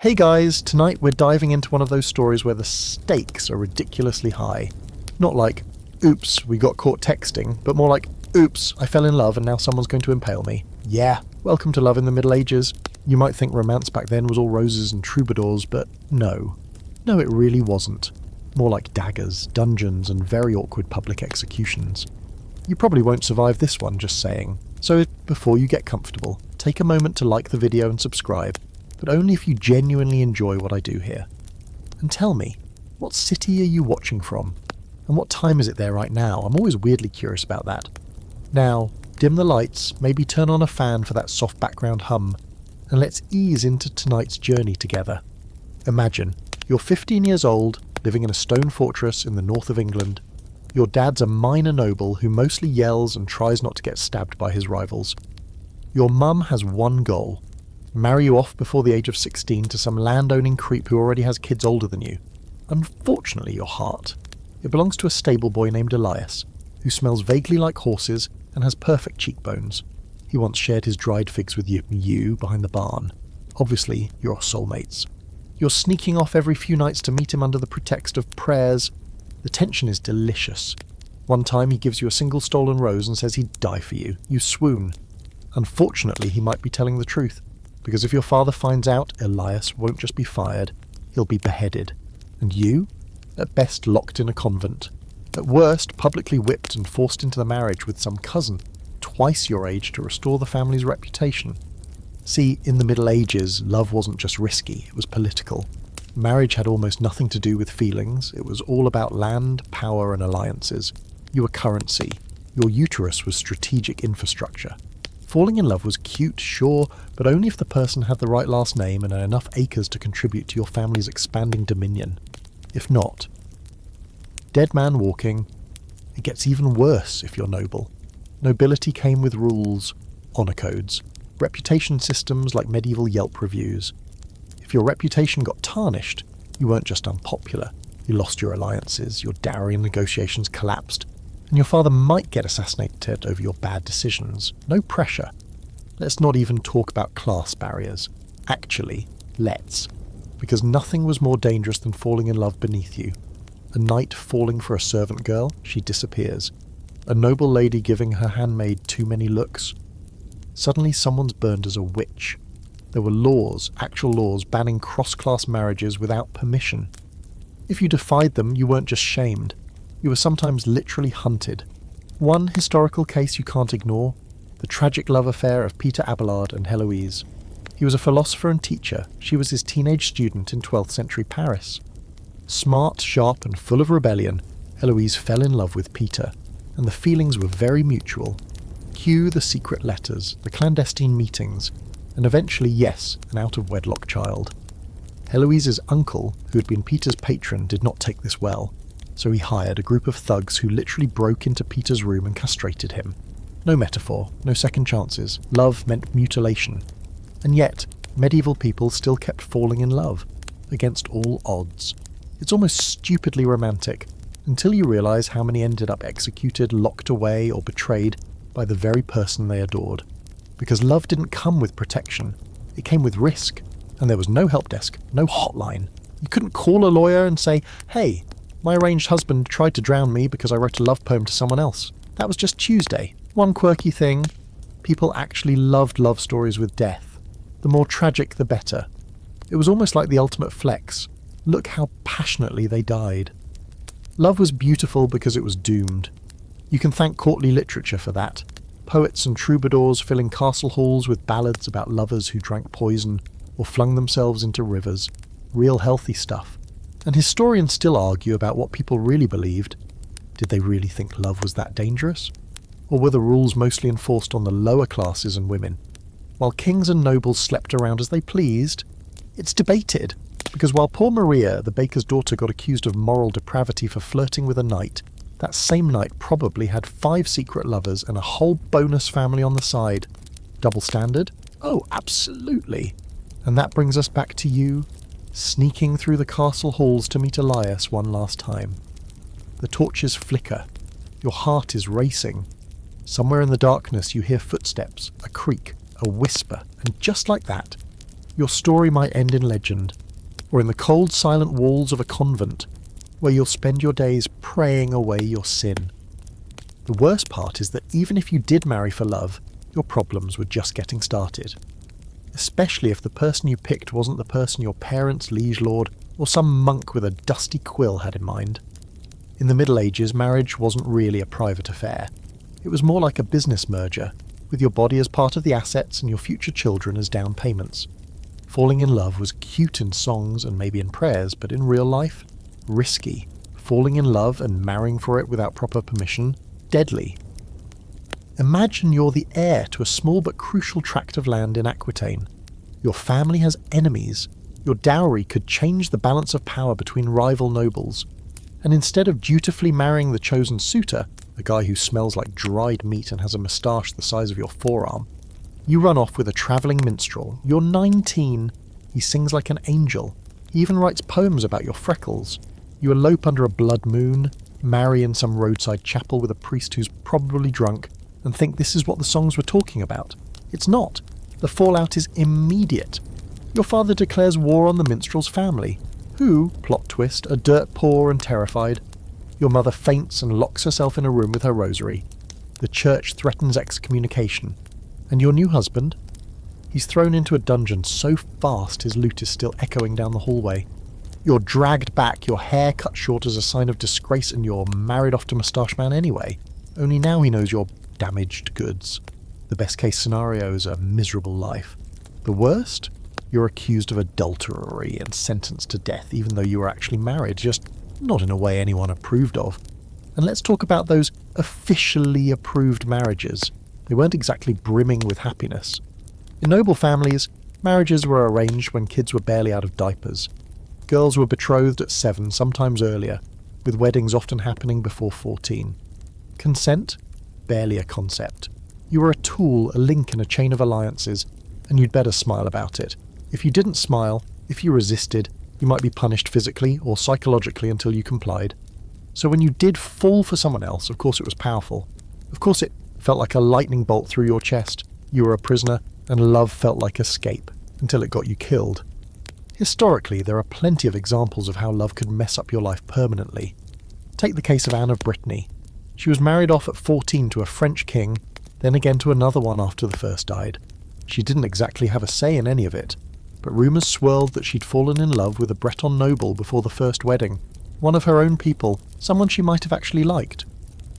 Hey guys, tonight we're diving into one of those stories where the stakes are ridiculously high. Not like, oops, we got caught texting, but more like, oops, I fell in love and now someone's going to impale me. Yeah, welcome to love in the Middle Ages. You might think romance back then was all roses and troubadours, but no. No, it really wasn't. More like daggers, dungeons, and very awkward public executions. You probably won't survive this one, just saying. So before you get comfortable, take a moment to like the video and subscribe, but only if you genuinely enjoy what I do here. And tell me, what city are you watching from? And what time is it there right now? I'm always weirdly curious about that. Now, dim the lights, maybe turn on a fan for that soft background hum, and let's ease into tonight's journey together. Imagine, you're 15 years old, living in a stone fortress in the north of England. Your dad's a minor noble who mostly yells and tries not to get stabbed by his rivals. Your mum has one goal: marry you off before the age of 16 to some landowning creep who already has kids older than you. Unfortunately, your heart. It belongs to a stable boy named Elias, who smells vaguely like horses and has perfect cheekbones. He once shared his dried figs with you behind the barn. Obviously, you're soulmates. You're sneaking off every few nights to meet him under the pretext of prayers. The tension is delicious. One time he gives you a single stolen rose and says he'd die for you. You swoon. Unfortunately, he might be telling the truth, because if your father finds out, Elias won't just be fired, he'll be beheaded. And you? At best locked in a convent. At worst, publicly whipped and forced into the marriage with some cousin, twice your age, to restore the family's reputation. See, in the Middle Ages, love wasn't just risky, it was political. Marriage had almost nothing to do with feelings, it was all about land, power and alliances. You were currency. Your uterus was strategic infrastructure. Falling in love was cute, sure, but only if the person had the right last name and enough acres to contribute to your family's expanding dominion. If not, dead man walking. It gets even worse if you're noble. Nobility came with rules, honour codes, reputation systems like medieval Yelp reviews. If your reputation got tarnished, you weren't just unpopular, you lost your alliances, your dowry negotiations collapsed, and your father might get assassinated over your bad decisions. No pressure. Let's not even talk about class barriers. Actually, let's. Because nothing was more dangerous than falling in love beneath you. A knight falling for a servant girl, she disappears. A noble lady giving her handmaid too many looks. Suddenly someone's burned as a witch. There were laws, actual laws, banning cross-class marriages without permission. If you defied them, you weren't just shamed. You were sometimes literally hunted. One historical case you can't ignore: the tragic love affair of Peter Abelard and Heloise. He was a philosopher and teacher. She was his teenage student in 12th century Paris. Smart, sharp, and full of rebellion, Heloise fell in love with Peter, and the feelings were very mutual. Cue the secret letters, the clandestine meetings, and eventually, yes, an out-of-wedlock child. Heloise's uncle, who had been Peter's patron, did not take this well, so he hired a group of thugs who literally broke into Peter's room and castrated him. No metaphor, no second chances. Love meant mutilation. And yet, medieval people still kept falling in love, against all odds. It's almost stupidly romantic, until you realise how many ended up executed, locked away, or betrayed by the very person they adored. Because love didn't come with protection, it came with risk, and there was no help desk, no hotline. You couldn't call a lawyer and say, "Hey, my arranged husband tried to drown me because I wrote a love poem to someone else. That was just Tuesday." One quirky thing: people actually loved love stories with death. The more tragic, the better. It was almost like the ultimate flex. Look how passionately they died. Love was beautiful because it was doomed. You can thank courtly literature for that. Poets and troubadours filling castle halls with ballads about lovers who drank poison or flung themselves into rivers. Real healthy stuff. And historians still argue about what people really believed. Did they really think love was that dangerous? Or were the rules mostly enforced on the lower classes and women? While kings and nobles slept around as they pleased, it's debated. Because while poor Maria, the baker's daughter, got accused of moral depravity for flirting with a knight, that same knight probably had 5 secret lovers and a whole bonus family on the side. Double standard? Oh, absolutely. And that brings us back to you, sneaking through the castle halls to meet Elias one last time. The torches flicker. Your heart is racing. Somewhere in the darkness you hear footsteps, a creak, a whisper, and just like that, Your story might end in legend, or in the cold, silent walls of a convent, where you'll spend your days praying away your sin. The worst part is that even if you did marry for love, your problems were just getting started. Especially if the person you picked wasn't the person your parents, liege lord, or some monk with a dusty quill had in mind. In the Middle Ages, marriage wasn't really a private affair. It was more like a business merger, with your body as part of the assets and your future children as down payments. Falling in love was cute in songs and maybe in prayers, but in real life, risky. Falling in love and marrying for it without proper permission, deadly. Imagine you're the heir to a small but crucial tract of land in Aquitaine. Your family has enemies. Your dowry could change the balance of power between rival nobles. And instead of dutifully marrying the chosen suitor, a guy who smells like dried meat and has a moustache the size of your forearm, you run off with a travelling minstrel. You're 19. He sings like an angel. He even writes poems about your freckles. You elope under a blood moon, marry in some roadside chapel with a priest who's probably drunk, and think this is what the songs were talking about. It's not. The fallout is immediate. Your father declares war on the minstrel's family, who, plot twist, are dirt poor and terrified. Your mother faints and locks herself in a room with her rosary. The church threatens excommunication. And your new husband? He's thrown into a dungeon so fast his lute is still echoing down the hallway. You're dragged back, your hair cut short as a sign of disgrace, and you're married off to Moustache Man anyway. Only now he knows you're damaged goods. The best case scenario is a miserable life. The worst? You're accused of adultery and sentenced to death even though you were actually married, just not in a way anyone approved of. And let's talk about those officially approved marriages. They weren't exactly brimming with happiness. In noble families, marriages were arranged when kids were barely out of diapers. Girls were betrothed at 7, sometimes earlier, with weddings often happening before 14. Consent? Barely a concept. You were a tool, a link in a chain of alliances, and you'd better smile about it. If you didn't smile, if you resisted, you might be punished physically or psychologically until you complied. So when you did fall for someone else, of course it was powerful. Of course it felt like a lightning bolt through your chest. You were a prisoner, and love felt like escape, until it got you killed. Historically, there are plenty of examples of how love could mess up your life permanently. Take the case of Anne of Brittany. She was married off at 14 to a French king, then again to another one after the first died. She didn't exactly have a say in any of it, but rumours swirled that she'd fallen in love with a Breton noble before the first wedding, one of her own people, someone she might have actually liked.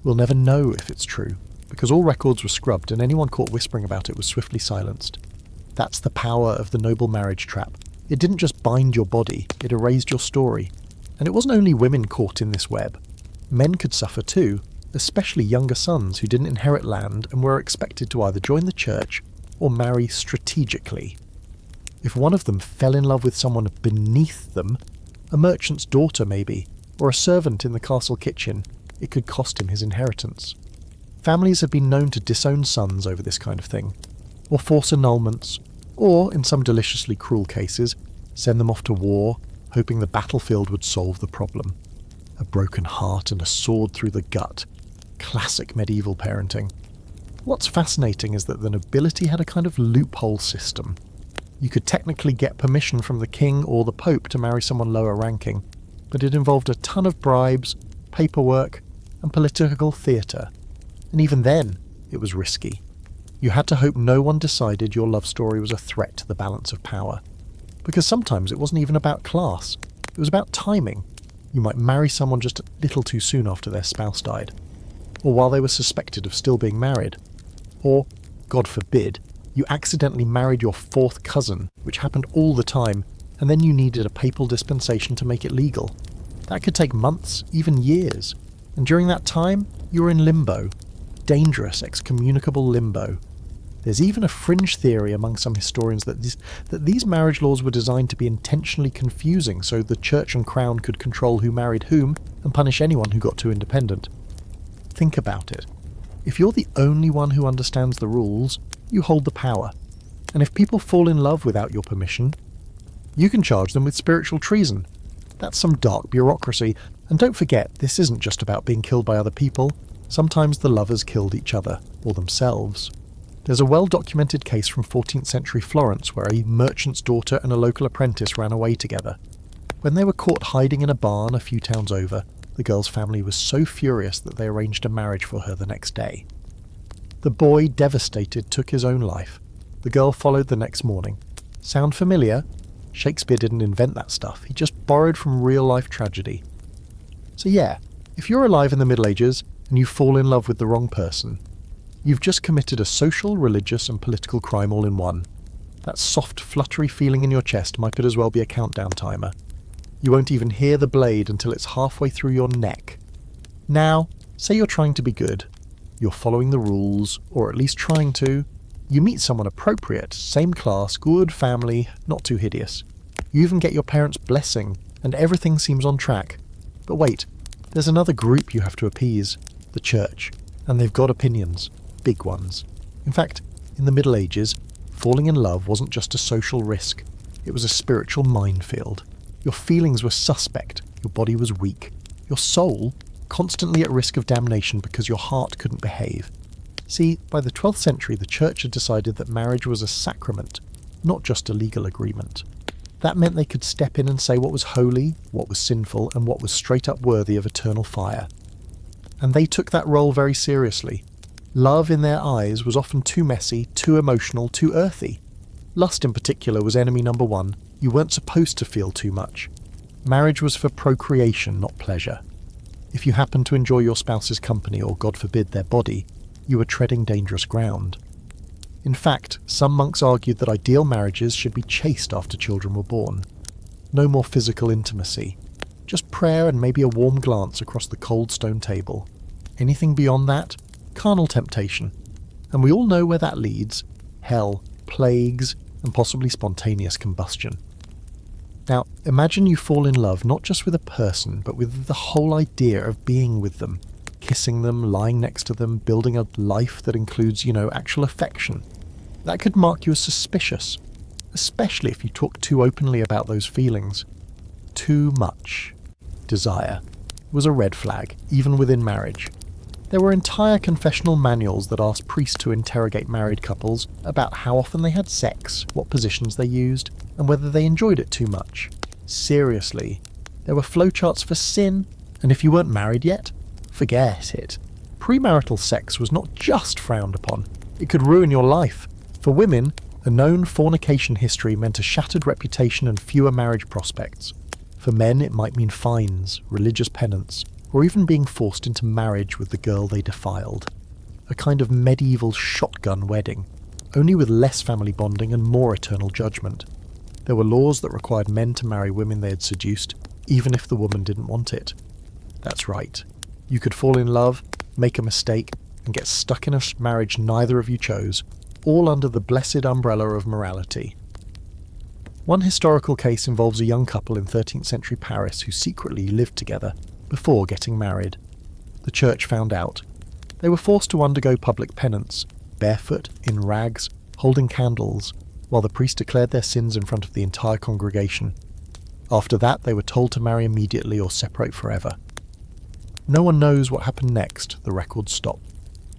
We'll never know if it's true, because all records were scrubbed and anyone caught whispering about it was swiftly silenced. That's the power of the noble marriage trap. It didn't just bind your body, it erased your story. And it wasn't only women caught in this web. Men could suffer too, especially younger sons who didn't inherit land and were expected to either join the church or marry strategically. If one of them fell in love with someone beneath them, a merchant's daughter maybe, or a servant in the castle kitchen, it could cost him his inheritance. Families have been known to disown sons over this kind of thing, or force annulments, or, in some deliciously cruel cases, send them off to war, hoping the battlefield would solve the problem. A broken heart and a sword through the gut. Classic medieval parenting. What's fascinating is that the nobility had a kind of loophole system. You could technically get permission from the king or the pope to marry someone lower ranking, but it involved a ton of bribes, paperwork, and political theatre. And even then, it was risky. You had to hope no one decided your love story was a threat to the balance of power. Because sometimes it wasn't even about class, it was about timing. You might marry someone just a little too soon after their spouse died, or while they were suspected of still being married. Or, God forbid, you accidentally married your 4th cousin, which happened all the time, and then you needed a papal dispensation to make it legal. That could take months, even years. And during that time, you were in limbo. Dangerous, excommunicable limbo. There's even a fringe theory among some historians that these marriage laws were designed to be intentionally confusing so the church and crown could control who married whom and punish anyone who got too independent. Think about it. If you're the only one who understands the rules, you hold the power. And if people fall in love without your permission, you can charge them with spiritual treason. That's some dark bureaucracy. And don't forget, this isn't just about being killed by other people. Sometimes the lovers killed each other, or themselves. There's a well-documented case from 14th century Florence where a merchant's daughter and a local apprentice ran away together. When they were caught hiding in a barn a few towns over, the girl's family was so furious that they arranged a marriage for her the next day. The boy, devastated, took his own life. The girl followed the next morning. Sound familiar? Shakespeare didn't invent that stuff, he just borrowed from real-life tragedy. So yeah, if you're alive in the Middle Ages and you fall in love with the wrong person, you've just committed a social, religious and political crime all in one. That soft, fluttery feeling in your chest might as well be a countdown timer. You won't even hear the blade until it's halfway through your neck. Now, say you're trying to be good. You're following the rules, or at least trying to. You meet someone appropriate, same class, good family, not too hideous. You even get your parents' blessing, and everything seems on track. But wait, there's another group you have to appease, the church, and they've got opinions, big ones. In fact, in the Middle Ages, falling in love wasn't just a social risk, it was a spiritual minefield. Your feelings were suspect, your body was weak, your soul constantly at risk of damnation because your heart couldn't behave. See, by the 12th century the church had decided that marriage was a sacrament, not just a legal agreement. That meant they could step in and say what was holy, what was sinful, and what was straight up worthy of eternal fire. And they took that role very seriously. Love in their eyes was often too messy, too emotional, too earthy. Lust in particular was enemy number one. You weren't supposed to feel too much. Marriage was for procreation, not pleasure. If you happened to enjoy your spouse's company or, God forbid, their body, you were treading dangerous ground. In fact, some monks argued that ideal marriages should be chaste after children were born. No more physical intimacy. Just prayer and maybe a warm glance across the cold stone table. Anything beyond that? Carnal temptation. And we all know where that leads. Hell, plagues, and possibly spontaneous combustion. Now, imagine you fall in love not just with a person, but with the whole idea of being with them. Kissing them, lying next to them, building a life that includes, actual affection. That could mark you as suspicious, especially if you talk too openly about those feelings. Too much desire was a red flag, even within marriage. There were entire confessional manuals that asked priests to interrogate married couples about how often they had sex, what positions they used, and whether they enjoyed it too much. Seriously. There were flowcharts for sin, and if you weren't married yet, forget it. Premarital sex was not just frowned upon, it could ruin your life. For women, a known fornication history meant a shattered reputation and fewer marriage prospects. For men, it might mean fines, religious penance, or even being forced into marriage with the girl they defiled. A kind of medieval shotgun wedding, only with less family bonding and more eternal judgment. There were laws that required men to marry women they had seduced, even if the woman didn't want it. That's right. You could fall in love, make a mistake, and get stuck in a marriage neither of you chose, all under the blessed umbrella of morality. One historical case involves a young couple in 13th century Paris who secretly lived together before getting married. The church found out. They were forced to undergo public penance, barefoot, in rags, holding candles, while the priest declared their sins in front of the entire congregation. After that, they were told to marry immediately or separate forever. No one knows what happened next, the records stop,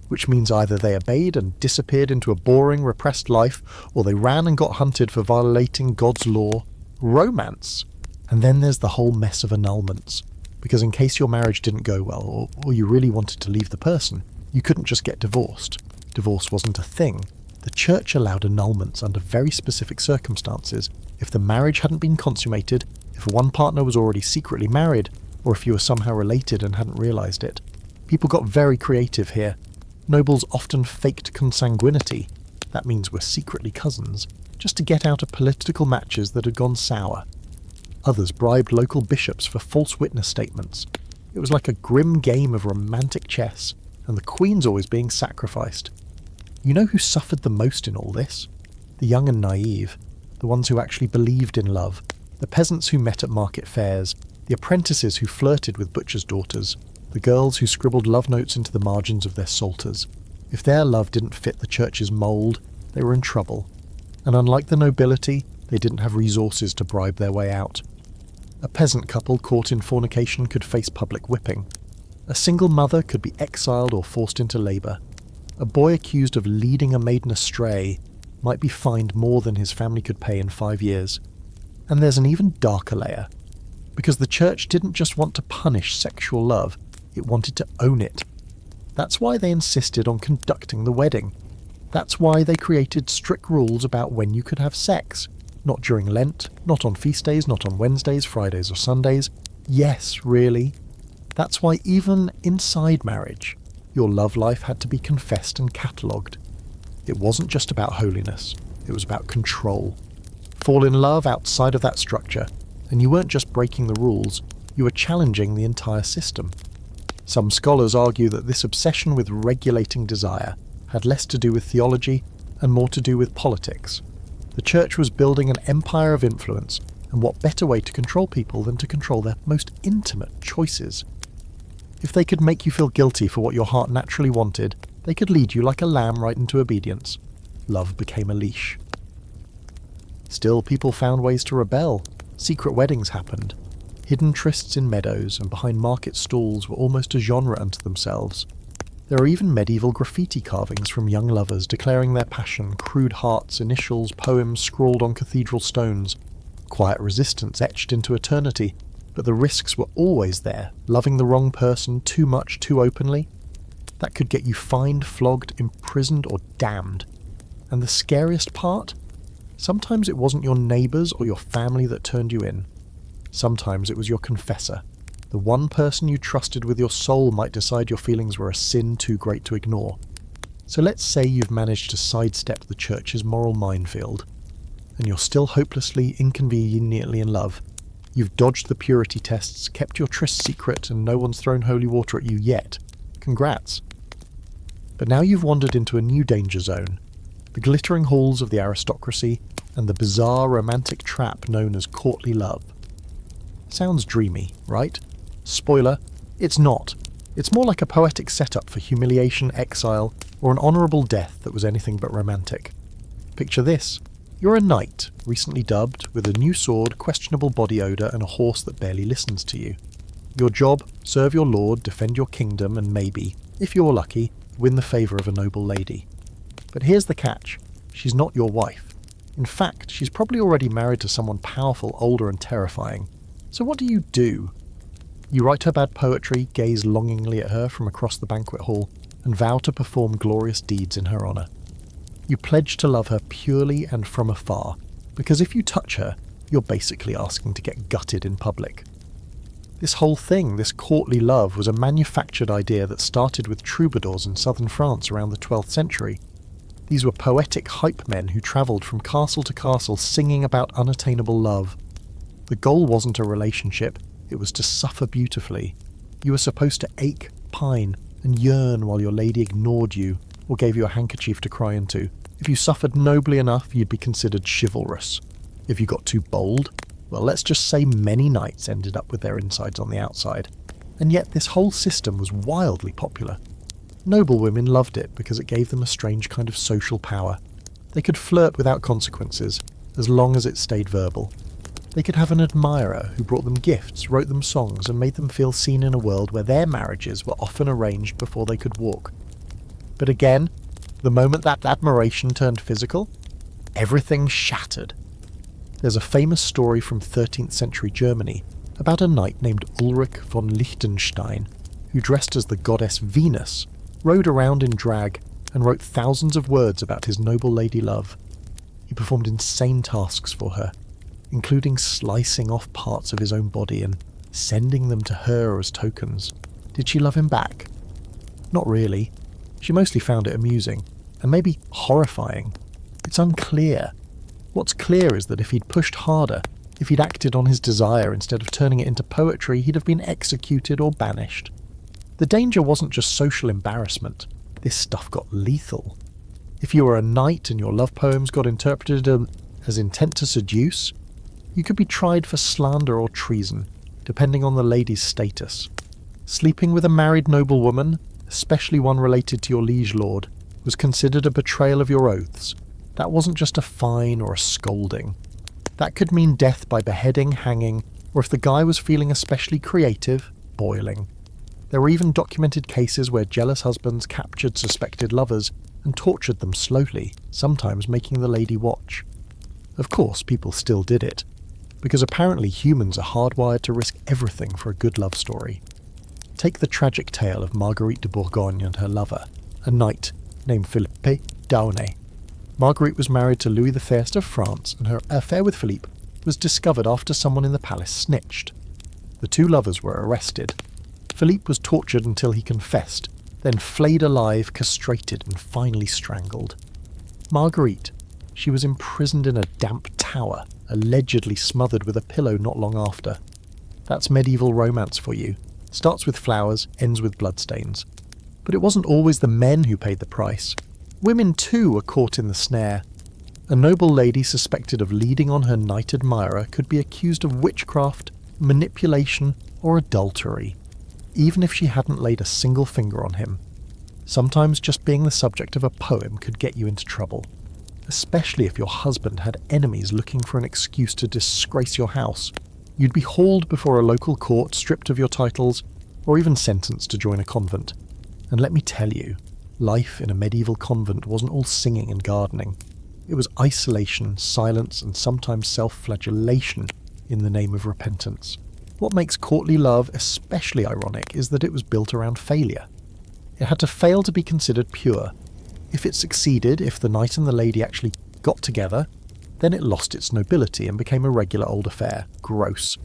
which means either they obeyed and disappeared into a boring, repressed life, or they ran and got hunted for violating God's law. Romance! And then there's the whole mess of annulments. Because in case your marriage didn't go well, or you really wanted to leave the person, you couldn't just get divorced. Divorce wasn't a thing. The church allowed annulments under very specific circumstances if the marriage hadn't been consummated, if one partner was already secretly married, or if you were somehow related and hadn't realised it. People got very creative here. Nobles often faked consanguinity, that means we're secretly cousins, just to get out of political matches that had gone sour. Others bribed local bishops for false witness statements. It was like a grim game of romantic chess, and the queen's always being sacrificed. You know who suffered the most in all this? The young and naive, the ones who actually believed in love, the peasants who met at market fairs, the apprentices who flirted with butchers' daughters, the girls who scribbled love notes into the margins of their psalters. If their love didn't fit the church's mould, they were in trouble. And unlike the nobility, they didn't have resources to bribe their way out. A peasant couple caught in fornication could face public whipping. A single mother could be exiled or forced into labour. A boy accused of leading a maiden astray might be fined more than his family could pay in 5 years. And there's an even darker layer, because the church didn't just want to punish sexual love, it wanted to own it. That's why they insisted on conducting the wedding. That's why they created strict rules about when you could have sex. Not during Lent, not on feast days, not on Wednesdays, Fridays or Sundays. Yes, really. That's why even inside marriage, your love life had to be confessed and catalogued. It wasn't just about holiness, it was about control. Fall in love outside of that structure, and you weren't just breaking the rules, you were challenging the entire system. Some scholars argue that this obsession with regulating desire had less to do with theology and more to do with politics. The church was building an empire of influence, and what better way to control people than to control their most intimate choices? If they could make you feel guilty for what your heart naturally wanted, they could lead you like a lamb right into obedience. Love became a leash. Still, people found ways to rebel. Secret weddings happened. Hidden trysts in meadows and behind market stalls were almost a genre unto themselves. There are even medieval graffiti carvings from young lovers declaring their passion, crude hearts, initials, poems scrawled on cathedral stones. Quiet resistance etched into eternity, but the risks were always there, loving the wrong person too much too openly. That could get you fined, flogged, imprisoned or damned. And the scariest part? Sometimes it wasn't your neighbours or your family that turned you in. Sometimes it was your confessor. The one person you trusted with your soul might decide your feelings were a sin too great to ignore. So let's say you've managed to sidestep the church's moral minefield, and you're still hopelessly, inconveniently in love. You've dodged the purity tests, kept your tryst secret, and no one's thrown holy water at you yet. Congrats. But now you've wandered into a new danger zone, the glittering halls of the aristocracy and the bizarre romantic trap known as courtly love. Sounds dreamy, right? Spoiler, it's not. It's more like a poetic setup for humiliation, exile, or an honourable death that was anything but romantic. Picture this. You're a knight, recently dubbed, with a new sword, questionable body odour, and a horse that barely listens to you. Your job, serve your lord, defend your kingdom, and maybe, if you're lucky, win the favour of a noble lady. But here's the catch. She's not your wife. In fact, she's probably already married to someone powerful, older, and terrifying. So what do? You write her bad poetry, gaze longingly at her from across the banquet hall, and vow to perform glorious deeds in her honour. You pledge to love her purely and from afar, because if you touch her, you're basically asking to get gutted in public. This whole thing, this courtly love, was a manufactured idea that started with troubadours in southern France around the 12th century. These were poetic hype men who travelled from castle to castle singing about unattainable love. The goal wasn't a relationship, it was to suffer beautifully. You were supposed to ache, pine, and yearn while your lady ignored you, or gave you a handkerchief to cry into. If you suffered nobly enough, you'd be considered chivalrous. If you got too bold, well, let's just say many knights ended up with their insides on the outside. And yet this whole system was wildly popular. Noble women loved it because it gave them a strange kind of social power. They could flirt without consequences, as long as it stayed verbal. They could have an admirer who brought them gifts, wrote them songs, and made them feel seen in a world where their marriages were often arranged before they could walk. But again, the moment that admiration turned physical, everything shattered. There's a famous story from 13th century Germany about a knight named Ulrich von Liechtenstein, who dressed as the goddess Venus, rode around in drag, and wrote thousands of words about his noble lady love. He performed insane tasks for her, including slicing off parts of his own body and sending them to her as tokens. Did she love him back? Not really. She mostly found it amusing, and maybe horrifying. It's unclear. What's clear is that if he'd pushed harder, if he'd acted on his desire instead of turning it into poetry, he'd have been executed or banished. The danger wasn't just social embarrassment. This stuff got lethal. If you were a knight and your love poems got interpreted as intent to seduce, you could be tried for slander or treason, depending on the lady's status. Sleeping with a married noblewoman, especially one related to your liege lord, was considered a betrayal of your oaths. That wasn't just a fine or a scolding. That could mean death by beheading, hanging, or if the guy was feeling especially creative, boiling. There were even documented cases where jealous husbands captured suspected lovers and tortured them slowly, sometimes making the lady watch. Of course, people still did it, because apparently humans are hardwired to risk everything for a good love story. Take the tragic tale of Marguerite de Bourgogne and her lover, a knight named Philippe d'Aunay. Marguerite was married to Louis I of France, and her affair with Philippe was discovered after someone in the palace snitched. The two lovers were arrested. Philippe was tortured until he confessed, then flayed alive, castrated, and finally strangled. Marguerite, she was imprisoned in a damp tower, allegedly smothered with a pillow not long after. That's medieval romance for you. Starts with flowers, ends with bloodstains. But it wasn't always the men who paid the price. Women too were caught in the snare. A noble lady suspected of leading on her knight admirer could be accused of witchcraft, manipulation, or adultery, even if she hadn't laid a single finger on him. Sometimes just being the subject of a poem could get you into trouble, especially if your husband had enemies looking for an excuse to disgrace your house. You'd be hauled before a local court, stripped of your titles, or even sentenced to join a convent. And let me tell you, life in a medieval convent wasn't all singing and gardening. It was isolation, silence, and sometimes self-flagellation in the name of repentance. What makes courtly love especially ironic is that it was built around failure. It had to fail to be considered pure. If it succeeded, if the knight and the lady actually got together, then it lost its nobility and became a regular old affair. Gross.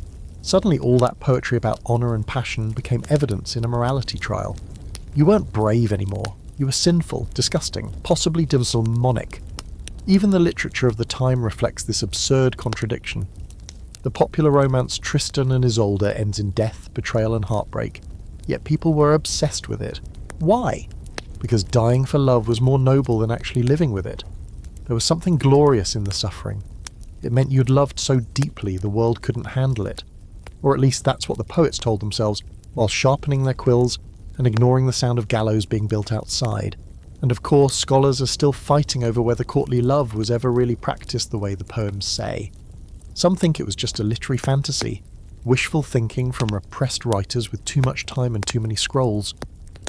Suddenly all that poetry about honour and passion became evidence in a morality trial. You weren't brave anymore. You were sinful, disgusting, possibly demonic. Even the literature of the time reflects this absurd contradiction. The popular romance Tristan and Isolde ends in death, betrayal and heartbreak, yet people were obsessed with it. Why? Because dying for love was more noble than actually living with it. There was something glorious in the suffering. It meant you'd loved so deeply the world couldn't handle it. Or at least that's what the poets told themselves, while sharpening their quills and ignoring the sound of gallows being built outside. And of course, scholars are still fighting over whether courtly love was ever really practiced the way the poems say. Some think it was just a literary fantasy, wishful thinking from repressed writers with too much time and too many scrolls.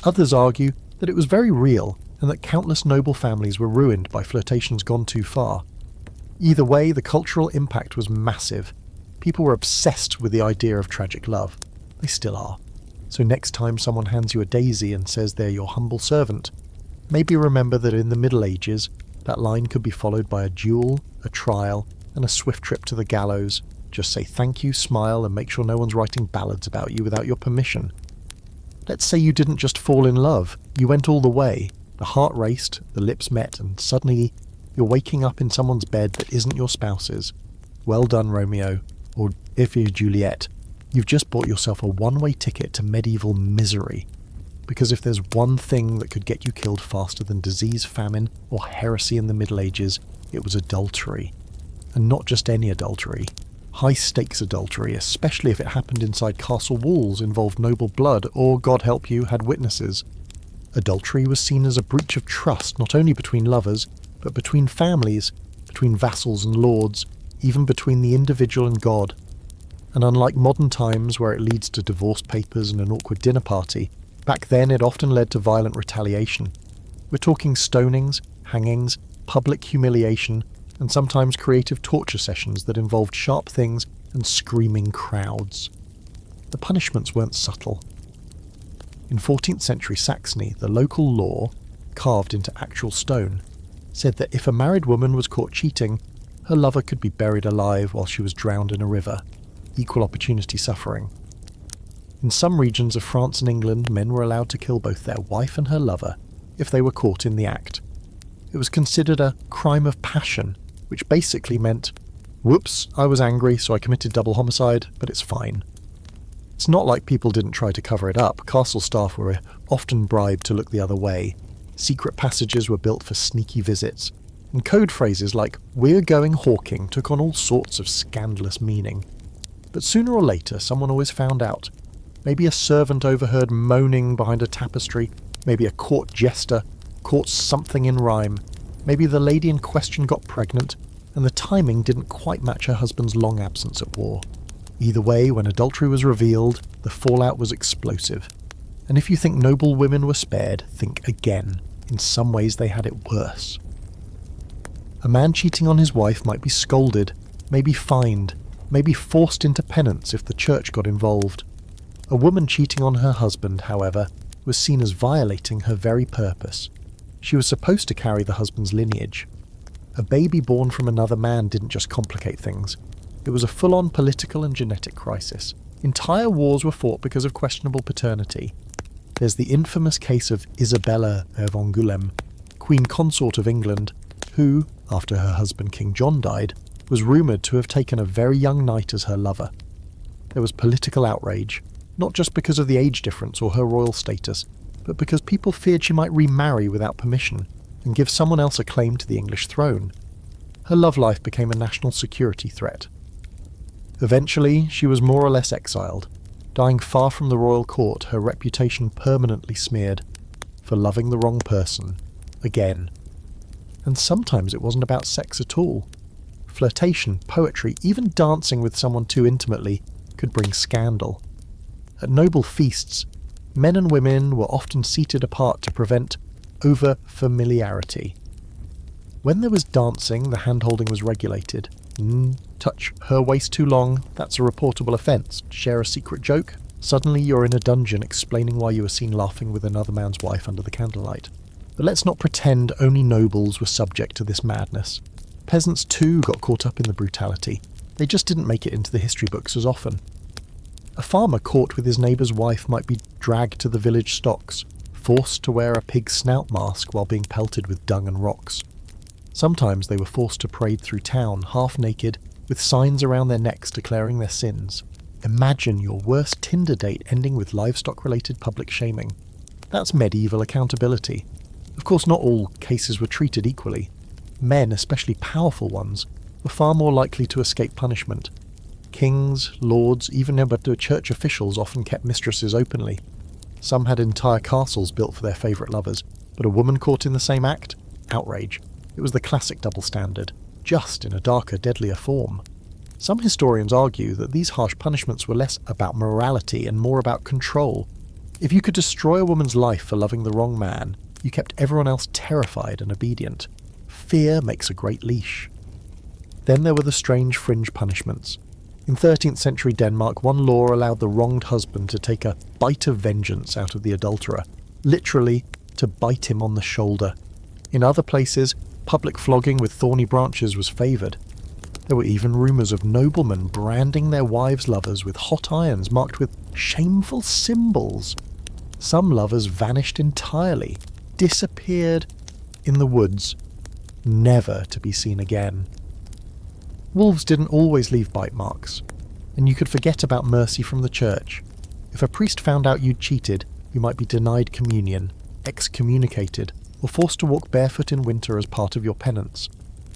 Others argue that it was very real, and that countless noble families were ruined by flirtations gone too far. Either way, the cultural impact was massive. People were obsessed with the idea of tragic love. They still are. So next time someone hands you a daisy and says they're your humble servant, maybe remember that in the Middle Ages, that line could be followed by a duel, a trial, and a swift trip to the gallows. Just say thank you, smile, and make sure no one's writing ballads about you without your permission. Let's say you didn't just fall in love, you went all the way. The heart raced, the lips met, and suddenly you're waking up in someone's bed that isn't your spouse's. Well done, Romeo, or if you're Juliet, you've just bought yourself a one-way ticket to medieval misery. Because if there's one thing that could get you killed faster than disease, famine, or heresy in the Middle Ages, it was adultery. And not just any adultery. High-stakes adultery, especially if it happened inside castle walls, involved noble blood, or, God help you, had witnesses. Adultery was seen as a breach of trust not only between lovers, but between families, between vassals and lords, even between the individual and God. And unlike modern times where it leads to divorce papers and an awkward dinner party, back then it often led to violent retaliation. We're talking stonings, hangings, public humiliation, and sometimes creative torture sessions that involved sharp things and screaming crowds. The punishments weren't subtle. In 14th century Saxony, the local law, carved into actual stone, said that if a married woman was caught cheating, her lover could be buried alive while she was drowned in a river. Equal opportunity suffering. In some regions of France and England, men were allowed to kill both their wife and her lover if they were caught in the act. It was considered a crime of passion, which basically meant, whoops, I was angry so I committed double homicide, but it's fine. It's not like people didn't try to cover it up. Castle staff were often bribed to look the other way. Secret passages were built for sneaky visits. And code phrases like, "we're going hawking," took on all sorts of scandalous meaning. But sooner or later, someone always found out. Maybe a servant overheard moaning behind a tapestry. Maybe a court jester caught something in rhyme. Maybe the lady in question got pregnant, and the timing didn't quite match her husband's long absence at war. Either way, when adultery was revealed, the fallout was explosive. And if you think noble women were spared, think again. In some ways they had it worse. A man cheating on his wife might be scolded, maybe fined, maybe forced into penance if the church got involved. A woman cheating on her husband, however, was seen as violating her very purpose. She was supposed to carry the husband's lineage. A baby born from another man didn't just complicate things. It was a full-on political and genetic crisis. Entire wars were fought because of questionable paternity. There's the infamous case of Isabella of Angoulême, Queen Consort of England, who, after her husband King John died, was rumoured to have taken a very young knight as her lover. There was political outrage, not just because of the age difference or her royal status, but because people feared she might remarry without permission and give someone else a claim to the English throne. Her love life became a national security threat. Eventually, she was more or less exiled, dying far from the royal court, her reputation permanently smeared for loving the wrong person, again. And sometimes it wasn't about sex at all. Flirtation, poetry, even dancing with someone too intimately could bring scandal. At noble feasts, men and women were often seated apart to prevent over-familiarity. When there was dancing, the hand-holding was regulated. Touch her waist too long, that's a reportable offence. Share a secret joke, suddenly you're in a dungeon explaining why you were seen laughing with another man's wife under the candlelight. But let's not pretend only nobles were subject to this madness. Peasants too got caught up in the brutality. They just didn't make it into the history books as often. A farmer caught with his neighbour's wife might be dragged to the village stocks, forced to wear a pig's snout mask while being pelted with dung and rocks. Sometimes they were forced to parade through town, half naked, with signs around their necks declaring their sins. Imagine your worst Tinder date ending with livestock-related public shaming. That's medieval accountability. Of course, not all cases were treated equally. Men, especially powerful ones, were far more likely to escape punishment. Kings, lords, even church officials often kept mistresses openly. Some had entire castles built for their favourite lovers, but a woman caught in the same act? Outrage. It was the classic double standard, just in a darker, deadlier form. Some historians argue that these harsh punishments were less about morality and more about control. If you could destroy a woman's life for loving the wrong man, you kept everyone else terrified and obedient. Fear makes a great leash. Then there were the strange fringe punishments. In 13th century Denmark, one law allowed the wronged husband to take a bite of vengeance out of the adulterer, literally to bite him on the shoulder. In other places, public flogging with thorny branches was favoured. There were even rumours of noblemen branding their wives' lovers with hot irons marked with shameful symbols. Some lovers vanished entirely, disappeared in the woods, never to be seen again. Wolves didn't always leave bite marks, and you could forget about mercy from the church. If a priest found out you'd cheated, you might be denied communion, excommunicated, or forced to walk barefoot in winter as part of your penance.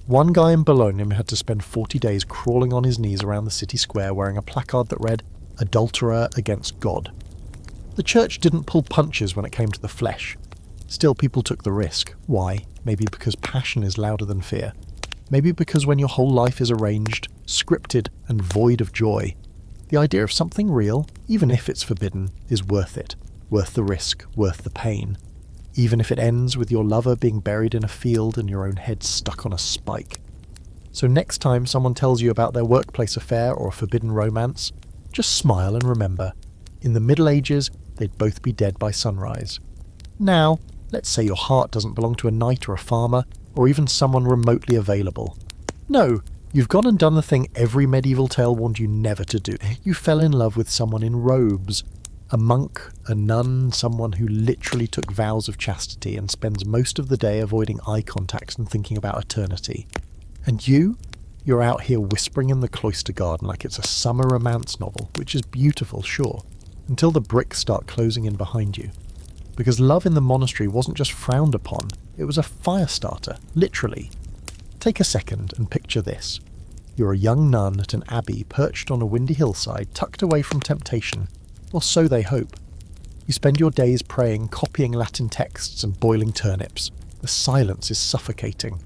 One guy in Bologna had to spend 40 days crawling on his knees around the city square wearing a placard that read, "Adulterer against God." The church didn't pull punches when it came to the flesh. Still, people took the risk. Why? Maybe because passion is louder than fear. Maybe because when your whole life is arranged, scripted, and void of joy, the idea of something real, even if it's forbidden, is worth it. Worth the risk, worth the pain. Even if it ends with your lover being buried in a field and your own head stuck on a spike. So next time someone tells you about their workplace affair or a forbidden romance, just smile and remember, in the Middle Ages, they'd both be dead by sunrise. Now, let's say your heart doesn't belong to a knight or a farmer, or even someone remotely available. No, you've gone and done the thing every medieval tale warned you never to do. You fell in love with someone in robes. A monk, a nun, someone who literally took vows of chastity and spends most of the day avoiding eye contact and thinking about eternity. And you're out here whispering in the cloister garden like it's a summer romance novel, which is beautiful, sure, until the bricks start closing in behind you. Because love in the monastery wasn't just frowned upon, it was a fire starter, literally. Take a second and picture this. You're a young nun at an abbey perched on a windy hillside, tucked away from temptation. Or so they hope. You spend your days praying, copying Latin texts and boiling turnips. The silence is suffocating.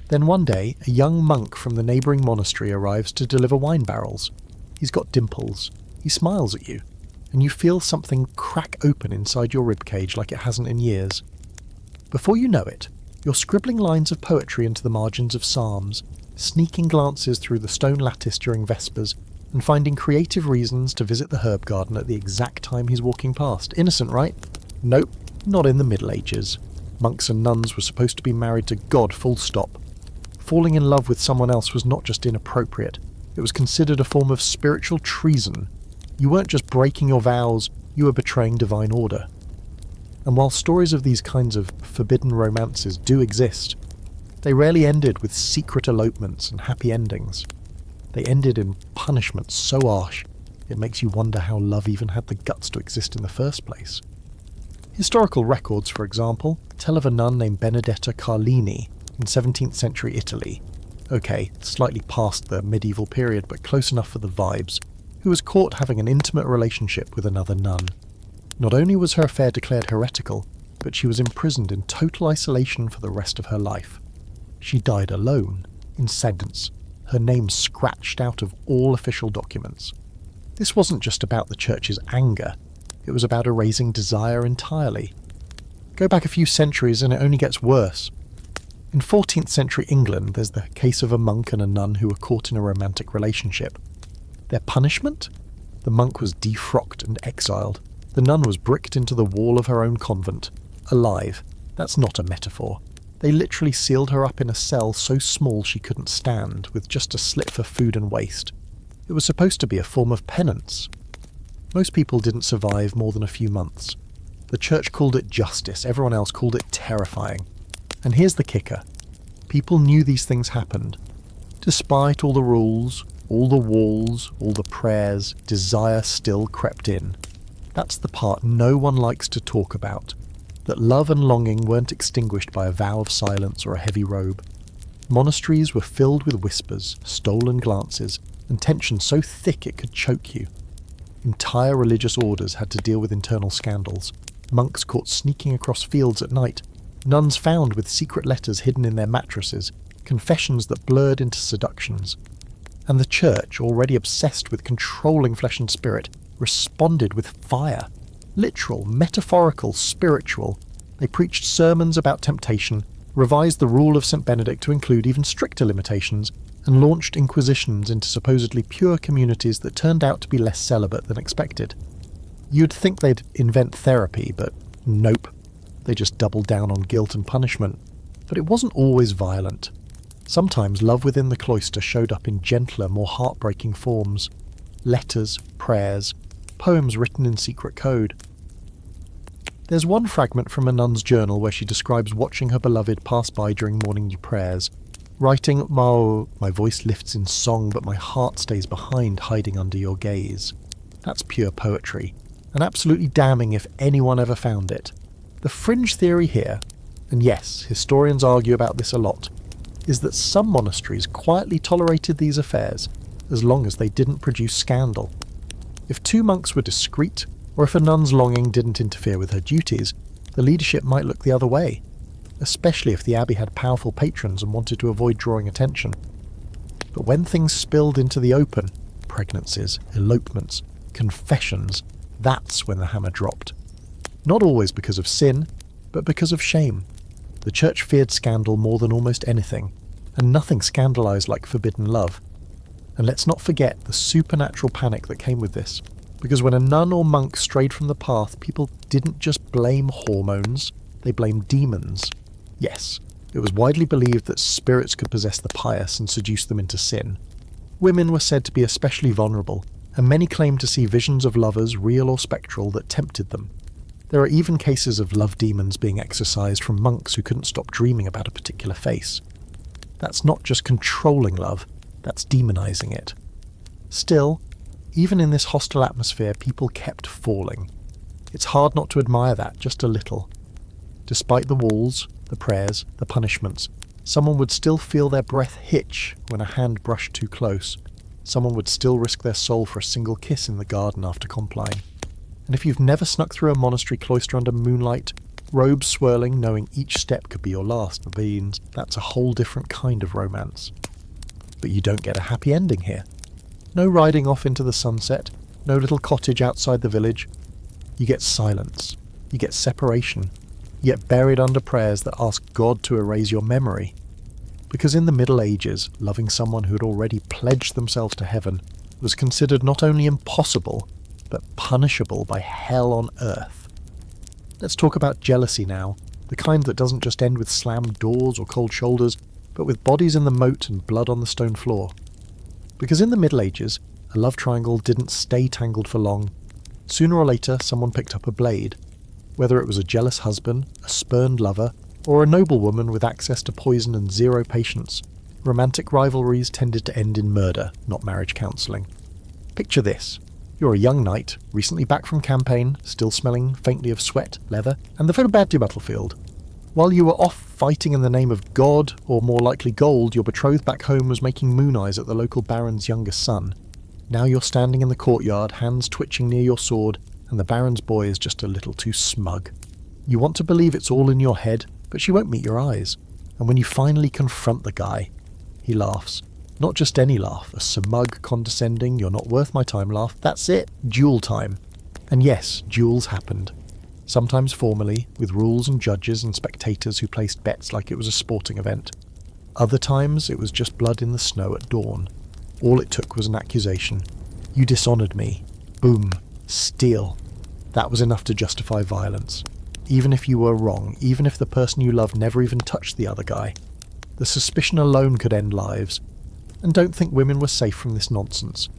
Then one day, a young monk from the neighbouring monastery arrives to deliver wine barrels. He's got dimples. He smiles at you. and you feel something crack open inside your ribcage like it hasn't in years. Before you know it, you're scribbling lines of poetry into the margins of psalms, sneaking glances through the stone lattice during Vespers, and finding creative reasons to visit the herb garden at the exact time he's walking past. Innocent, right? Nope, not in the Middle Ages. Monks and nuns were supposed to be married to God, full stop. Falling in love with someone else was not just inappropriate, it was considered a form of spiritual treason. You weren't just breaking your vows, you were betraying divine order. And while stories of these kinds of forbidden romances do exist, they rarely ended with secret elopements and happy endings. They ended in punishment so harsh, it makes you wonder how love even had the guts to exist in the first place. Historical records, for example, tell of a nun named Benedetta Carlini in 17th century Italy. Okay, slightly past the medieval period, but close enough for the vibes, who was caught having an intimate relationship with another nun. Not only was her affair declared heretical, but she was imprisoned in total isolation for the rest of her life. She died alone, in sentence, her name scratched out of all official documents. This wasn't just about the church's anger, it was about erasing desire entirely. Go back a few centuries and it only gets worse. In 14th century England, there's the case of a monk and a nun who were caught in a romantic relationship. Their punishment? The monk was defrocked and exiled. The nun was bricked into the wall of her own convent, alive. That's not a metaphor. They literally sealed her up in a cell so small she couldn't stand, with just a slit for food and waste. It was supposed to be a form of penance. Most people didn't survive more than a few months. The church called it justice, everyone else called it terrifying. And here's the kicker. People knew these things happened. Despite all the rules, all the walls, all the prayers, desire still crept in. That's the part no one likes to talk about. That love and longing weren't extinguished by a vow of silence or a heavy robe. Monasteries were filled with whispers, stolen glances, and tension so thick it could choke you. Entire religious orders had to deal with internal scandals. Monks caught sneaking across fields at night. Nuns found with secret letters hidden in their mattresses, confessions that blurred into seductions. And the church, already obsessed with controlling flesh and spirit, responded with fire. Literal, metaphorical, spiritual. They preached sermons about temptation, revised the rule of St. Benedict to include even stricter limitations, and launched inquisitions into supposedly pure communities that turned out to be less celibate than expected. You'd think they'd invent therapy, but nope. They just doubled down on guilt and punishment. But it wasn't always violent. Sometimes love within the cloister showed up in gentler, more heartbreaking forms. Letters, prayers, poems written in secret code. There's one fragment from a nun's journal where she describes watching her beloved pass by during morning prayers, writing, my voice lifts in song but my heart stays behind, hiding under your gaze. That's pure poetry, and absolutely damning if anyone ever found it. The fringe theory here, and yes, historians argue about this a lot, is that some monasteries quietly tolerated these affairs as long as they didn't produce scandal. If two monks were discreet, or if a nun's longing didn't interfere with her duties, the leadership might look the other way, especially if the abbey had powerful patrons and wanted to avoid drawing attention. But when things spilled into the open, pregnancies, elopements, confessions, that's when the hammer dropped. Not always because of sin, but because of shame. The church feared scandal more than almost anything, and nothing scandalized like forbidden love. And let's not forget the supernatural panic that came with this, because when a nun or monk strayed from the path, people didn't just blame hormones, they blamed demons. Yes, it was widely believed that spirits could possess the pious and seduce them into sin. Women were said to be especially vulnerable, and many claimed to see visions of lovers, real or spectral, that tempted them. There are even cases of love demons being exorcised from monks who couldn't stop dreaming about a particular face. That's not just controlling love, that's demonizing it. Still, even in this hostile atmosphere, people kept falling. It's hard not to admire that, just a little. Despite the walls, the prayers, the punishments, someone would still feel their breath hitch when a hand brushed too close. Someone would still risk their soul for a single kiss in the garden after complying. And if you've never snuck through a monastery cloister under moonlight, robes swirling, knowing each step could be your last, that's a whole different kind of romance. But you don't get a happy ending here. No riding off into the sunset, no little cottage outside the village. You get silence. You get separation. You get buried under prayers that ask God to erase your memory. Because in the Middle Ages, loving someone who had already pledged themselves to heaven was considered not only impossible, but punishable by hell on earth. Let's talk about jealousy now, the kind that doesn't just end with slammed doors or cold shoulders, but with bodies in the moat and blood on the stone floor. Because in the Middle Ages, a love triangle didn't stay tangled for long. Sooner or later, someone picked up a blade. Whether it was a jealous husband, a spurned lover, or a noblewoman with access to poison and zero patience, romantic rivalries tended to end in murder, not marriage counselling. Picture this. You're a young knight, recently back from campaign, still smelling faintly of sweat, leather, and the forbade battlefield. While you were off fighting in the name of God, or more likely gold, your betrothed back home was making moon eyes at the local baron's youngest son. Now you're standing in the courtyard, hands twitching near your sword, and the baron's boy is just a little too smug. You want to believe it's all in your head, but she won't meet your eyes. And when you finally confront the guy, he laughs. Not just any laugh, a smug, condescending, you're not worth my time laugh. That's it, duel time. And yes, duels happened. Sometimes formally, with rules and judges and spectators who placed bets like it was a sporting event. Other times it was just blood in the snow at dawn. All it took was an accusation. You dishonoured me. Boom. Steal. That was enough to justify violence. Even if you were wrong, even if the person you loved never even touched the other guy. The suspicion alone could end lives. And don't think women were safe from this nonsense.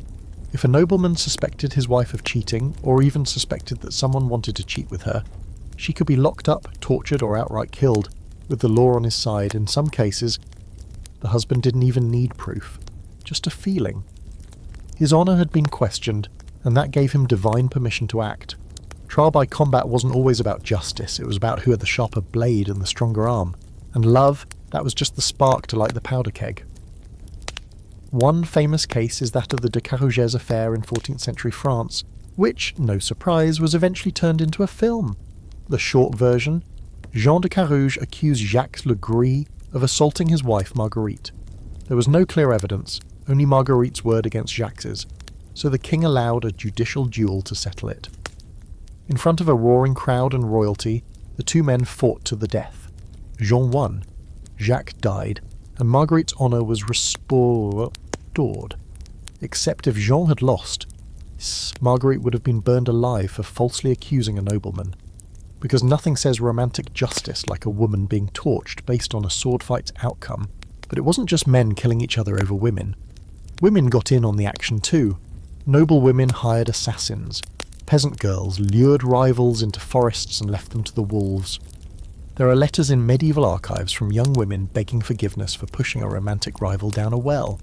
If a nobleman suspected his wife of cheating, or even suspected that someone wanted to cheat with her, she could be locked up, tortured, or outright killed, with the law on his side. In some cases, the husband didn't even need proof, just a feeling. His honour had been questioned, and that gave him divine permission to act. Trial by combat wasn't always about justice, it was about who had the sharper blade and the stronger arm. And love, that was just the spark to light the powder keg. One famous case is that of the de Carugès affair in 14th century France, which, no surprise, was eventually turned into a film. The short version, Jean de Carouge accused Jacques Le Gris of assaulting his wife Marguerite. There was no clear evidence, only Marguerite's word against Jacques's, so the king allowed a judicial duel to settle it. In front of a roaring crowd and royalty, the two men fought to the death. Jean won, Jacques died, and Marguerite's honour was restored. Except if Jean had lost, Marguerite would have been burned alive for falsely accusing a nobleman. Because nothing says romantic justice like a woman being torched based on a sword fight's outcome. But it wasn't just men killing each other over women. Women got in on the action too. Noble women hired assassins. Peasant girls lured rivals into forests and left them to the wolves. There are letters in medieval archives from young women begging forgiveness for pushing a romantic rival down a well.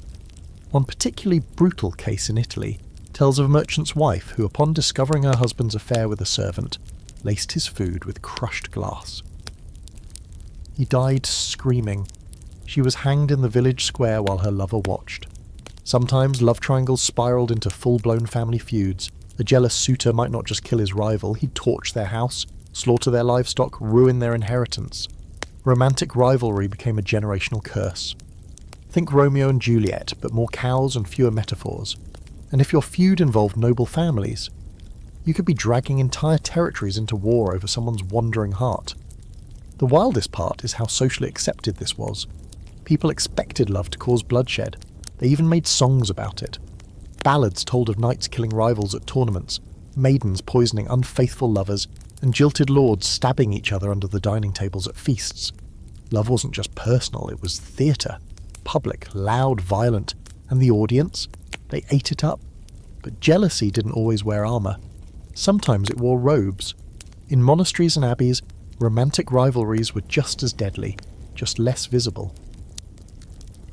One particularly brutal case in Italy tells of a merchant's wife who, upon discovering her husband's affair with a servant, laced his food with crushed glass. He died screaming. She was hanged in the village square while her lover watched. Sometimes love triangles spiraled into full-blown family feuds. A jealous suitor might not just kill his rival, he'd torch their house, slaughter their livestock, ruin their inheritance. Romantic rivalry became a generational curse. Think Romeo and Juliet, but more cows and fewer metaphors. And if your feud involved noble families, you could be dragging entire territories into war over someone's wandering heart. The wildest part is how socially accepted this was. People expected love to cause bloodshed. They even made songs about it. Ballads told of knights killing rivals at tournaments, maidens poisoning unfaithful lovers, and jilted lords stabbing each other under the dining tables at feasts. Love wasn't just personal, it was theatre. Public, loud, violent, and the audience? They ate it up. But jealousy didn't always wear armour. Sometimes it wore robes. In monasteries and abbeys, romantic rivalries were just as deadly, just less visible.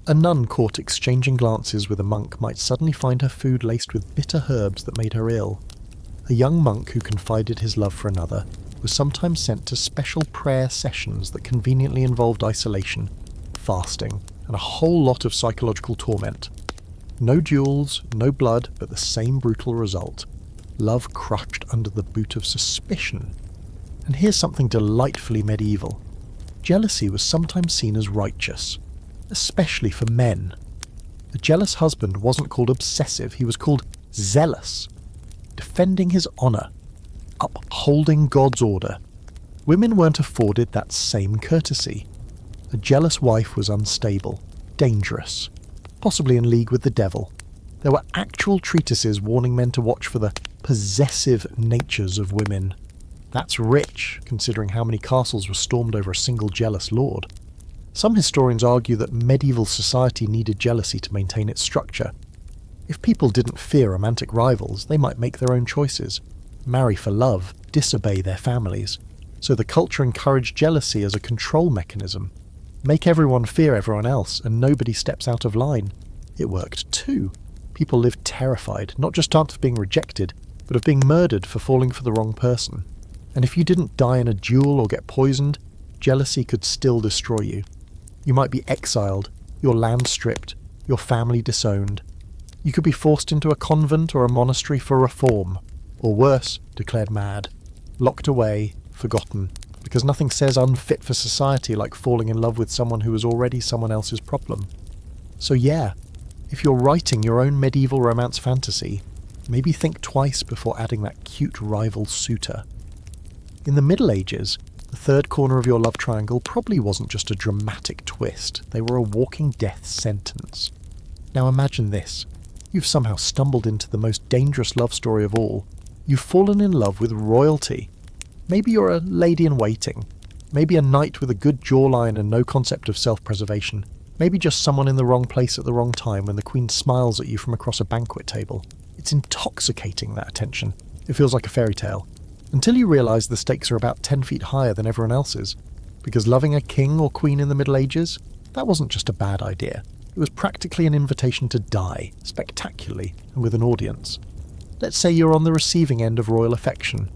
A nun caught exchanging glances with a monk might suddenly find her food laced with bitter herbs that made her ill. A young monk who confided his love for another was sometimes sent to special prayer sessions that conveniently involved isolation, fasting, and a whole lot of psychological torment. No duels, no blood, but the same brutal result. Love crushed under the boot of suspicion. And here's something delightfully medieval. Jealousy was sometimes seen as righteous, especially for men. A jealous husband wasn't called obsessive, he was called zealous. defending his honour, upholding God's order. Women weren't afforded that same courtesy. A jealous wife was unstable, dangerous, possibly in league with the devil. There were actual treatises warning men to watch for the possessive natures of women. That's rich, considering how many castles were stormed over a single jealous lord. Some historians argue that medieval society needed jealousy to maintain its structure. If people didn't fear romantic rivals, they might make their own choices, marry for love, disobey their families. So the culture encouraged jealousy as a control mechanism. Make everyone fear everyone else, and nobody steps out of line. It worked too. People lived terrified, not just of being rejected, but of being murdered for falling for the wrong person. And if you didn't die in a duel or get poisoned, jealousy could still destroy you. You might be exiled, your land stripped, your family disowned. You could be forced into a convent or a monastery for reform, or worse, declared mad, locked away, forgotten, because nothing says unfit for society like falling in love with someone who was already someone else's problem. So yeah, if you're writing your own medieval romance fantasy, maybe think twice before adding that cute rival suitor. In the Middle Ages, the third corner of your love triangle probably wasn't just a dramatic twist, they were a walking death sentence. Now imagine this. You've somehow stumbled into the most dangerous love story of all. You've fallen in love with royalty. Maybe you're a lady-in-waiting. Maybe a knight with a good jawline and no concept of self-preservation. Maybe just someone in the wrong place at the wrong time when the queen smiles at you from across a banquet table. It's intoxicating, that attention. It feels like a fairy tale. Until you realise the stakes are about 10 feet higher than everyone else's. Because loving a king or queen in the Middle Ages, that wasn't just a bad idea. It was practically an invitation to die, spectacularly, and with an audience. Let's say you're on the receiving end of royal affection.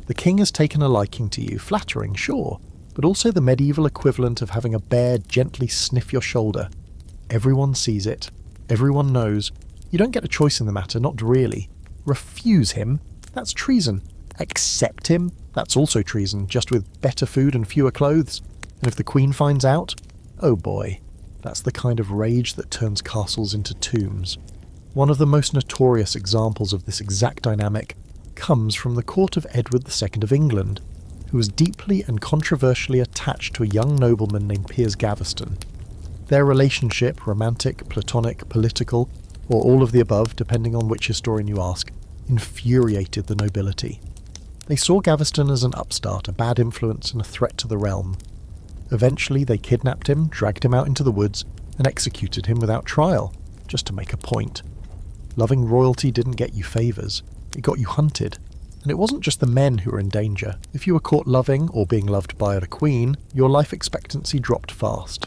The king has taken a liking to you, flattering, sure, but also the medieval equivalent of having a bear gently sniff your shoulder. Everyone sees it. Everyone knows. You don't get a choice in the matter, not really. Refuse him? That's treason. Accept him? That's also treason, just with better food and fewer clothes. And if the queen finds out? Oh boy. That's the kind of rage that turns castles into tombs. One of the most notorious examples of this exact dynamic comes from the court of Edward II of England, who was deeply and controversially attached to a young nobleman named Piers Gaveston. Their relationship, romantic, platonic, political, or all of the above, depending on which historian you ask, infuriated the nobility. They saw Gaveston as an upstart, a bad influence, and a threat to the realm. Eventually they kidnapped him, dragged him out into the woods, and executed him without trial, just to make a point. Loving royalty didn't get you favours, it got you hunted. And it wasn't just the men who were in danger. If you were caught loving, or being loved by a queen, your life expectancy dropped fast.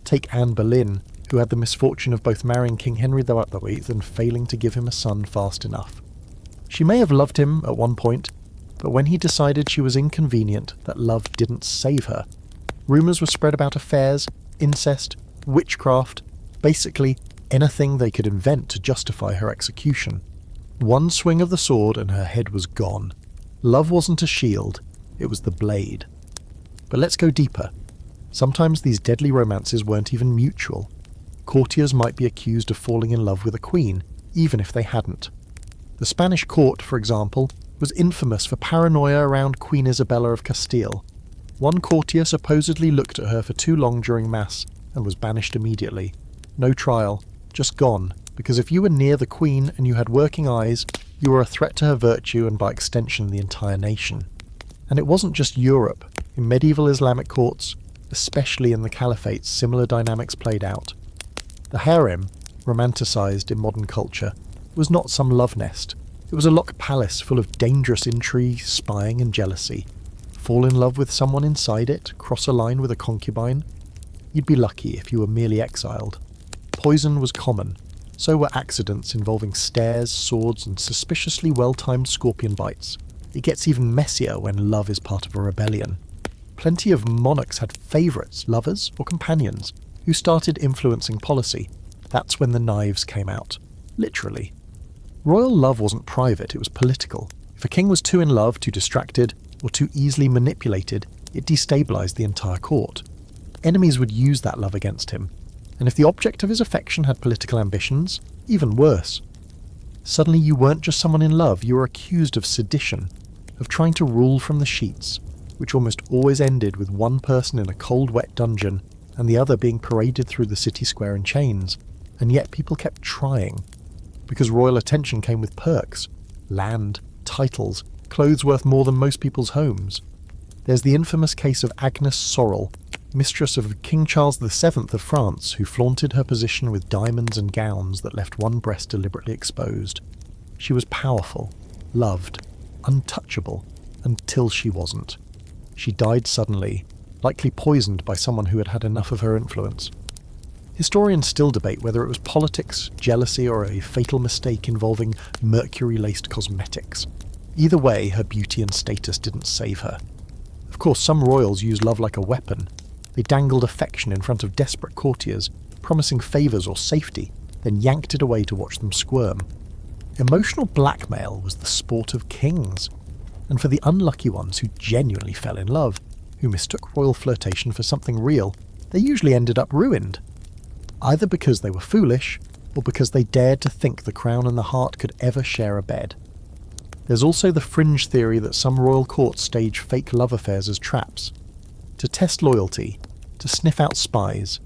Take Anne Boleyn, who had the misfortune of both marrying King Henry VIII and failing to give him a son fast enough. She may have loved him at one point, but when he decided she was inconvenient, that love didn't save her. Rumours were spread about affairs, incest, witchcraft, basically anything they could invent to justify her execution. One swing of the sword and her head was gone. Love wasn't a shield, it was the blade. But let's go deeper. Sometimes these deadly romances weren't even mutual. Courtiers might be accused of falling in love with a queen, even if they hadn't. The Spanish court, for example, was infamous for paranoia around Queen Isabella of Castile. One courtier supposedly looked at her for too long during Mass and was banished immediately. No trial, just gone, because if you were near the Queen and you had working eyes, you were a threat to her virtue and by extension the entire nation. And it wasn't just Europe. In medieval Islamic courts, especially in the caliphates, similar dynamics played out. The harem, romanticised in modern culture, was not some love nest. It was a locked palace full of dangerous intrigue, spying and jealousy. Fall in love with someone inside it, cross a line with a concubine? You'd be lucky if you were merely exiled. Poison was common. So were accidents involving stares, swords, and suspiciously well-timed scorpion bites. It gets even messier when love is part of a rebellion. Plenty of monarchs had favourites, lovers, or companions, who started influencing policy. That's when the knives came out. Literally. Royal love wasn't private, it was political. If a king was too in love, too distracted, or too easily manipulated, it destabilised the entire court. Enemies would use that love against him. And if the object of his affection had political ambitions, even worse. Suddenly you weren't just someone in love, you were accused of sedition, of trying to rule from the sheets, which almost always ended with one person in a cold, wet dungeon and the other being paraded through the city square in chains, and yet people kept trying, because royal attention came with perks, land, titles, clothes worth more than most people's homes. There's the infamous case of Agnes Sorel, mistress of King Charles VII of France, who flaunted her position with diamonds and gowns that left one breast deliberately exposed. She was powerful, loved, untouchable, until she wasn't. She died suddenly, likely poisoned by someone who had had enough of her influence. Historians still debate whether it was politics, jealousy, or a fatal mistake involving mercury-laced cosmetics. Either way, her beauty and status didn't save her. Of course, some royals used love like a weapon. They dangled affection in front of desperate courtiers, promising favours or safety, then yanked it away to watch them squirm. Emotional blackmail was the sport of kings, and for the unlucky ones who genuinely fell in love, who mistook royal flirtation for something real, they usually ended up ruined. Either because they were foolish, or because they dared to think the crown and the heart could ever share a bed. There's also the fringe theory that some royal courts stage fake love affairs as traps. To test loyalty, to sniff out spies.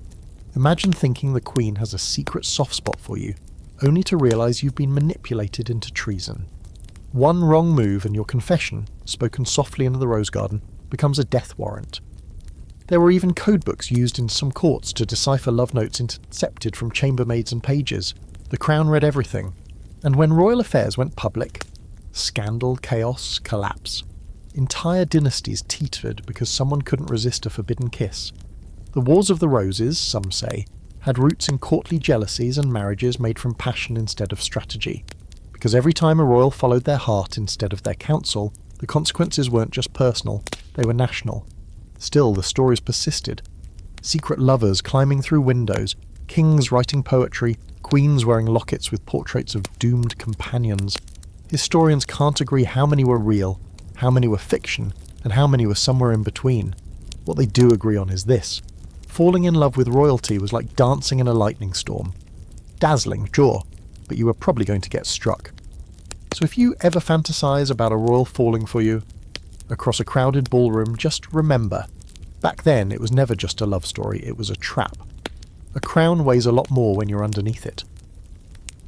Imagine thinking the Queen has a secret soft spot for you, only to realise you've been manipulated into treason. One wrong move and your confession, spoken softly into the rose garden, becomes a death warrant. There were even codebooks used in some courts to decipher love notes intercepted from chambermaids and pages. The Crown read everything. And when royal affairs went public, scandal, chaos, collapse. Entire dynasties teetered because someone couldn't resist a forbidden kiss. The Wars of the Roses, some say, had roots in courtly jealousies and marriages made from passion instead of strategy. Because every time a royal followed their heart instead of their counsel, the consequences weren't just personal, they were national. Still, the stories persisted. Secret lovers climbing through windows, kings writing poetry, queens wearing lockets with portraits of doomed companions. Historians can't agree how many were real, how many were fiction, and how many were somewhere in between. What they do agree on is this. Falling in love with royalty was like dancing in a lightning storm. Dazzling, sure, but you were probably going to get struck. So if you ever fantasize about a royal falling for you across a crowded ballroom, just remember, back then it was never just a love story, it was a trap. A crown weighs a lot more when you're underneath it.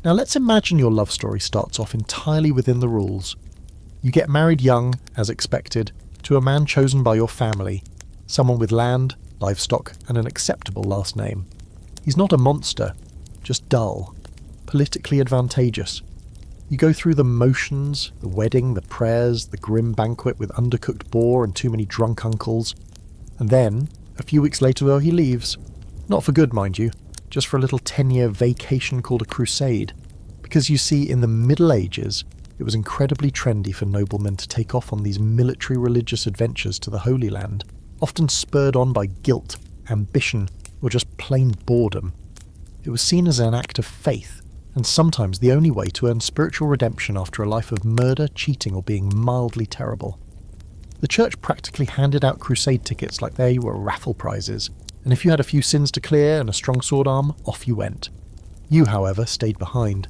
Now let's imagine your love story starts off entirely within the rules. You get married young, as expected, to a man chosen by your family, someone with land, livestock, and an acceptable last name. He's not a monster, just dull, politically advantageous. You go through the motions, the wedding, the prayers, the grim banquet with undercooked boar and too many drunk uncles. And then, a few weeks later though, he leaves. Not for good, mind you, just for a little 10-year vacation called a crusade. Because you see, in the Middle Ages, it was incredibly trendy for noblemen to take off on these military religious adventures to the Holy Land, often spurred on by guilt, ambition, or just plain boredom. It was seen as an act of faith, and sometimes the only way to earn spiritual redemption after a life of murder, cheating, or being mildly terrible. The church practically handed out crusade tickets like they were raffle prizes, and if you had a few sins to clear and a strong sword arm, off you went. You, however, stayed behind.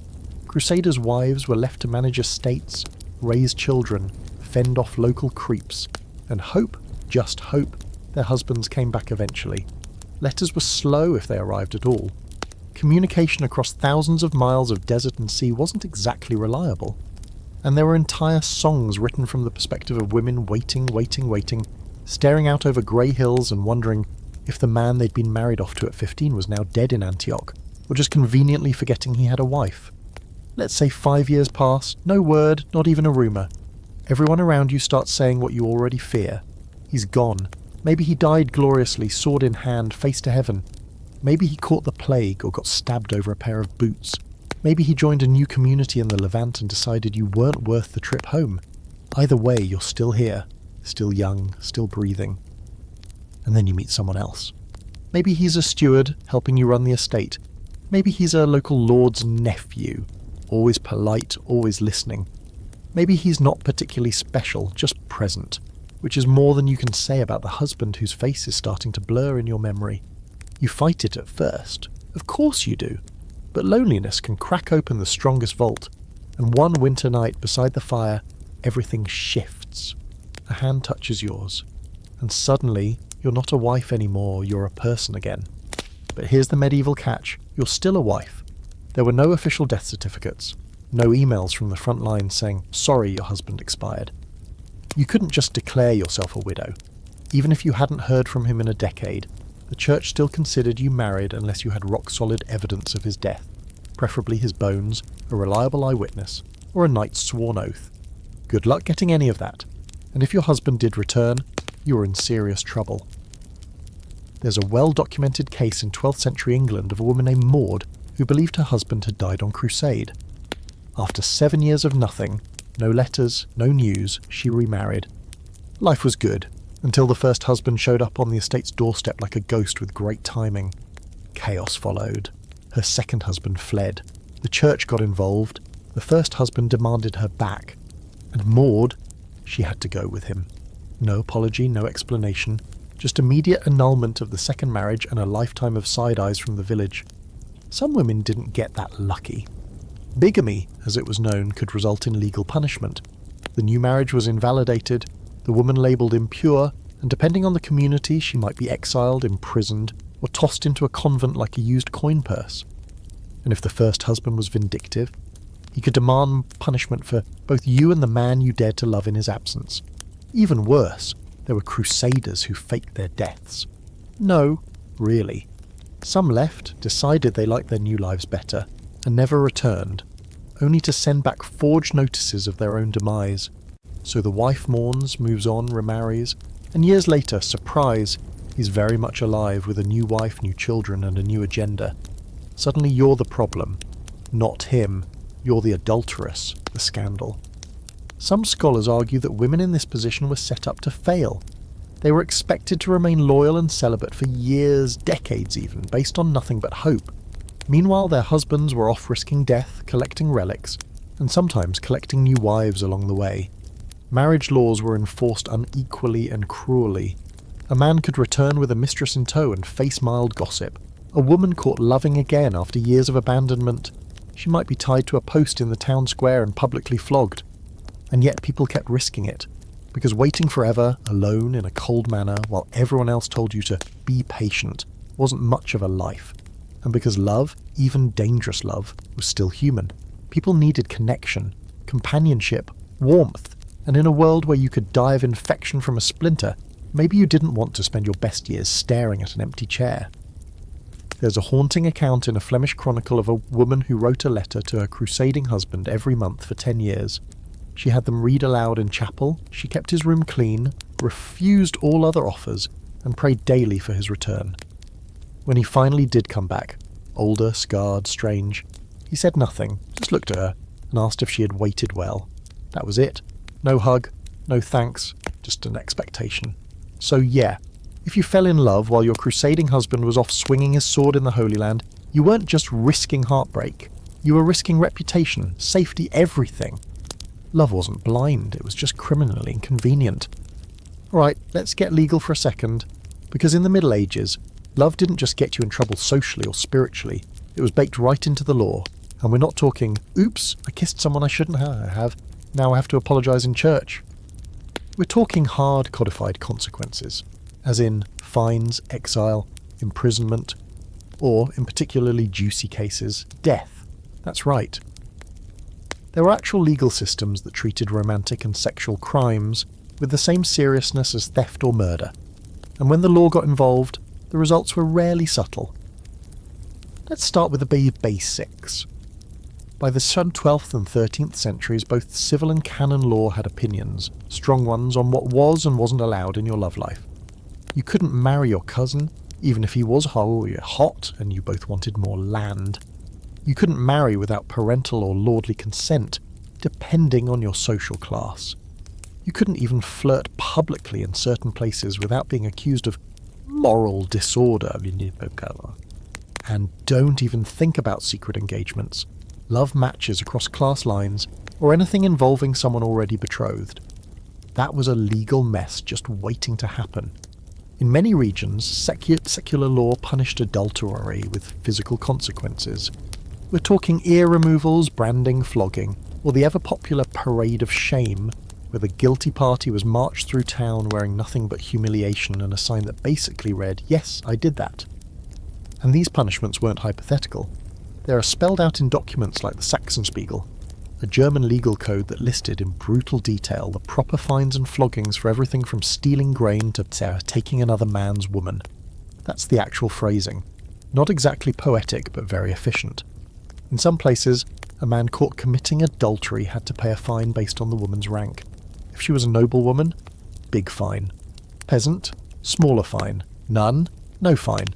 Crusaders' wives were left to manage estates, raise children, fend off local creeps, and hope, just hope, their husbands came back eventually. Letters were slow if they arrived at all. Communication across thousands of miles of desert and sea wasn't exactly reliable. And there were entire songs written from the perspective of women waiting, staring out over grey hills and wondering if the man they'd been married off to at 15 was now dead in Antioch, or just conveniently forgetting he had a wife. Let's say 5 years pass, no word, not even a rumour. Everyone around you starts saying what you already fear. He's gone. Maybe he died gloriously, sword in hand, face to heaven. Maybe he caught the plague or got stabbed over a pair of boots. Maybe he joined a new community in the Levant and decided you weren't worth the trip home. Either way, you're still here, still young, still breathing. And then you meet someone else. Maybe he's a steward helping you run the estate. Maybe he's a local lord's nephew, always polite, always listening. Maybe he's not particularly special, just present, which is more than you can say about the husband whose face is starting to blur in your memory. You fight it at first. Of course you do. But loneliness can crack open the strongest vault. And one winter night beside the fire, everything shifts. A hand touches yours, and suddenly you're not a wife anymore, you're a person again. But here's the medieval catch, you're still a wife. There were no official death certificates, no emails from the front line saying, sorry your husband expired. You couldn't just declare yourself a widow. Even if you hadn't heard from him in a decade, the church still considered you married unless you had rock-solid evidence of his death, preferably his bones, a reliable eyewitness, or a knight's sworn oath. Good luck getting any of that, and if your husband did return, you were in serious trouble. There's a well-documented case in 12th century England of a woman named Maud who believed her husband had died on crusade. After 7 years of nothing, no letters, no news, she remarried. Life was good, until the first husband showed up on the estate's doorstep like a ghost with great timing. Chaos followed. Her second husband fled. The church got involved. The first husband demanded her back. And Maud, she had to go with him. No apology, no explanation, just immediate annulment of the second marriage and a lifetime of side-eyes from the village. Some women didn't get that lucky. Bigamy, as it was known, could result in legal punishment. The new marriage was invalidated, the woman labelled impure, and depending on the community, she might be exiled, imprisoned, or tossed into a convent like a used coin purse. And if the first husband was vindictive, he could demand punishment for both you and the man you dared to love in his absence. Even worse, there were crusaders who faked their deaths. No, really. Some left, decided they liked their new lives better, and never returned, only to send back forged notices of their own demise. So the wife mourns, moves on, remarries, and years later, surprise, he's very much alive with a new wife, new children, and a new agenda. Suddenly you're the problem, not him. You're the adulteress, the scandal. Some scholars argue that women in this position were set up to fail. They were expected to remain loyal and celibate for years, decades even, based on nothing but hope. Meanwhile, their husbands were off risking death, collecting relics, and sometimes collecting new wives along the way. Marriage laws were enforced unequally and cruelly. A man could return with a mistress in tow and face mild gossip. A woman caught loving again after years of abandonment, she might be tied to a post in the town square and publicly flogged. And yet people kept risking it, because waiting forever, alone in a cold manor, while everyone else told you to be patient, wasn't much of a life. And because love, even dangerous love, was still human. People needed connection, companionship, warmth, and in a world where you could die of infection from a splinter, maybe you didn't want to spend your best years staring at an empty chair. There's a haunting account in a Flemish chronicle of a woman who wrote a letter to her crusading husband every month for 10 years. She had them read aloud in chapel, she kept his room clean, refused all other offers, and prayed daily for his return. When he finally did come back, older, scarred, strange, he said nothing, just looked at her and asked if she had waited well. That was it. No hug, no thanks, just an expectation. So yeah, if you fell in love while your crusading husband was off swinging his sword in the Holy Land, you weren't just risking heartbreak. You were risking reputation, safety, everything. Love wasn't blind, it was just criminally inconvenient. Alright, let's get legal for a second, because in the Middle Ages, love didn't just get you in trouble socially or spiritually, it was baked right into the law. And we're not talking, oops, I kissed someone I shouldn't have, now I have to apologise in church. We're talking hard codified consequences, as in fines, exile, imprisonment, or, in particularly juicy cases, death. That's right. There were actual legal systems that treated romantic and sexual crimes with the same seriousness as theft or murder, and when the law got involved, the results were rarely subtle. Let's start with the basics. By the 12th and 13th centuries, both civil and canon law had opinions, strong ones on what was and wasn't allowed in your love life. You couldn't marry your cousin, even if he was hot and you both wanted more land. You couldn't marry without parental or lordly consent, depending on your social class. You couldn't even flirt publicly in certain places without being accused of moral disorder. And don't even think about secret engagements, love matches across class lines, or anything involving someone already betrothed. That was a legal mess just waiting to happen. In many regions, secular law punished adultery with physical consequences. We're talking ear removals, branding, flogging, or the ever-popular Parade of Shame, where the guilty party was marched through town wearing nothing but humiliation and a sign that basically read, "Yes, I did that." And these punishments weren't hypothetical. They are spelled out in documents like the Saxonspiegel, a German legal code that listed in brutal detail the proper fines and floggings for everything from stealing grain to taking another man's woman. That's the actual phrasing. Not exactly poetic, but very efficient. In some places, a man caught committing adultery had to pay a fine based on the woman's rank. If she was a noblewoman, big fine. Peasant, smaller fine. Nun, no fine,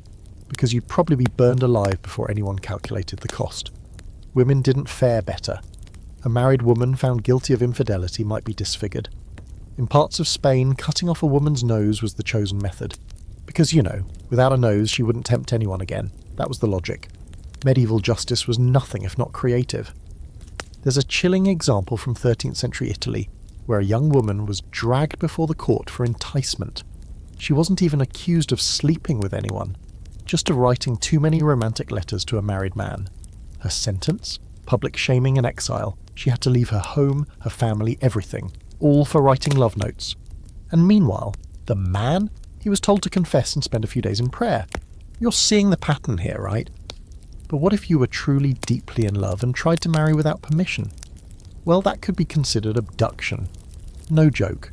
because you'd probably be burned alive before anyone calculated the cost. Women didn't fare better. A married woman found guilty of infidelity might be disfigured. In parts of Spain, cutting off a woman's nose was the chosen method. Because, without a nose she wouldn't tempt anyone again. That was the logic. Medieval justice was nothing if not creative. There's a chilling example from 13th century Italy, where a young woman was dragged before the court for enticement. She wasn't even accused of sleeping with anyone, just of writing too many romantic letters to a married man. Her sentence? Public shaming and exile. She had to leave her home, her family, everything, all for writing love notes. And meanwhile, the man? He was told to confess and spend a few days in prayer. You're seeing the pattern here, right? But what if you were truly deeply in love and tried to marry without permission? Well, that could be considered abduction. No joke.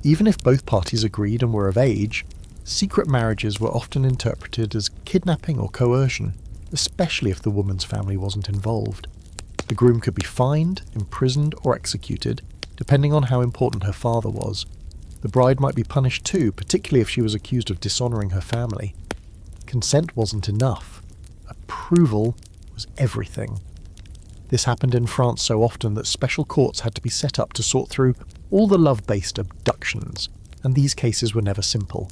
Even if both parties agreed and were of age, secret marriages were often interpreted as kidnapping or coercion, especially if the woman's family wasn't involved. The groom could be fined, imprisoned, or executed, depending on how important her father was. The bride might be punished too, particularly if she was accused of dishonouring her family. Consent wasn't enough. Approval was everything. This happened in France so often that special courts had to be set up to sort through all the love-based abductions, and these cases were never simple.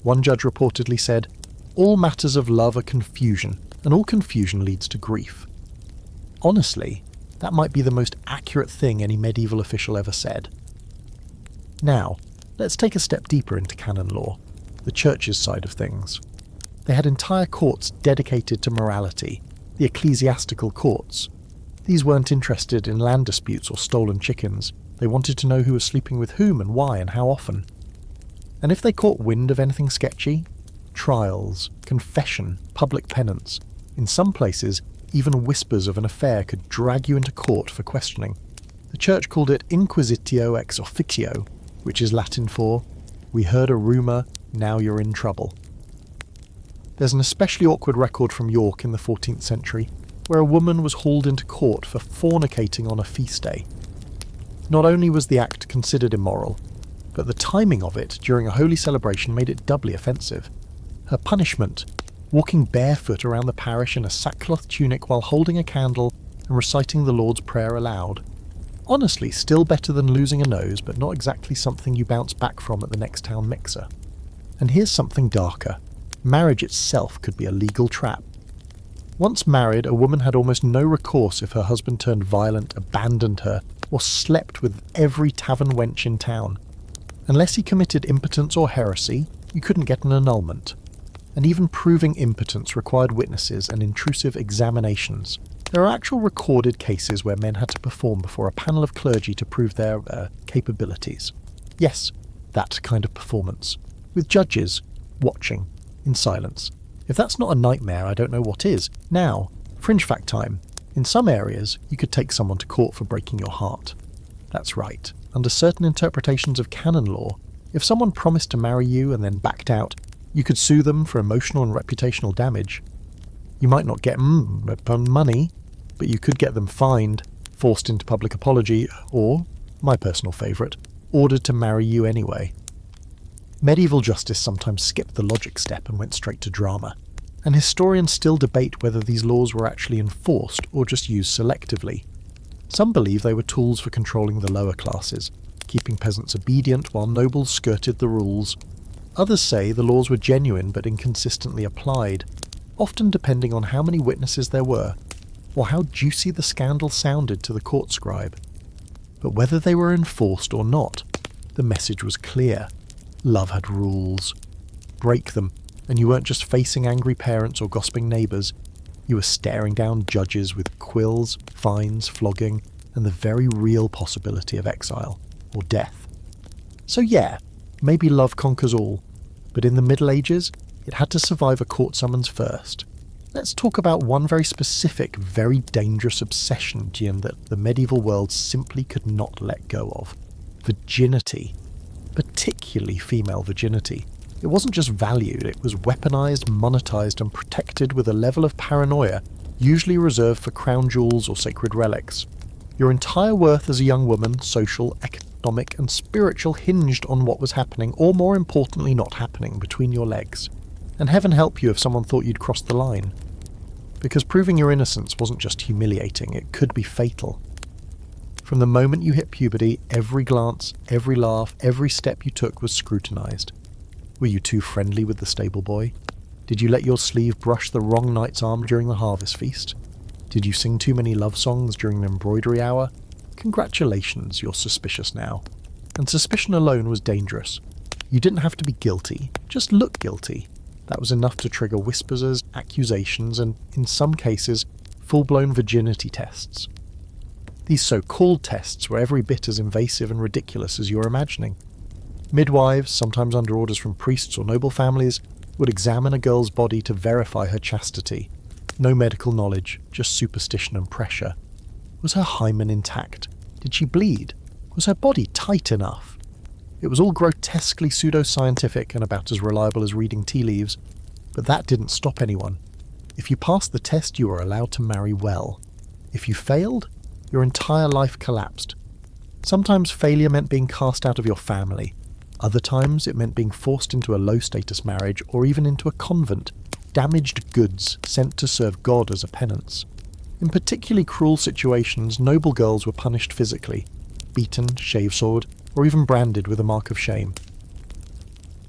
One judge reportedly said, "All matters of love are confusion, and all confusion leads to grief." Honestly, that might be the most accurate thing any medieval official ever said. Now, let's take a step deeper into canon law, the church's side of things. They had entire courts dedicated to morality, the ecclesiastical courts. These weren't interested in land disputes or stolen chickens. They wanted to know who was sleeping with whom and why and how often. And if they caught wind of anything sketchy, trials, confession, public penance. In some places, even whispers of an affair could drag you into court for questioning. The church called it inquisitio ex officio, which is Latin for, "We heard a rumour, now you're in trouble." There's an especially awkward record from York in the 14th century, where a woman was hauled into court for fornicating on a feast day. Not only was the act considered immoral, but the timing of it during a holy celebration made it doubly offensive. Her punishment: walking barefoot around the parish in a sackcloth tunic while holding a candle and reciting the Lord's Prayer aloud. Honestly, still better than losing a nose, but not exactly something you bounce back from at the next town mixer. And here's something darker. Marriage itself could be a legal trap. Once married, a woman had almost no recourse if her husband turned violent, abandoned her, or slept with every tavern wench in town. Unless he committed impotence or heresy, you couldn't get an annulment. And even proving impotence required witnesses and intrusive examinations. There are actual recorded cases where men had to perform before a panel of clergy to prove their capabilities. Yes, that kind of performance. With judges watching, in silence. If that's not a nightmare, I don't know what is. Now, fringe fact time. In some areas, you could take someone to court for breaking your heart. That's right. Under certain interpretations of canon law, if someone promised to marry you and then backed out, you could sue them for emotional and reputational damage. You might not get money, but you could get them fined, forced into public apology, or, my personal favourite, ordered to marry you anyway. Medieval justice sometimes skipped the logic step and went straight to drama, and historians still debate whether these laws were actually enforced or just used selectively. Some believe they were tools for controlling the lower classes, keeping peasants obedient while nobles skirted the rules. Others say the laws were genuine but inconsistently applied, often depending on how many witnesses there were, or how juicy the scandal sounded to the court scribe. But whether they were enforced or not, the message was clear. Love had rules. Break them, and you weren't just facing angry parents or gossiping neighbours. You were staring down judges with quills, fines, flogging, and the very real possibility of exile, or death. So yeah, maybe love conquers all, but in the Middle Ages, it had to survive a court summons first. Let's talk about one very specific, very dangerous obsession, Gian, that the medieval world simply could not let go of. Virginity. Particularly female virginity. It wasn't just valued, it was weaponized, monetized, and protected with a level of paranoia usually reserved for crown jewels or sacred relics. Your entire worth as a young woman, social, economic, and spiritual, hinged on what was happening, or more importantly not happening, between your legs. And heaven help you if someone thought you'd crossed the line. Because proving your innocence wasn't just humiliating, it could be fatal. From the moment you hit puberty, every glance, every laugh, every step you took was scrutinized. Were you too friendly with the stable boy? Did you let your sleeve brush the wrong knight's arm during the harvest feast? Did you sing too many love songs during the embroidery hour? Congratulations, you're suspicious now. And suspicion alone was dangerous. You didn't have to be guilty, just look guilty. That was enough to trigger whispers, accusations, and, in some cases, full-blown virginity tests. These so-called tests were every bit as invasive and ridiculous as you're imagining. Midwives, sometimes under orders from priests or noble families, would examine a girl's body to verify her chastity. No medical knowledge, just superstition and pressure. Was her hymen intact? Did she bleed? Was her body tight enough? It was all grotesquely pseudo-scientific and about as reliable as reading tea leaves, but that didn't stop anyone. If you passed the test, you were allowed to marry well. If you failed, your entire life collapsed. Sometimes failure meant being cast out of your family. Other times it meant being forced into a low-status marriage or even into a convent, damaged goods sent to serve God as a penance. In particularly cruel situations, noble girls were punished physically, beaten, shavesword, or even branded with a mark of shame.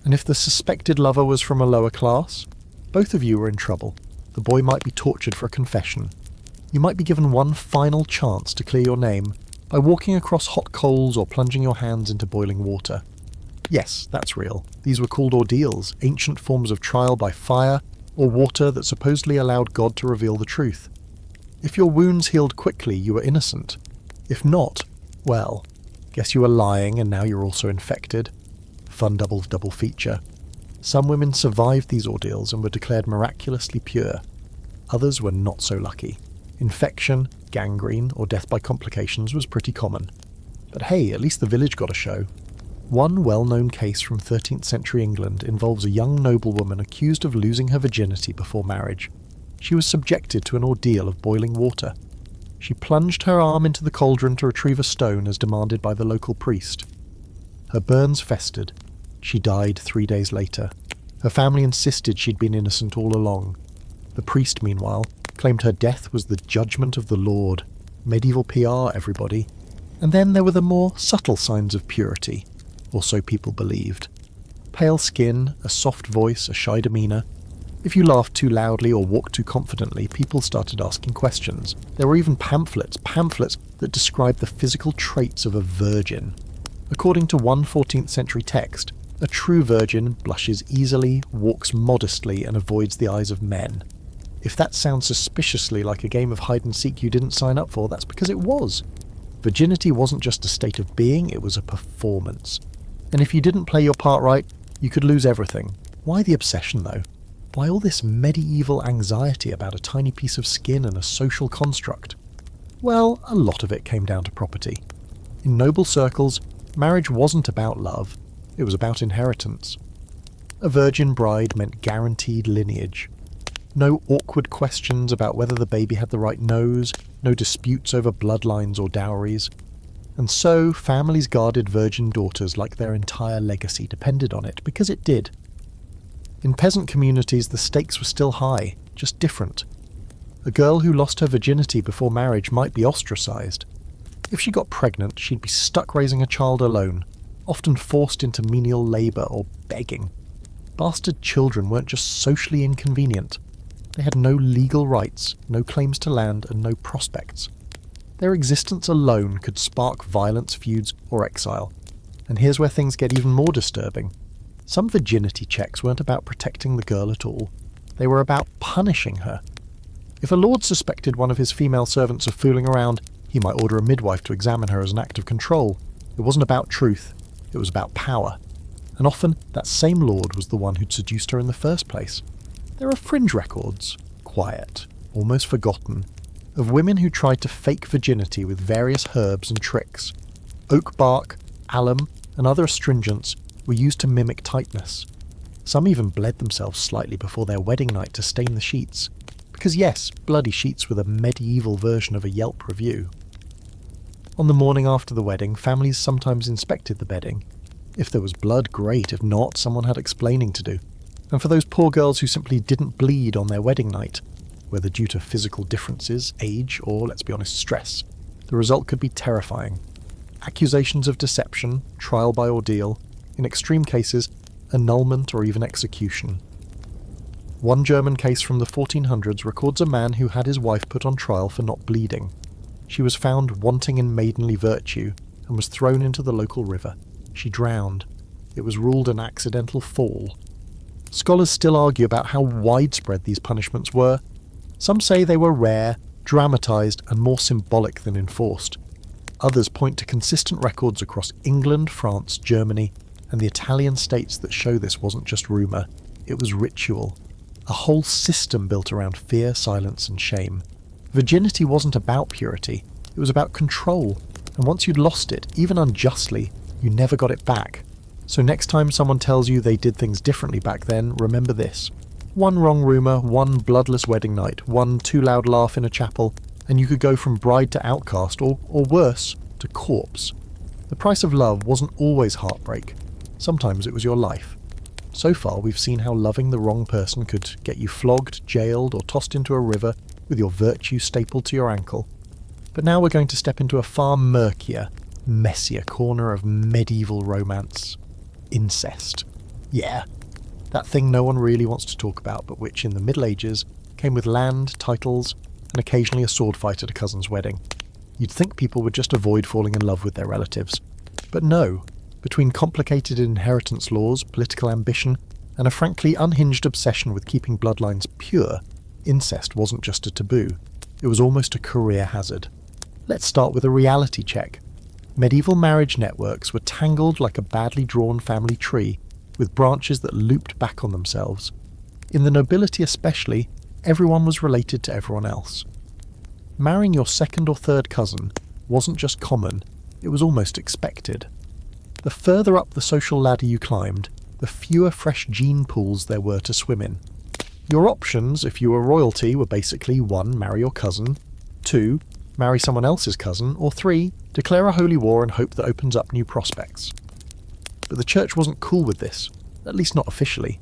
And if the suspected lover was from a lower class, both of you were in trouble. The boy might be tortured for a confession. You might be given one final chance to clear your name by walking across hot coals or plunging your hands into boiling water. Yes, that's real. These were called ordeals, ancient forms of trial by fire or water that supposedly allowed God to reveal the truth. If your wounds healed quickly, you were innocent. If not, well, guess you were lying and now you're also infected. Fun double feature. Some women survived these ordeals and were declared miraculously pure. Others were not so lucky. Infection, gangrene, or death by complications was pretty common. But hey, at least the village got a show. One well-known case from 13th century England involves a young noblewoman accused of losing her virginity before marriage. She was subjected to an ordeal of boiling water. She plunged her arm into the cauldron to retrieve a stone as demanded by the local priest. Her burns festered. She died 3 days later. Her family insisted she'd been innocent all along. The priest, meanwhile, claimed her death was the judgment of the Lord. Medieval PR, everybody. And then there were the more subtle signs of purity, or so people believed. Pale skin, a soft voice, a shy demeanour. If you laughed too loudly or walked too confidently, people started asking questions. There were even pamphlets that described the physical traits of a virgin. According to one 14th century text, a true virgin blushes easily, walks modestly, and avoids the eyes of men. If that sounds suspiciously like a game of hide-and-seek you didn't sign up for, that's because it was. Virginity wasn't just a state of being, it was a performance. And if you didn't play your part right, you could lose everything. Why the obsession, though? Why all this medieval anxiety about a tiny piece of skin and a social construct? Well, a lot of it came down to property. In noble circles, marriage wasn't about love, it was about inheritance. A virgin bride meant guaranteed lineage. No awkward questions about whether the baby had the right nose, no disputes over bloodlines or dowries. And so, families guarded virgin daughters like their entire legacy depended on it, because it did. In peasant communities, the stakes were still high, just different. A girl who lost her virginity before marriage might be ostracized. If she got pregnant, she'd be stuck raising a child alone, often forced into menial labor or begging. Bastard children weren't just socially inconvenient. They had no legal rights, no claims to land, and no prospects. Their existence alone could spark violence, feuds, or exile. And here's where things get even more disturbing. Some virginity checks weren't about protecting the girl at all. They were about punishing her. If a lord suspected one of his female servants of fooling around, He might order a midwife to examine her as an act of control. It wasn't about truth, it was about power. And often, that same lord was the one who'd seduced her in the first place. There are fringe records, quiet, almost forgotten, of women who tried to fake virginity with various herbs and tricks. Oak bark, alum, and other astringents were used to mimic tightness. Some even bled themselves slightly before their wedding night to stain the sheets. Because yes, bloody sheets were the medieval version of a Yelp review. On the morning after the wedding, families sometimes inspected the bedding. If there was blood, great. If not, someone had explaining to do. And for those poor girls who simply didn't bleed on their wedding night, whether due to physical differences, age, or, let's be honest, stress, the result could be terrifying. Accusations of deception, trial by ordeal, in extreme cases, annulment or even execution. One German case from the 1400s records a man who had his wife put on trial for not bleeding. She was found wanting in maidenly virtue and was thrown into the local river. She drowned. It was ruled an accidental fall. Scholars still argue about how widespread these punishments were. Some say they were rare, dramatised, and more symbolic than enforced. Others point to consistent records across England, France, Germany, and the Italian states that show this wasn't just rumour, it was ritual. A whole system built around fear, silence, and shame. Virginity wasn't about purity, it was about control, and once you'd lost it, even unjustly, you never got it back. So next time someone tells you they did things differently back then, remember this. One wrong rumour, one bloodless wedding night, one too loud laugh in a chapel, and you could go from bride to outcast, or worse, to corpse. The price of love wasn't always heartbreak. Sometimes it was your life. So far, we've seen how loving the wrong person could get you flogged, jailed, or tossed into a river with your virtue stapled to your ankle. But now we're going to step into a far murkier, messier corner of medieval romance. Incest. Yeah, that thing no one really wants to talk about, but which in the Middle Ages came with land, titles, and occasionally a sword fight at a cousin's wedding. You'd think people would just avoid falling in love with their relatives. But no. Between complicated inheritance laws, political ambition, and a frankly unhinged obsession with keeping bloodlines pure, incest wasn't just a taboo. It was almost a career hazard. Let's start with a reality check. Medieval marriage networks were tangled like a badly drawn family tree, with branches that looped back on themselves. In the nobility especially, everyone was related to everyone else. Marrying your second or third cousin wasn't just common, it was almost expected. The further up the social ladder you climbed, the fewer fresh gene pools there were to swim in. Your options, if you were royalty, were basically 1. Marry your cousin, 2. Marry someone else's cousin, or 3. Declare a holy war and hope that opens up new prospects. But the church wasn't cool with this, at least not officially.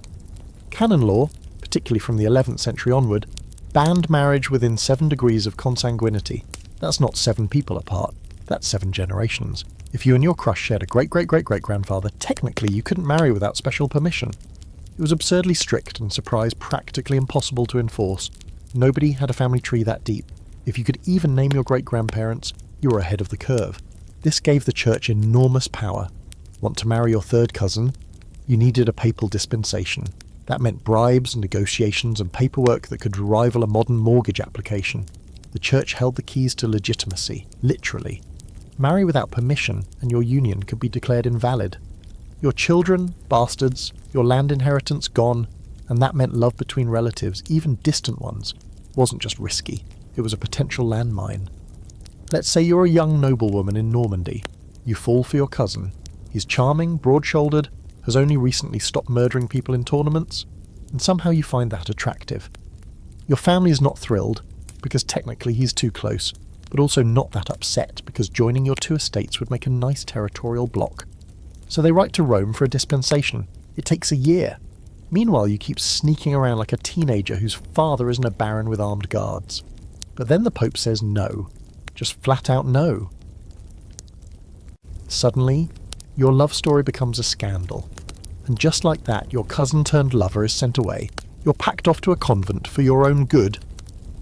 Canon law, particularly from the 11th century onward, banned marriage within 7 degrees of consanguinity. That's not 7 people apart, that's 7 generations. If you and your crush shared a great-great-great-great-grandfather, technically you couldn't marry without special permission. It was absurdly strict and surprise practically impossible to enforce. Nobody had a family tree that deep. If you could even name your great-grandparents, you were ahead of the curve. This gave the church enormous power. Want to marry your third cousin? You needed a papal dispensation. That meant bribes, negotiations, and paperwork that could rival a modern mortgage application. The church held the keys to legitimacy, literally. Marry without permission, and your union could be declared invalid. Your children, bastards, your land inheritance gone, and that meant love between relatives, even distant ones, wasn't just risky, it was a potential landmine. Let's say you're a young noblewoman in Normandy. You fall for your cousin. He's charming, broad-shouldered, has only recently stopped murdering people in tournaments, and somehow you find that attractive. Your family is not thrilled, because technically he's too close, but also not that upset because joining your 2 estates would make a nice territorial block. So they write to Rome for a dispensation. It takes a year. Meanwhile, you keep sneaking around like a teenager whose father isn't a baron with armed guards. But then the Pope says no. Just flat out no. Suddenly, your love story becomes a scandal. And just like that, your cousin-turned-lover is sent away. You're packed off to a convent for your own good,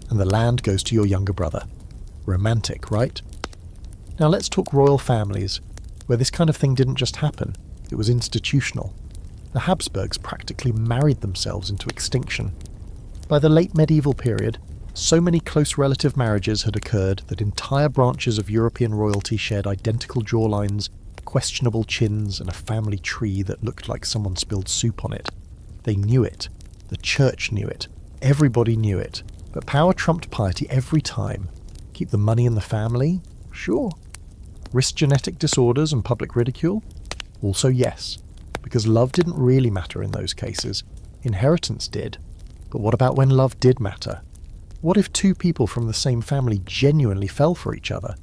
and the land goes to your younger brother. Romantic, right? Now let's talk royal families, where this kind of thing didn't just happen, it was institutional. The Habsburgs practically married themselves into extinction. By the late medieval period, So many close relative marriages had occurred that entire branches of European royalty shared identical jawlines, questionable chins, and a family tree that looked like someone spilled soup on it. They knew it. The church knew it. Everybody knew it. But power trumped piety every time. Keep the money in the family? Sure. Risk genetic disorders and public ridicule? Also yes. Because love didn't really matter in those cases. Inheritance did. But what about when love did matter? What if two people from the same family genuinely fell for each other?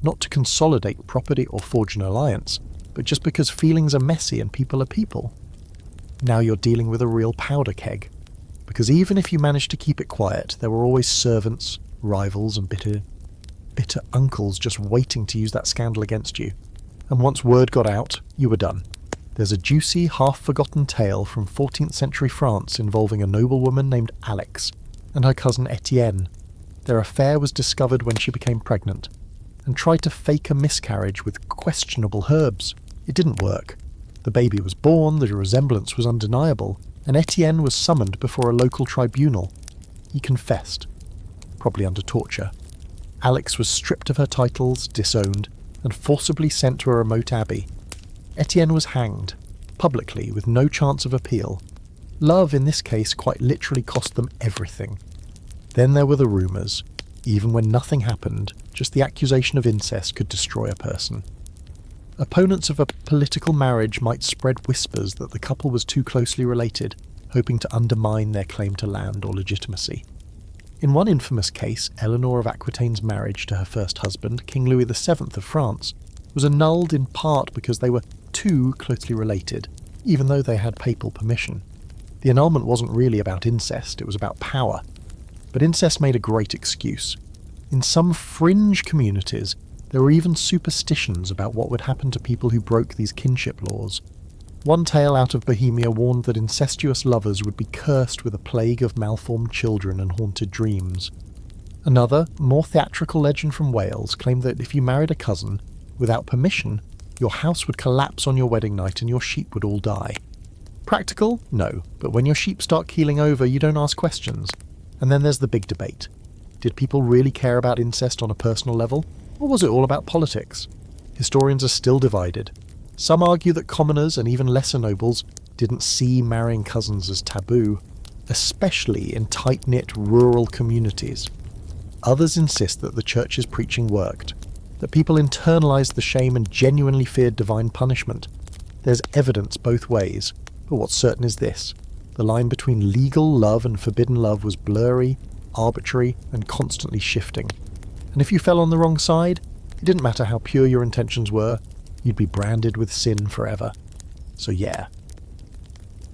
Not to consolidate property or forge an alliance, but just because feelings are messy and people are people. Now you're dealing with a real powder keg. Because even if you managed to keep it quiet, there were always servants, rivals, and bitter uncles just waiting to use that scandal against you. And once word got out, you were done. There's a juicy, half-forgotten tale from 14th century France involving a noblewoman named Alix and her cousin Etienne. Their affair was discovered when she became pregnant, and tried to fake a miscarriage with questionable herbs. It didn't work. The baby was born, the resemblance was undeniable, and Etienne was summoned before a local tribunal. He confessed, probably under torture. Alix was stripped of her titles, disowned, and forcibly sent to a remote abbey. Etienne was hanged, publicly, with no chance of appeal. Love, in this case, quite literally cost them everything. Then there were the rumours. Even when nothing happened, just the accusation of incest could destroy a person. Opponents of a political marriage might spread whispers that the couple was too closely related, hoping to undermine their claim to land or legitimacy. In one infamous case, Eleanor of Aquitaine's marriage to her first husband, King Louis VII of France, was annulled in part because they were too closely related, even though they had papal permission. The annulment wasn't really about incest, it was about power. But incest made a great excuse. In some fringe communities, there were even superstitions about what would happen to people who broke these kinship laws. One tale out of Bohemia warned that incestuous lovers would be cursed with a plague of malformed children and haunted dreams. Another, more theatrical legend from Wales claimed that if you married a cousin, without permission, your house would collapse on your wedding night and your sheep would all die. Practical? No, but when your sheep start keeling over, you don't ask questions. And then there's the big debate. Did people really care about incest on a personal level, or was it all about politics? Historians are still divided. Some argue that commoners and even lesser nobles didn't see marrying cousins as taboo, especially in tight-knit rural communities. Others insist that the church's preaching worked, that people internalized the shame and genuinely feared divine punishment. There's evidence both ways, but what's certain is this. The line between legal love and forbidden love was blurry, arbitrary, and constantly shifting. And if you fell on the wrong side, it didn't matter how pure your intentions were, you'd be branded with sin forever. So yeah.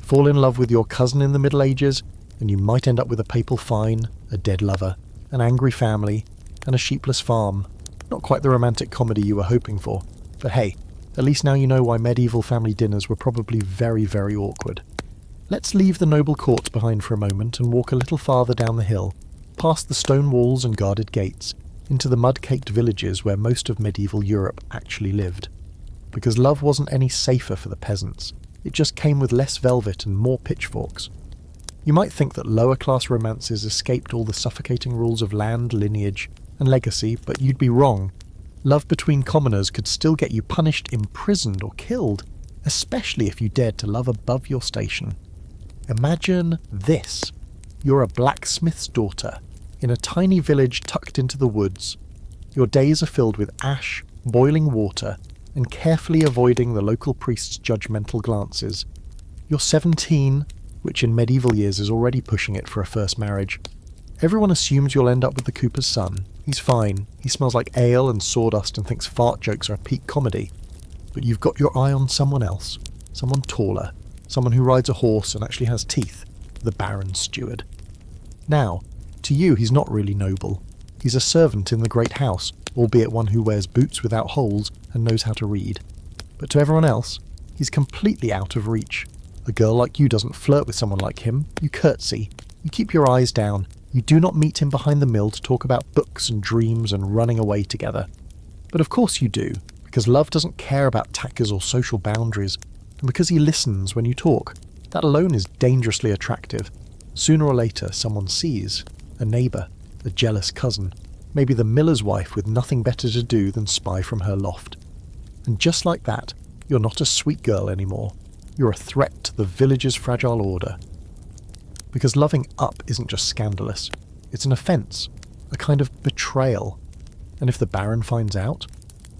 Fall in love with your cousin in the Middle Ages, and you might end up with a papal fine, a dead lover, an angry family, and a sheepless farm. Not quite the romantic comedy you were hoping for, but hey, at least now you know why medieval family dinners were probably very, very awkward. Let's leave the noble courts behind for a moment and walk a little farther down the hill, past the stone walls and guarded gates, into the mud-caked villages where most of medieval Europe actually lived. Because love wasn't any safer for the peasants, it just came with less velvet and more pitchforks. You might think that lower-class romances escaped all the suffocating rules of land, lineage, and legacy, but you'd be wrong. Love between commoners could still get you punished, imprisoned, or killed, especially if you dared to love above your station. Imagine this. You're a blacksmith's daughter, in a tiny village tucked into the woods. Your days are filled with ash, boiling water, and carefully avoiding the local priest's judgmental glances. You're 17, which in medieval years is already pushing it for a first marriage. Everyone assumes you'll end up with the cooper's son. He's fine, he smells like ale and sawdust and thinks fart jokes are a peak comedy. But you've got your eye on someone else, someone taller, someone who rides a horse and actually has teeth, the Baron's steward. Now, to you he's not really noble. He's a servant in the great house, albeit one who wears boots without holes and knows how to read. But to everyone else, he's completely out of reach. A girl like you doesn't flirt with someone like him, you curtsy, you keep your eyes down, you do not meet him behind the mill to talk about books and dreams and running away together. But of course you do, because love doesn't care about tackers or social boundaries, and because he listens when you talk. That alone is dangerously attractive. Sooner or later someone sees, a neighbour, a jealous cousin, maybe the miller's wife with nothing better to do than spy from her loft. And just like that, you're not a sweet girl anymore. You're a threat to the village's fragile order. Because loving up isn't just scandalous, it's an offence, a kind of betrayal. And if the Baron finds out,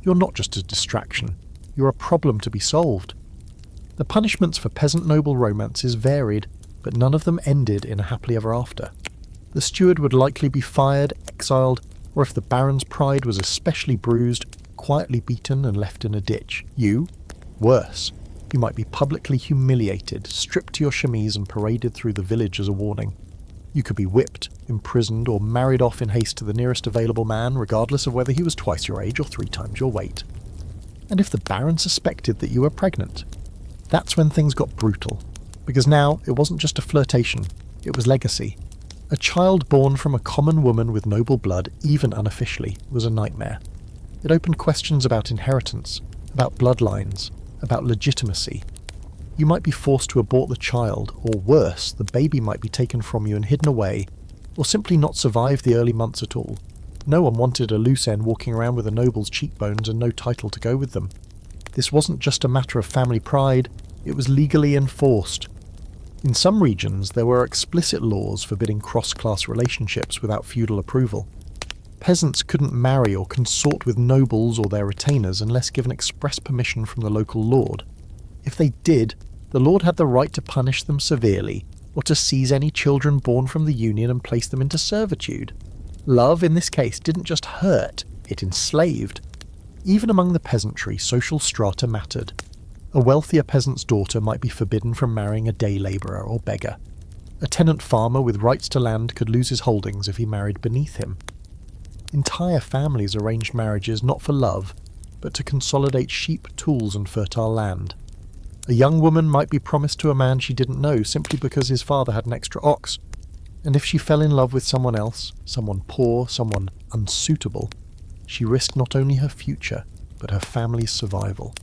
you're not just a distraction, you're a problem to be solved. The punishments for peasant noble romances varied, but none of them ended in a happily ever after. The steward would likely be fired, exiled, or if the Baron's pride was especially bruised, quietly beaten and left in a ditch. You, worse, you might be publicly humiliated, stripped to your chemise and paraded through the village as a warning. You could be whipped, imprisoned, or married off in haste to the nearest available man, regardless of whether he was twice your age or 3 times your weight. And if the Baron suspected that you were pregnant, that's when things got brutal. Because now, it wasn't just a flirtation, it was legacy. A child born from a common woman with noble blood, even unofficially, was a nightmare. It opened questions about inheritance, about bloodlines, about legitimacy. You might be forced to abort the child, or worse, the baby might be taken from you and hidden away, or simply not survive the early months at all. No one wanted a loose end walking around with a noble's cheekbones and no title to go with them. This wasn't just a matter of family pride, it was legally enforced. In some regions, there were explicit laws forbidding cross-class relationships without feudal approval. Peasants couldn't marry or consort with nobles or their retainers unless given express permission from the local lord. If they did, the lord had the right to punish them severely, or to seize any children born from the union and place them into servitude. Love, in this case, didn't just hurt, it enslaved. Even among the peasantry, social strata mattered. A wealthier peasant's daughter might be forbidden from marrying a day labourer or beggar. A tenant farmer with rights to land could lose his holdings if he married beneath him. Entire families arranged marriages not for love, but to consolidate sheep, tools and fertile land. A young woman might be promised to a man she didn't know simply because his father had an extra ox, and if she fell in love with someone else, someone poor, someone unsuitable, she risked not only her future, but her family's survival.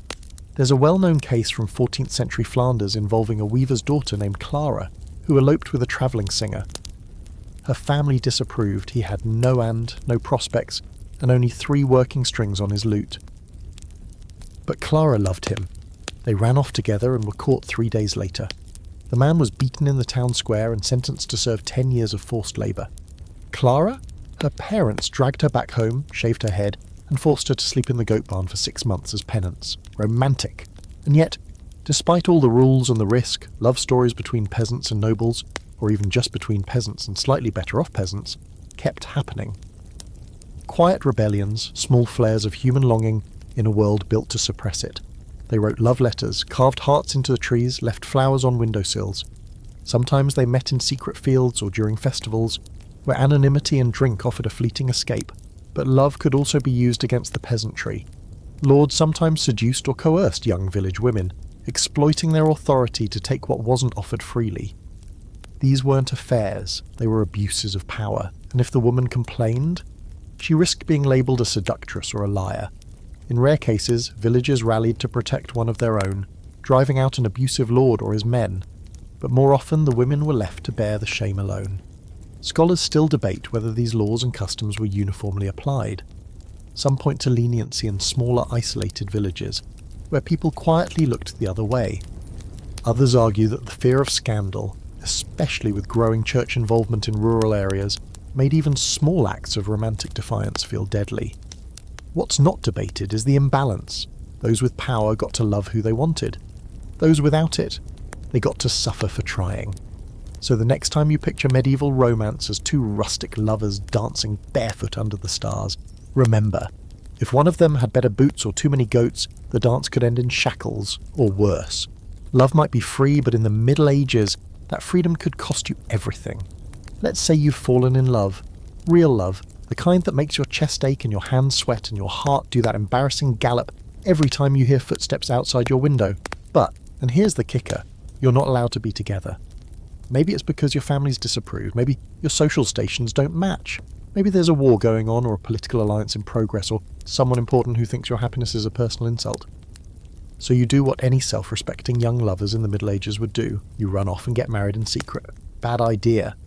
There's a well-known case from 14th century Flanders involving a weaver's daughter named Clara, who eloped with a travelling singer. Her family disapproved. He had no hand, no prospects, and only 3 working strings on his lute. But Clara loved him. They ran off together and were caught 3 days later. The man was beaten in the town square and sentenced to serve 10 years of forced labour. Clara? Her parents dragged her back home, shaved her head, and forced her to sleep in the goat barn for 6 months as penance. Romantic. And yet, despite all the rules and the risk, love stories between peasants and nobles, or even just between peasants and slightly better off peasants, kept happening. Quiet rebellions, small flares of human longing in a world built to suppress it. They wrote love letters, carved hearts into the trees, left flowers on windowsills. Sometimes they met in secret fields or during festivals, where anonymity and drink offered a fleeting escape. But love could also be used against the peasantry. Lords sometimes seduced or coerced young village women, exploiting their authority to take what wasn't offered freely. These weren't affairs, they were abuses of power, and if the woman complained, she risked being labelled a seductress or a liar. In rare cases, villagers rallied to protect one of their own, driving out an abusive lord or his men, but more often the women were left to bear the shame alone. Scholars still debate whether these laws and customs were uniformly applied. Some point to leniency in smaller isolated villages, where people quietly looked the other way. Others argue that the fear of scandal, especially with growing church involvement in rural areas, made even small acts of romantic defiance feel deadly. What's not debated is the imbalance. Those with power got to love who they wanted. Those without it, they got to suffer for trying. So the next time you picture medieval romance as 2 rustic lovers dancing barefoot under the stars, remember, if one of them had better boots or too many goats, the dance could end in shackles, or worse. Love might be free, but in the Middle Ages, that freedom could cost you everything. Let's say you've fallen in love. Real love. The kind that makes your chest ache and your hands sweat and your heart do that embarrassing gallop every time you hear footsteps outside your window. But, and here's the kicker, you're not allowed to be together. Maybe it's because your families disapprove. Maybe your social stations don't match. Maybe there's a war going on or a political alliance in progress or someone important who thinks your happiness is a personal insult. So you do what any self-respecting young lovers in the Middle Ages would do. You run off and get married in secret. Bad idea.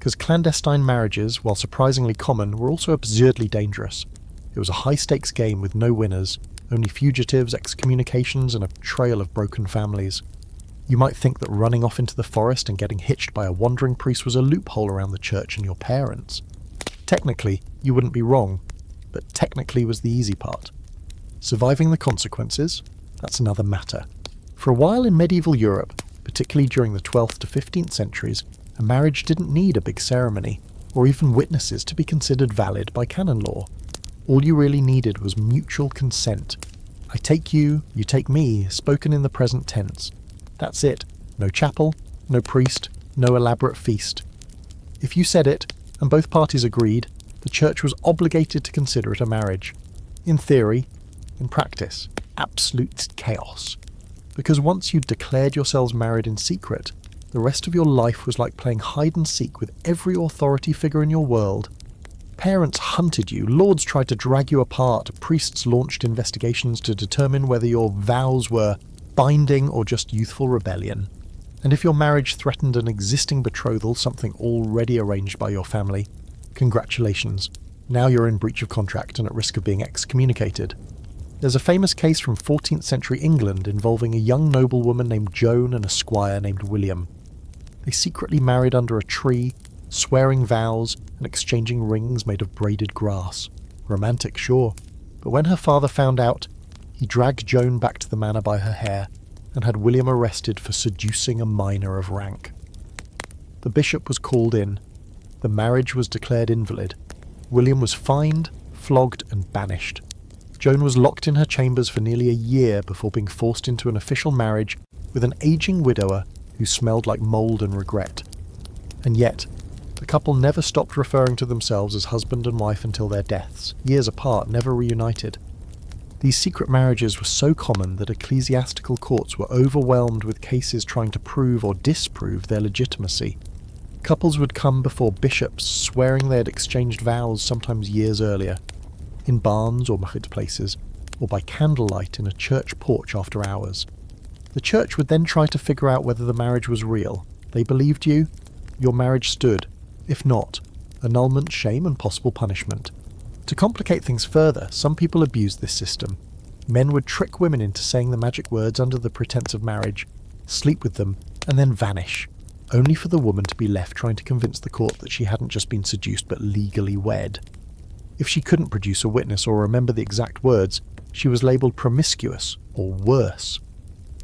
because clandestine marriages, while surprisingly common, were also absurdly dangerous. It was a high-stakes game with no winners, only fugitives, excommunications, and a trail of broken families. You might think that running off into the forest and getting hitched by a wandering priest was a loophole around the church and your parents. Technically, you wouldn't be wrong, but technically was the easy part. Surviving the consequences? That's another matter. For a while in medieval Europe, particularly during the 12th to 15th centuries, a marriage didn't need a big ceremony, or even witnesses to be considered valid by canon law. All you really needed was mutual consent. I take you, you take me, spoken in the present tense. That's it. No chapel, no priest, no elaborate feast. If you said it, and both parties agreed, the church was obligated to consider it a marriage. In theory, in practice, absolute chaos. Because once you'd declared yourselves married in secret, the rest of your life was like playing hide and seek with every authority figure in your world. Parents hunted you, lords tried to drag you apart, priests launched investigations to determine whether your vows were binding or just youthful rebellion. And if your marriage threatened an existing betrothal, something already arranged by your family, congratulations. Now you're in breach of contract and at risk of being excommunicated. There's a famous case from 14th century England involving a young noblewoman named Joan and a squire named William. They secretly married under a tree, swearing vows and exchanging rings made of braided grass. Romantic, sure, but when her father found out, he dragged Joan back to the manor by her hair and had William arrested for seducing a minor of rank. The bishop was called in. The marriage was declared invalid. William was fined, flogged and banished. Joan was locked in her chambers for nearly a year before being forced into an official marriage with an aging widower who smelled like mould and regret. And yet, the couple never stopped referring to themselves as husband and wife until their deaths, years apart, never reunited. These secret marriages were so common that ecclesiastical courts were overwhelmed with cases trying to prove or disprove their legitimacy. Couples would come before bishops swearing they had exchanged vows sometimes years earlier, in barns or marketplaces, or by candlelight in a church porch after hours. The church would then try to figure out whether the marriage was real. They believed you, your marriage stood. If not, annulment, shame and possible punishment. To complicate things further, some people abused this system. Men would trick women into saying the magic words under the pretense of marriage, sleep with them, and then vanish, only for the woman to be left trying to convince the court that she hadn't just been seduced but legally wed. If she couldn't produce a witness or remember the exact words, she was labelled promiscuous, or worse.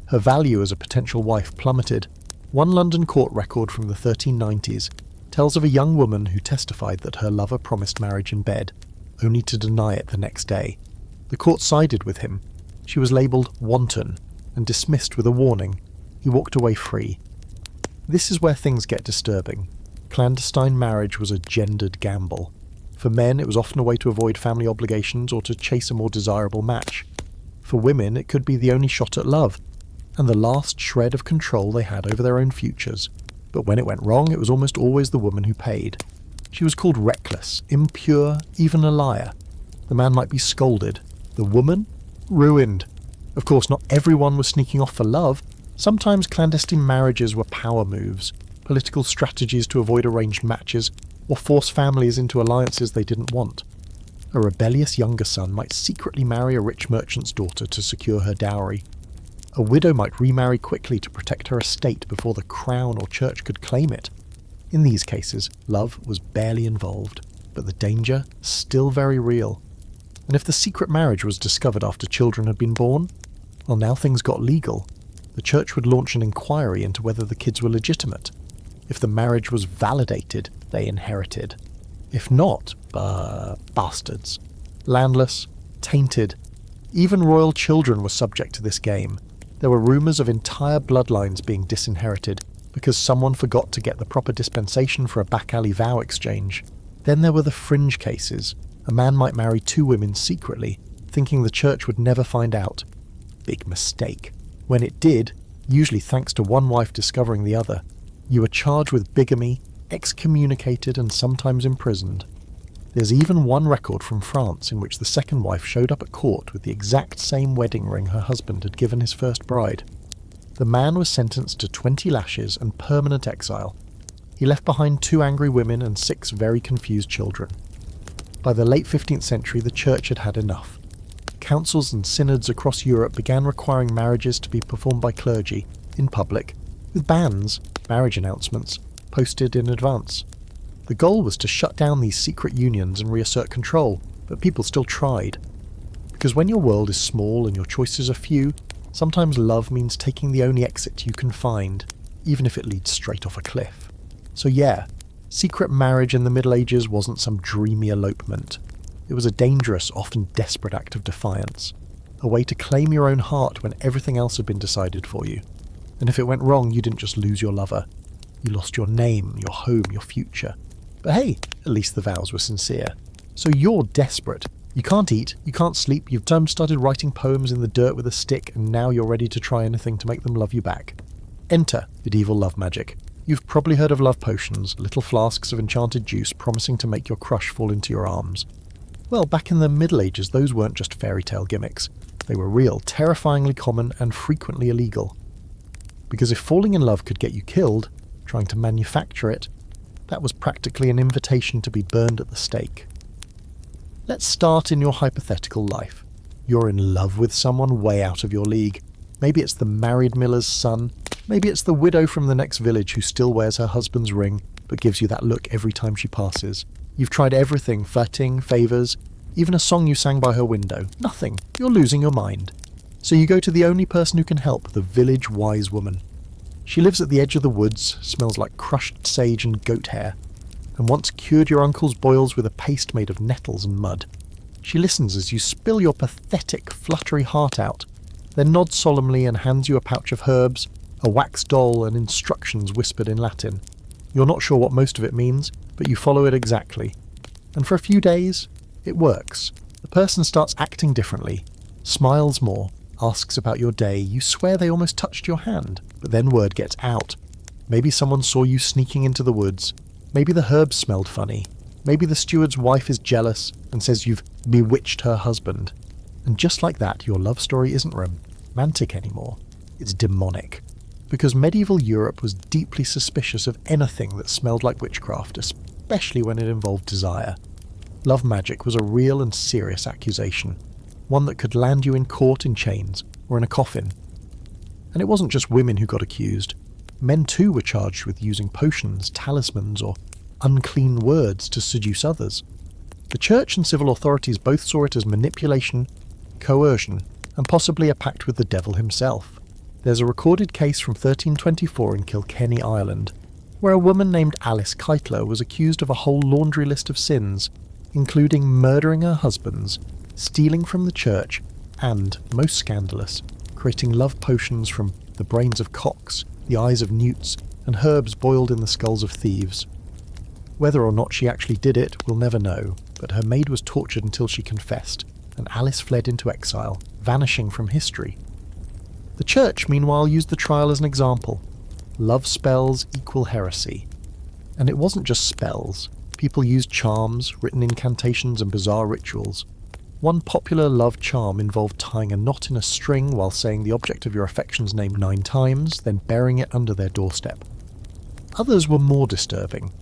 Her value as a potential wife plummeted. One London court record from the 1390s tells of a young woman who testified that her lover promised marriage in bed, only to deny it the next day. The court sided with him. She was labelled wanton and dismissed with a warning. He walked away free. This is where things get disturbing. Clandestine marriage was a gendered gamble. For men, it was often a way to avoid family obligations or to chase a more desirable match. For women, it could be the only shot at love, and the last shred of control they had over their own futures. But when it went wrong, it was almost always the woman who paid. She was called reckless, impure, even a liar. The man might be scolded. The woman? Ruined. Of course, not everyone was sneaking off for love. Sometimes clandestine marriages were power moves, political strategies to avoid arranged matches, or force families into alliances they didn't want. A rebellious younger son might secretly marry a rich merchant's daughter to secure her dowry. A widow might remarry quickly to protect her estate before the crown or church could claim it. In these cases, love was barely involved, but the danger still very real. And if the secret marriage was discovered after children had been born, well, now things got legal. The church would launch an inquiry into whether the kids were legitimate. If the marriage was validated, they inherited. If not, bastards. Landless, tainted. Even royal children were subject to this game. There were rumours of entire bloodlines being disinherited because someone forgot to get the proper dispensation for a back-alley vow exchange. Then there were the fringe cases. A man might marry two women secretly, thinking the church would never find out. Big mistake. When it did, usually thanks to one wife discovering the other, you were charged with bigamy, excommunicated and sometimes imprisoned. There's even one record from France in which the second wife showed up at court with the exact same wedding ring her husband had given his first bride. The man was sentenced to 20 lashes and permanent exile. He left behind 2 angry women and 6 very confused children. By the late 15th century, the church had had enough. Councils and synods across Europe began requiring marriages to be performed by clergy, in public, with banns, marriage announcements, posted in advance. The goal was to shut down these secret unions and reassert control, but people still tried. Because when your world is small and your choices are few, sometimes love means taking the only exit you can find, even if it leads straight off a cliff. So yeah, secret marriage in the Middle Ages wasn't some dreamy elopement. It was a dangerous, often desperate act of defiance. A way to claim your own heart when everything else had been decided for you. And if it went wrong, you didn't just lose your lover. You lost your name, your home, your future. But hey, at least the vows were sincere. So you're desperate. You can't eat, you can't sleep, you've started writing poems in the dirt with a stick, and now you're ready to try anything to make them love you back. Enter medieval love magic. You've probably heard of love potions, little flasks of enchanted juice promising to make your crush fall into your arms. Well, back in the Middle Ages, those weren't just fairy tale gimmicks. They were real, terrifyingly common, and frequently illegal. Because if falling in love could get you killed, trying to manufacture it, that was practically an invitation to be burned at the stake. Let's start in your hypothetical life. You're in love with someone way out of your league. Maybe it's the married miller's son. Maybe it's the widow from the next village who still wears her husband's ring, but gives you that look every time she passes. You've tried everything, flirting, favours, even a song you sang by her window. Nothing. You're losing your mind. So you go to the only person who can help, the village wise woman. She lives at the edge of the woods, smells like crushed sage and goat hair, and once cured your uncle's boils with a paste made of nettles and mud. She listens as you spill your pathetic, fluttery heart out, then nods solemnly and hands you a pouch of herbs, a wax doll, and instructions whispered in Latin. You're not sure what most of it means, but you follow it exactly. And for a few days, it works. The person starts acting differently, smiles more, asks about your day. You swear they almost touched your hand, but then word gets out. Maybe someone saw you sneaking into the woods. Maybe the herbs smelled funny. Maybe the steward's wife is jealous and says you've bewitched her husband. And just like that, your love story isn't romantic anymore. It's demonic. Because medieval Europe was deeply suspicious of anything that smelled like witchcraft, especially when it involved desire. Love magic was a real and serious accusation, one that could land you in court in chains or in a coffin. And it wasn't just women who got accused. Men too were charged with using potions, talismans, or unclean words to seduce others. The church and civil authorities both saw it as manipulation, coercion, and possibly a pact with the devil himself. There's a recorded case from 1324 in Kilkenny, Ireland, where a woman named Alice Keitler was accused of a whole laundry list of sins, including murdering her husbands, stealing from the church, and, most scandalous, creating love potions from the brains of cocks, the eyes of newts, and herbs boiled in the skulls of thieves. Whether or not she actually did it, we'll never know, but her maid was tortured until she confessed, and Alice fled into exile, vanishing from history. The church, meanwhile, used the trial as an example. Love spells equal heresy. And it wasn't just spells. People used charms, written incantations, and bizarre rituals. One popular love charm involved tying a knot in a string while saying the object of your affection's name 9 times, then burying it under their doorstep. Others were more disturbing.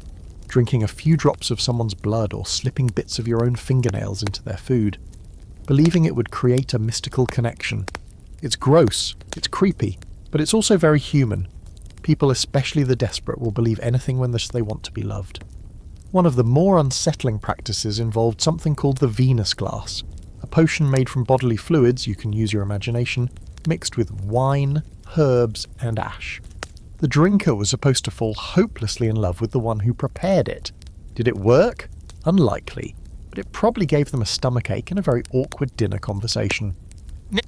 Drinking a few drops of someone's blood or slipping bits of your own fingernails into their food, believing it would create a mystical connection. It's gross, it's creepy, but it's also very human. People, especially the desperate, will believe anything when they want to be loved. One of the more unsettling practices involved something called the Venus glass, a potion made from bodily fluids, you can use your imagination, mixed with wine, herbs, and ash. The drinker was supposed to fall hopelessly in love with the one who prepared it. Did it work? Unlikely, but it probably gave them a stomachache and a very awkward dinner conversation.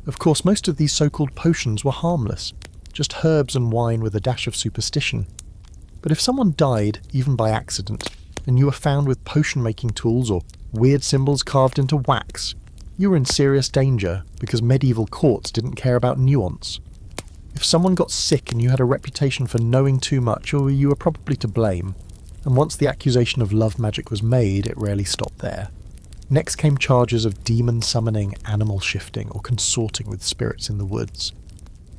Of course, most of these so-called potions were harmless, just herbs and wine with a dash of superstition. But if someone died, even by accident, and you were found with potion-making tools or weird symbols carved into wax, you were in serious danger because medieval courts didn't care about nuance. If someone got sick and you had a reputation for knowing too much, or you were probably to blame, and once the accusation of love magic was made, it rarely stopped there. Next came charges of demon summoning, animal shifting, or consorting with spirits in the woods.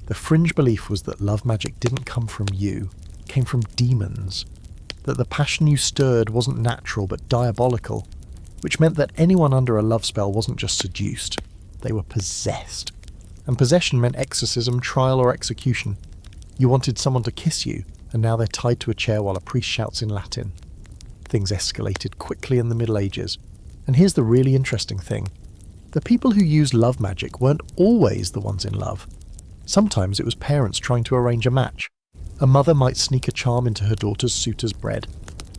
The fringe belief was that love magic didn't come from you, it came from demons. that the passion you stirred wasn't natural but diabolical, which meant that anyone under a love spell wasn't just seduced, they were possessed. And possession meant exorcism, trial or execution. You wanted someone to kiss you, and now they're tied to a chair while a priest shouts in Latin. Things escalated quickly in the Middle Ages. And here's the really interesting thing. The people who used love magic weren't always the ones in love. Sometimes it was parents trying to arrange a match. A mother might sneak a charm into her daughter's suitor's bread.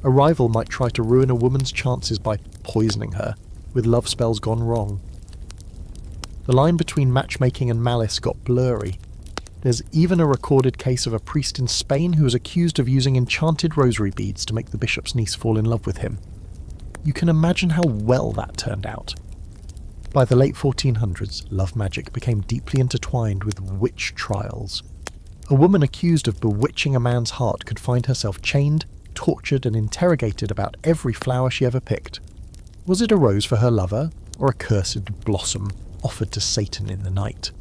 A rival might try to ruin a woman's chances by poisoning her, with love spells gone wrong. The line between matchmaking and malice got blurry. There's even a recorded case of a priest in Spain who was accused of using enchanted rosary beads to make the bishop's niece fall in love with him. You can imagine how well that turned out. By the late 1400s, love magic became deeply intertwined with witch trials. A woman accused of bewitching a man's heart could find herself chained, tortured and interrogated about every flower she ever picked. Was it a rose for her lover, or a cursed blossom offered to Satan in the night?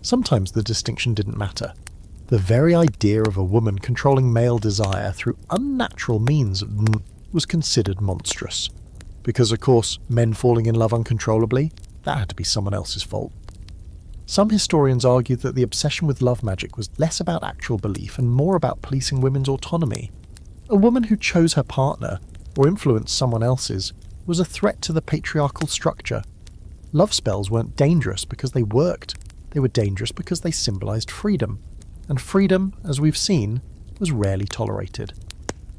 Sometimes the distinction didn't matter. The very idea of a woman controlling male desire through unnatural means was considered monstrous. Because, of course, men falling in love uncontrollably, that had to be someone else's fault. Some historians argue that the obsession with love magic was less about actual belief and more about policing women's autonomy. A woman who chose her partner, or influenced someone else's, was a threat to the patriarchal structure. Love spells weren't dangerous because they worked. They were dangerous because they symbolized freedom. And freedom, as we've seen, was rarely tolerated.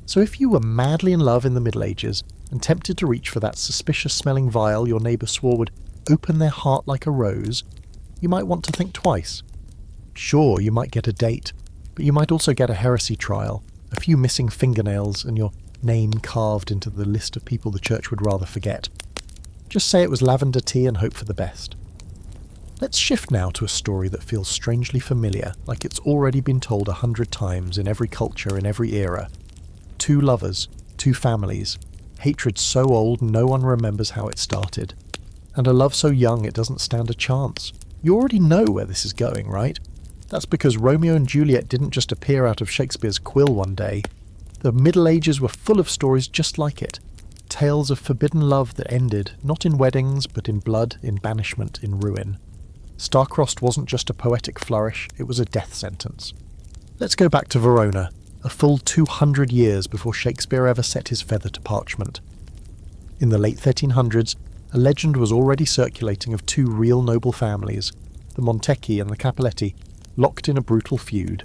So if you were madly in love in the Middle Ages and tempted to reach for that suspicious-smelling vial your neighbour swore would open their heart like a rose, you might want to think twice. Sure, you might get a date, but you might also get a heresy trial, a few missing fingernails, and your name carved into the list of people the church would rather forget. Just say it was lavender tea and hope for the best. Let's shift now to a story that feels strangely familiar, like it's already been told 100 times in every culture, in every era. Two lovers, two families, hatred so old no one remembers how it started, and a love so young it doesn't stand a chance. You already know where this is going, right? That's because Romeo and Juliet didn't just appear out of Shakespeare's quill one day. The Middle Ages were full of stories just like it. Tales of forbidden love that ended, not in weddings, but in blood, in banishment, in ruin. Star-crossed wasn't just a poetic flourish, it was a death sentence. Let's go back to Verona, a full 200 years before Shakespeare ever set his feather to parchment. In the late 1300s, a legend was already circulating of two real noble families, the Montecchi and the Capuletti, locked in a brutal feud.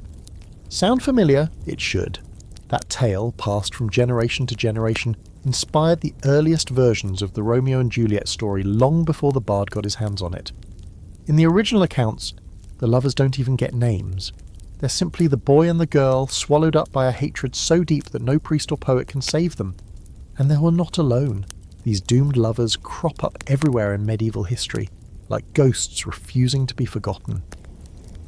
Sound familiar? It should. That tale, passed from generation to generation, inspired the earliest versions of the Romeo and Juliet story long before the bard got his hands on it. In the original accounts, the lovers don't even get names. They're simply the boy and the girl swallowed up by a hatred so deep that no priest or poet can save them. And they were not alone. These doomed lovers crop up everywhere in medieval history, like ghosts refusing to be forgotten.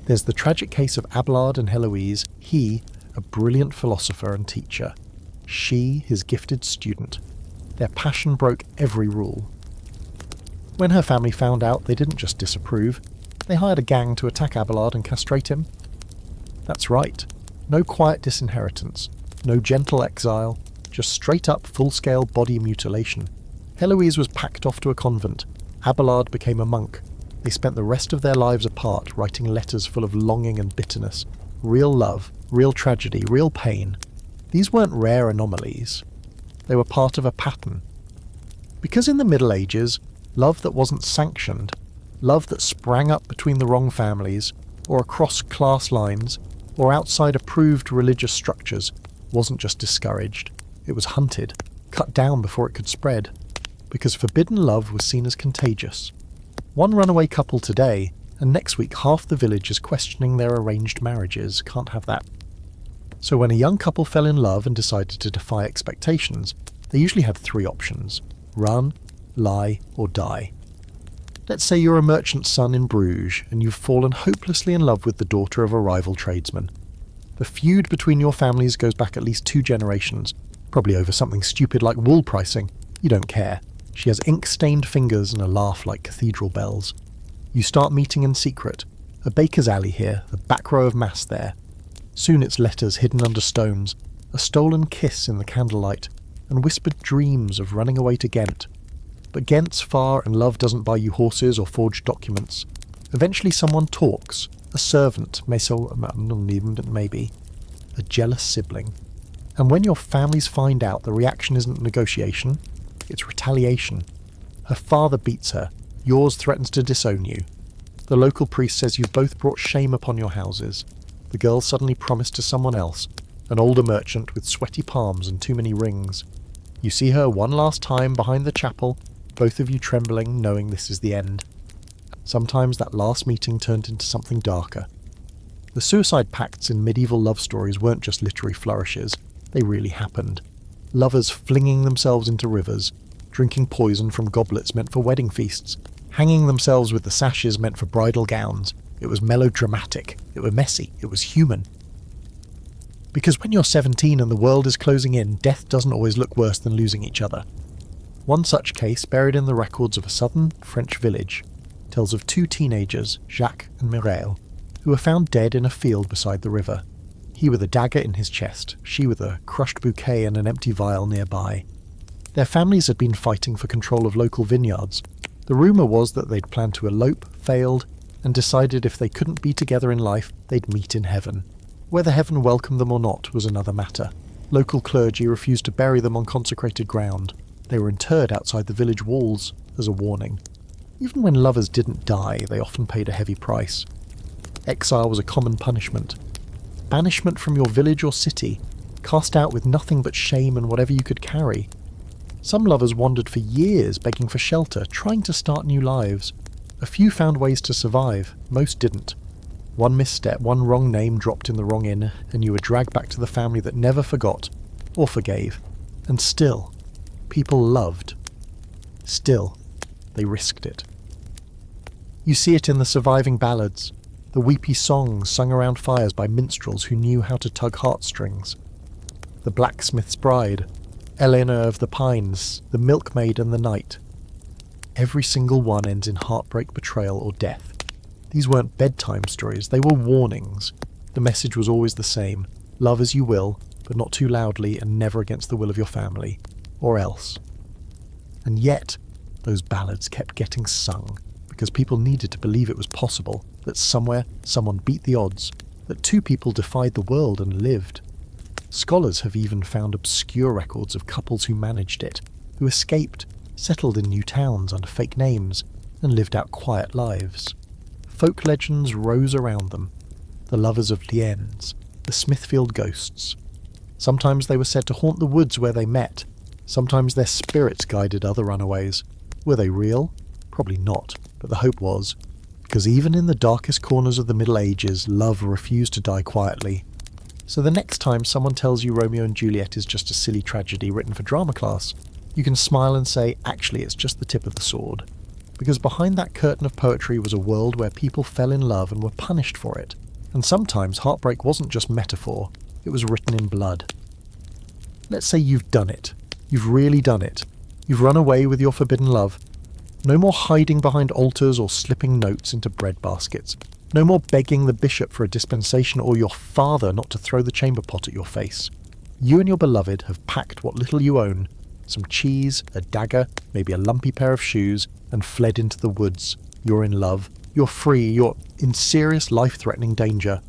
There's the tragic case of Abelard and Heloise, he, a brilliant philosopher and teacher. She, his gifted student. Their passion broke every rule. When her family found out, they didn't just disapprove. They hired a gang to attack Abelard and castrate him. That's right. No quiet disinheritance. No gentle exile. Just straight-up, full-scale body mutilation. Heloise was packed off to a convent. Abelard became a monk. They spent the rest of their lives apart, writing letters full of longing and bitterness. Real love, real tragedy, real pain. These weren't rare anomalies. They were part of a pattern. Because in the Middle Ages, love that wasn't sanctioned, love that sprang up between the wrong families, or across class lines, or outside approved religious structures, wasn't just discouraged. It was hunted, cut down before it could spread. Because forbidden love was seen as contagious. One runaway couple today, and next week half the village is questioning their arranged marriages. Can't have that. So when a young couple fell in love and decided to defy expectations, they usually had three options: run, lie, or die. Let's say you're a merchant's son in Bruges, and you've fallen hopelessly in love with the daughter of a rival tradesman. The feud between your families goes back at least 2 generations, probably over something stupid like wool pricing. You don't care. She has ink-stained fingers and a laugh like cathedral bells. You start meeting in secret. A baker's alley here, the back row of mass there. Soon it's letters hidden under stones, a stolen kiss in the candlelight, and whispered dreams of running away to Ghent. But Ghent's far and love doesn't buy you horses or forged documents. Eventually someone talks, a servant, maybe, a jealous sibling. And when your families find out, the reaction isn't negotiation, it's retaliation. Her father beats her, yours threatens to disown you. The local priest says you've both brought shame upon your houses. The girl suddenly promised to someone else, an older merchant with sweaty palms and too many rings. You see her one last time behind the chapel, both of you trembling, knowing this is the end. Sometimes that last meeting turned into something darker. The suicide pacts in medieval love stories weren't just literary flourishes, they really happened. Lovers flinging themselves into rivers, drinking poison from goblets meant for wedding feasts, hanging themselves with the sashes meant for bridal gowns. It was melodramatic, it was messy, it was human. Because when you're 17 and the world is closing in, death doesn't always look worse than losing each other. One such case, buried in the records of a southern French village, tells of two teenagers, Jacques and Marital, who were found dead in a field beside the river. He with a dagger in his chest, she with a crushed bouquet and an empty vial nearby. Their families had been fighting for control of local vineyards. The rumour was that they'd planned to elope, failed, and decided if they couldn't be together in life, they'd meet in heaven. Whether heaven welcomed them or not was another matter. Local clergy refused to bury them on consecrated ground. They were interred outside the village walls as a warning. Even when lovers didn't die, they often paid a heavy price. Exile was a common punishment. Banishment from your village or city, cast out with nothing but shame and whatever you could carry. Some lovers wandered for years begging for shelter, trying to start new lives. A few found ways to survive, most didn't. One misstep, one wrong name dropped in the wrong inn, and you were dragged back to the family that never forgot, or forgave. And still, people loved. Still, they risked it. You see it in the surviving ballads, the weepy songs sung around fires by minstrels who knew how to tug heartstrings. The Blacksmith's Bride, Eleanor of the Pines, the Milkmaid and the Knight. Every single one ends in heartbreak, betrayal, or death. These weren't bedtime stories, they were warnings. The message was always the same: love as you will, but not too loudly and never against the will of your family. Or else. And yet, those ballads kept getting sung, because people needed to believe it was possible, that somewhere someone beat the odds, that two people defied the world and lived. Scholars have even found obscure records of couples who managed it, who escaped, settled in new towns under fake names, and lived out quiet lives. Folk legends rose around them, the lovers of Liennes, the Smithfield ghosts. Sometimes they were said to haunt the woods where they met, sometimes their spirits guided other runaways. Were they real? Probably not, but the hope was, because even in the darkest corners of the Middle Ages, love refused to die quietly. So the next time someone tells you Romeo and Juliet is just a silly tragedy written for drama class, you can smile and say, actually it's just the tip of the sword. Because behind that curtain of poetry was a world where people fell in love and were punished for it. And sometimes heartbreak wasn't just metaphor, it was written in blood. Let's say you've done it. You've really done it. You've run away with your forbidden love. No more hiding behind altars or slipping notes into bread baskets. No more begging the bishop for a dispensation or your father not to throw the chamber pot at your face. You and your beloved have packed what little you own, some cheese, a dagger, maybe a lumpy pair of shoes, and fled into the woods. You're in love. You're free. You're in serious life-threatening danger.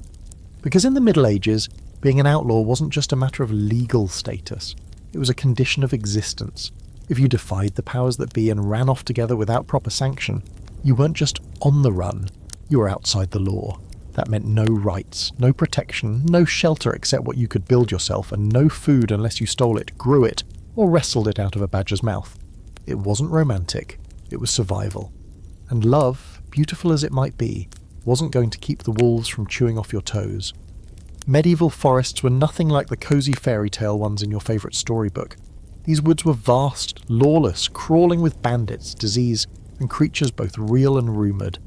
Because in the Middle Ages, being an outlaw wasn't just a matter of legal status. It was a condition of existence. If you defied the powers that be and ran off together without proper sanction, you weren't just on the run, you were outside the law. That meant no rights, no protection, no shelter except what you could build yourself, and no food unless you stole it, grew it, or wrestled it out of a badger's mouth. It wasn't romantic, it was survival. And love, beautiful as it might be, wasn't going to keep the wolves from chewing off your toes. Medieval forests were nothing like the cosy fairy tale ones in your favourite storybook. These woods were vast, lawless, crawling with bandits, disease, and creatures both real and rumoured.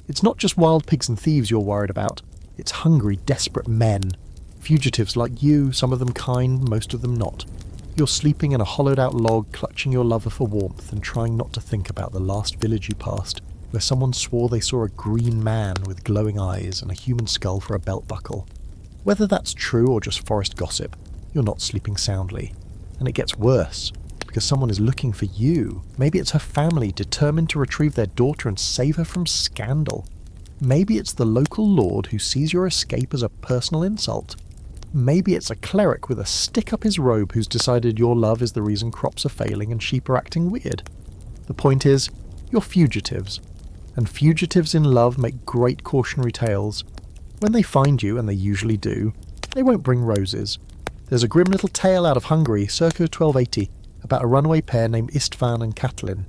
It's not just wild pigs and thieves you're worried about, it's hungry, desperate men. Fugitives like you, some of them kind, most of them not. You're sleeping in a hollowed-out log, clutching your lover for warmth and trying not to think about the last village you passed, where someone swore they saw a green man with glowing eyes and a human skull for a belt buckle. Whether that's true or just forest gossip, you're not sleeping soundly. And it gets worse, because someone is looking for you. Maybe it's her family determined to retrieve their daughter and save her from scandal. Maybe it's the local lord who sees your escape as a personal insult. Maybe it's a cleric with a stick up his robe who's decided your love is the reason crops are failing and sheep are acting weird. The point is, you're fugitives. And fugitives in love make great cautionary tales. When they find you, and they usually do, they won't bring roses. There's a grim little tale out of Hungary, circa 1280, about a runaway pair named Istvan and Katalin.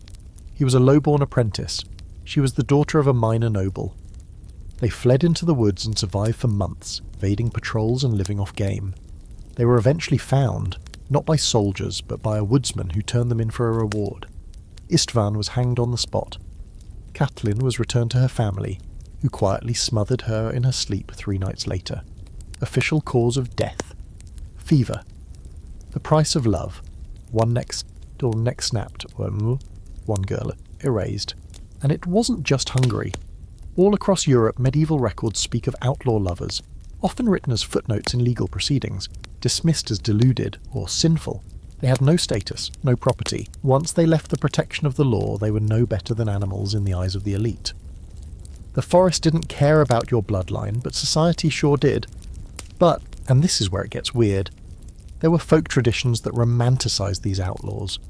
He was a low-born apprentice. She was the daughter of a minor noble. They fled into the woods and survived for months, evading patrols and living off game. They were eventually found, not by soldiers, but by a woodsman who turned them in for a reward. Istvan was hanged on the spot. Katalin was returned to her family, who quietly smothered her in her sleep 3 nights later. Official cause of death: fever. The price of love: one neck snapped, one girl erased. And it wasn't just Hungary. All across Europe, medieval records speak of outlaw lovers, often written as footnotes in legal proceedings, dismissed as deluded or sinful. They had no status, no property. Once they left the protection of the law, they were no better than animals in the eyes of the elite. The forest didn't care about your bloodline, but society sure did. But, and this is where it gets weird, there were folk traditions that romanticised these outlaws.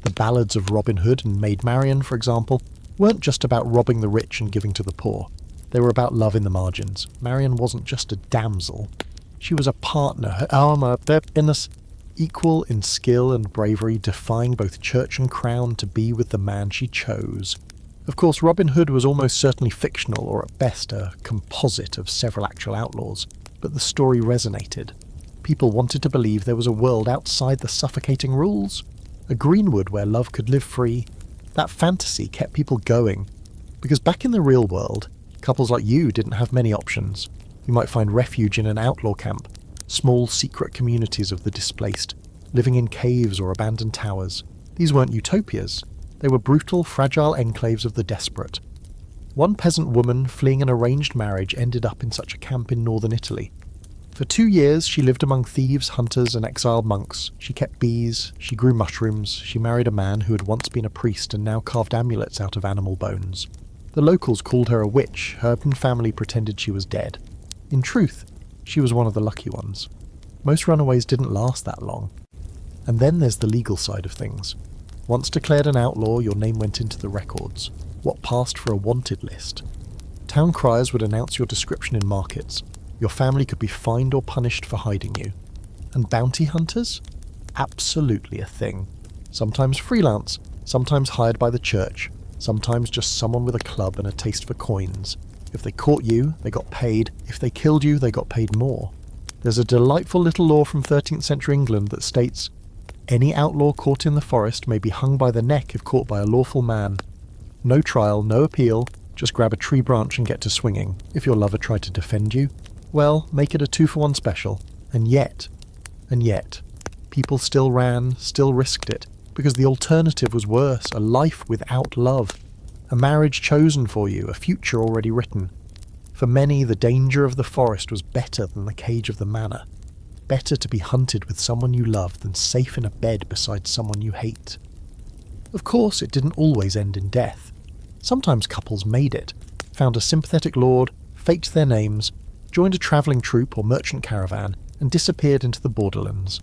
The ballads of Robin Hood and Maid Marian, for example, weren't just about robbing the rich and giving to the poor. They were about love in the margins. Marian wasn't just a damsel. She was a partner, her armour, equal in skill and bravery, defying both church and crown to be with the man she chose. Of course, Robin Hood was almost certainly fictional, or at best a composite of several actual outlaws, but the story resonated. People wanted to believe there was a world outside the suffocating rules, a greenwood where love could live free. That fantasy kept people going, because back in the real world, couples like you didn't have many options. You might find refuge in an outlaw camp, small secret communities of the displaced, living in caves or abandoned towers. These weren't utopias. They were brutal, fragile enclaves of the desperate. One peasant woman fleeing an arranged marriage ended up in such a camp in northern Italy. For 2 years she lived among thieves, hunters and exiled monks. She kept bees, she grew mushrooms, she married a man who had once been a priest and now carved amulets out of animal bones. The locals called her a witch. Her own family pretended she was dead. In truth, she was one of the lucky ones. Most runaways didn't last that long. And then there's the legal side of things. Once declared an outlaw, your name went into the records. What passed for a wanted list? Town criers would announce your description in markets. Your family could be fined or punished for hiding you. And bounty hunters? Absolutely a thing. Sometimes freelance, sometimes hired by the church, sometimes just someone with a club and a taste for coins. If they caught you, they got paid. If they killed you, they got paid more. There's a delightful little law from 13th century England that states, any outlaw caught in the forest may be hung by the neck if caught by a lawful man. No trial, no appeal, just grab a tree branch and get to swinging. If your lover tried to defend you, well, make it a 2-for-1 special. And yet, people still ran, still risked it, because the alternative was worse, a life without love. A marriage chosen for you, a future already written. For many, the danger of the forest was better than the cage of the manor. Better to be hunted with someone you love than safe in a bed beside someone you hate. Of course, it didn't always end in death. Sometimes couples made it, found a sympathetic lord, faked their names, joined a travelling troupe or merchant caravan, and disappeared into the borderlands.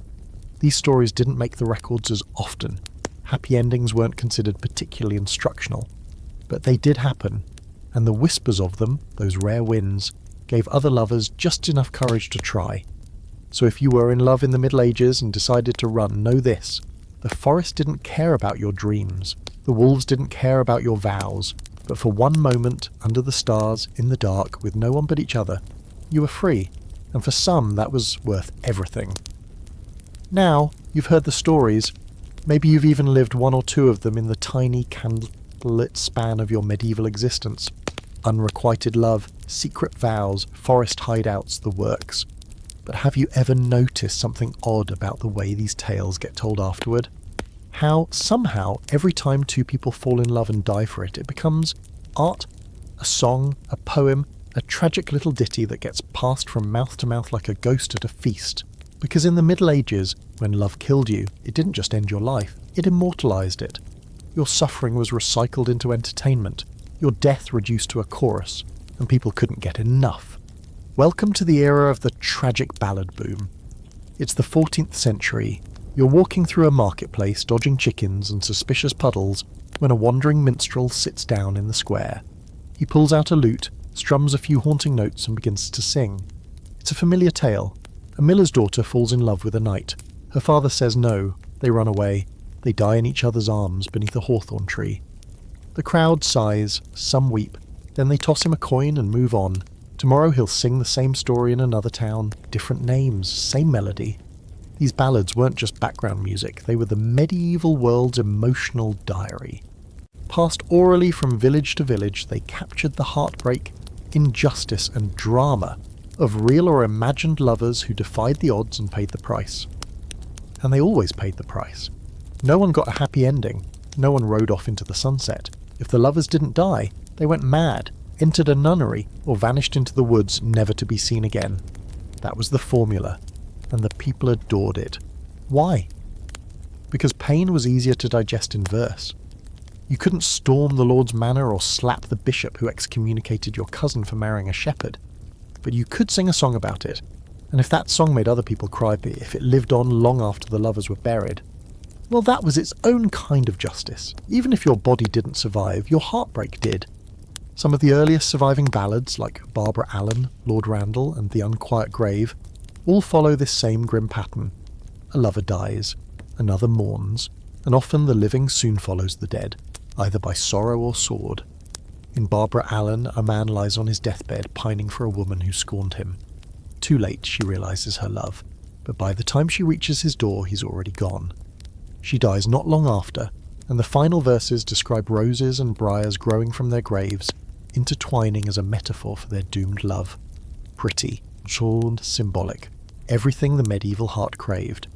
These stories didn't make the records as often. Happy endings weren't considered particularly instructional. But they did happen, and the whispers of them, those rare wins, gave other lovers just enough courage to try. So if you were in love in the Middle Ages and decided to run, know this: the forest didn't care about your dreams, the wolves didn't care about your vows, but for one moment, under the stars, in the dark, with no one but each other, you were free, and for some that was worth everything. Now, you've heard the stories, maybe you've even lived 1 or 2 of them in the tiny candlelit span of your medieval existence. Unrequited love, secret vows, forest hideouts, the works. But have you ever noticed something odd about the way these tales get told afterward? How, somehow, every time 2 people fall in love and die for it, it becomes art, a song, a poem, a tragic little ditty that gets passed from mouth to mouth like a ghost at a feast. Because in the Middle Ages, when love killed you, it didn't just end your life, it immortalised it. Your suffering was recycled into entertainment, your death reduced to a chorus, and people couldn't get enough. Welcome to the era of the tragic ballad boom. It's the 14th century. You're walking through a marketplace, dodging chickens and suspicious puddles, when a wandering minstrel sits down in the square. He pulls out a lute, strums a few haunting notes and begins to sing. It's a familiar tale. A miller's daughter falls in love with a knight. Her father says no. They run away. They die in each other's arms beneath a hawthorn tree. The crowd sighs, some weep, then they toss him a coin and move on. Tomorrow he'll sing the same story in another town, different names, same melody. These ballads weren't just background music, they were the medieval world's emotional diary. Passed orally from village to village, they captured the heartbreak, injustice and drama of real or imagined lovers who defied the odds and paid the price. And they always paid the price. No one got a happy ending. No one rode off into the sunset. If the lovers didn't die, they went mad, entered a nunnery, or vanished into the woods never to be seen again. That was the formula, and the people adored it. Why? Because pain was easier to digest in verse. You couldn't storm the Lord's manor or slap the bishop who excommunicated your cousin for marrying a shepherd. But you could sing a song about it, and if that song made other people cry, if it lived on long after the lovers were buried, well, that was its own kind of justice. Even if your body didn't survive, your heartbreak did. Some of the earliest surviving ballads, like Barbara Allen, Lord Randall, and The Unquiet Grave, all follow this same grim pattern. A lover dies, another mourns, and often the living soon follows the dead, either by sorrow or sword. In Barbara Allen, a man lies on his deathbed pining for a woman who scorned him. Too late, she realises her love, but by the time she reaches his door, he's already gone. She dies not long after, and the final verses describe roses and briars growing from their graves, intertwining as a metaphor for their doomed love. Pretty, short, symbolic, everything the medieval heart craved.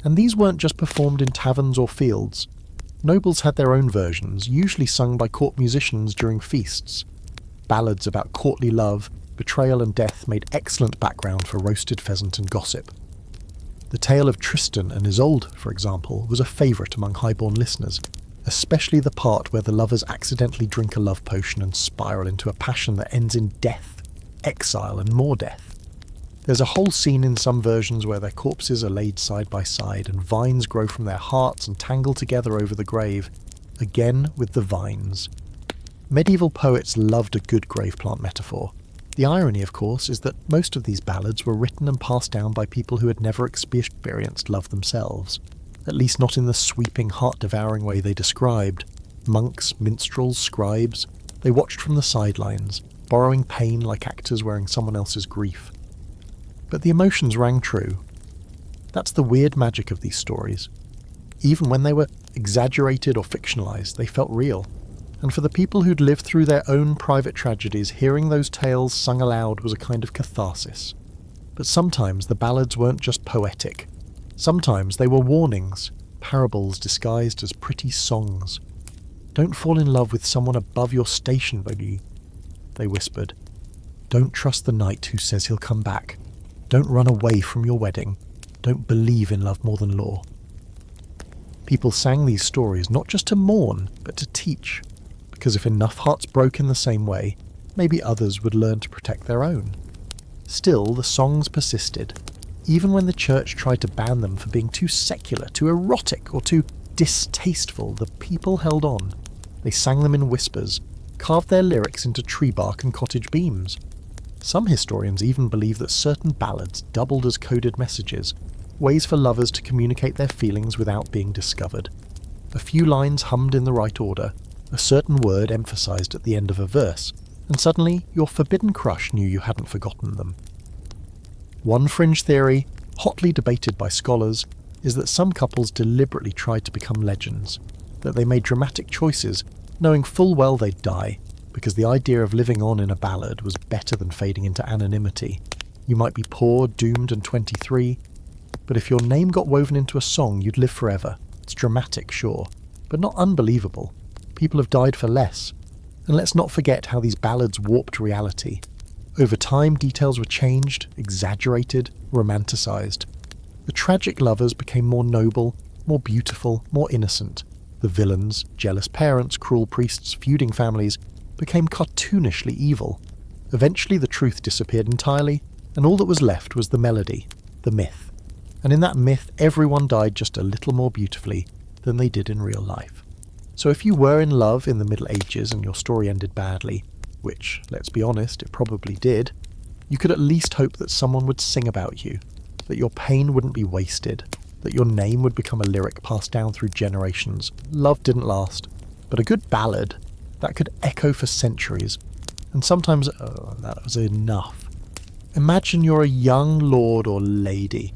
And these weren't just performed in taverns or fields. Nobles had their own versions, usually sung by court musicians during feasts. Ballads about courtly love, betrayal and death made excellent background for roasted pheasant and gossip. The tale of Tristan and Isolde, for example, was a favourite among highborn listeners, especially the part where the lovers accidentally drink a love potion and spiral into a passion that ends in death, exile and more death. There's a whole scene in some versions where their corpses are laid side by side and vines grow from their hearts and tangle together over the grave, again with the vines. Medieval poets loved a good grave plant metaphor. The irony, of course, is that most of these ballads were written and passed down by people who had never experienced love themselves, at least not in the sweeping, heart-devouring way they described. Monks, minstrels, scribes, they watched from the sidelines, borrowing pain like actors wearing someone else's grief. But the emotions rang true. That's the weird magic of these stories. Even when they were exaggerated or fictionalized, they felt real. And for the people who'd lived through their own private tragedies, hearing those tales sung aloud was a kind of catharsis. But sometimes the ballads weren't just poetic. Sometimes they were warnings, parables disguised as pretty songs. "Don't fall in love with someone above your station, baby," they whispered. "Don't trust the knight who says he'll come back. Don't run away from your wedding. Don't believe in love more than law." People sang these stories not just to mourn, but to teach. Because if enough hearts broke in the same way, maybe others would learn to protect their own. Still, the songs persisted. Even when the church tried to ban them for being too secular, too erotic, or too distasteful, the people held on. They sang them in whispers, carved their lyrics into tree bark and cottage beams. Some historians even believe that certain ballads doubled as coded messages, ways for lovers to communicate their feelings without being discovered. A few lines hummed in the right order, a certain word emphasized at the end of a verse, and suddenly your forbidden crush knew you hadn't forgotten them. One fringe theory, hotly debated by scholars, is that some couples deliberately tried to become legends, that they made dramatic choices, knowing full well they'd die, because the idea of living on in a ballad was better than fading into anonymity. You might be poor, doomed and 23, but if your name got woven into a song, you'd live forever. It's dramatic, sure, but not unbelievable. People have died for less. And let's not forget how these ballads warped reality. Over time, details were changed, exaggerated, romanticized. The tragic lovers became more noble, more beautiful, more innocent. The villains, jealous parents, cruel priests, feuding families, became cartoonishly evil. Eventually the truth disappeared entirely, and all that was left was the melody, the myth. And in that myth, everyone died just a little more beautifully than they did in real life. So if you were in love in the Middle Ages and your story ended badly, which, let's be honest, it probably did, you could at least hope that someone would sing about you, that your pain wouldn't be wasted, that your name would become a lyric passed down through generations. Love didn't last, but a good ballad, that could echo for centuries, and sometimes, that was enough. Imagine you're a young lord or lady,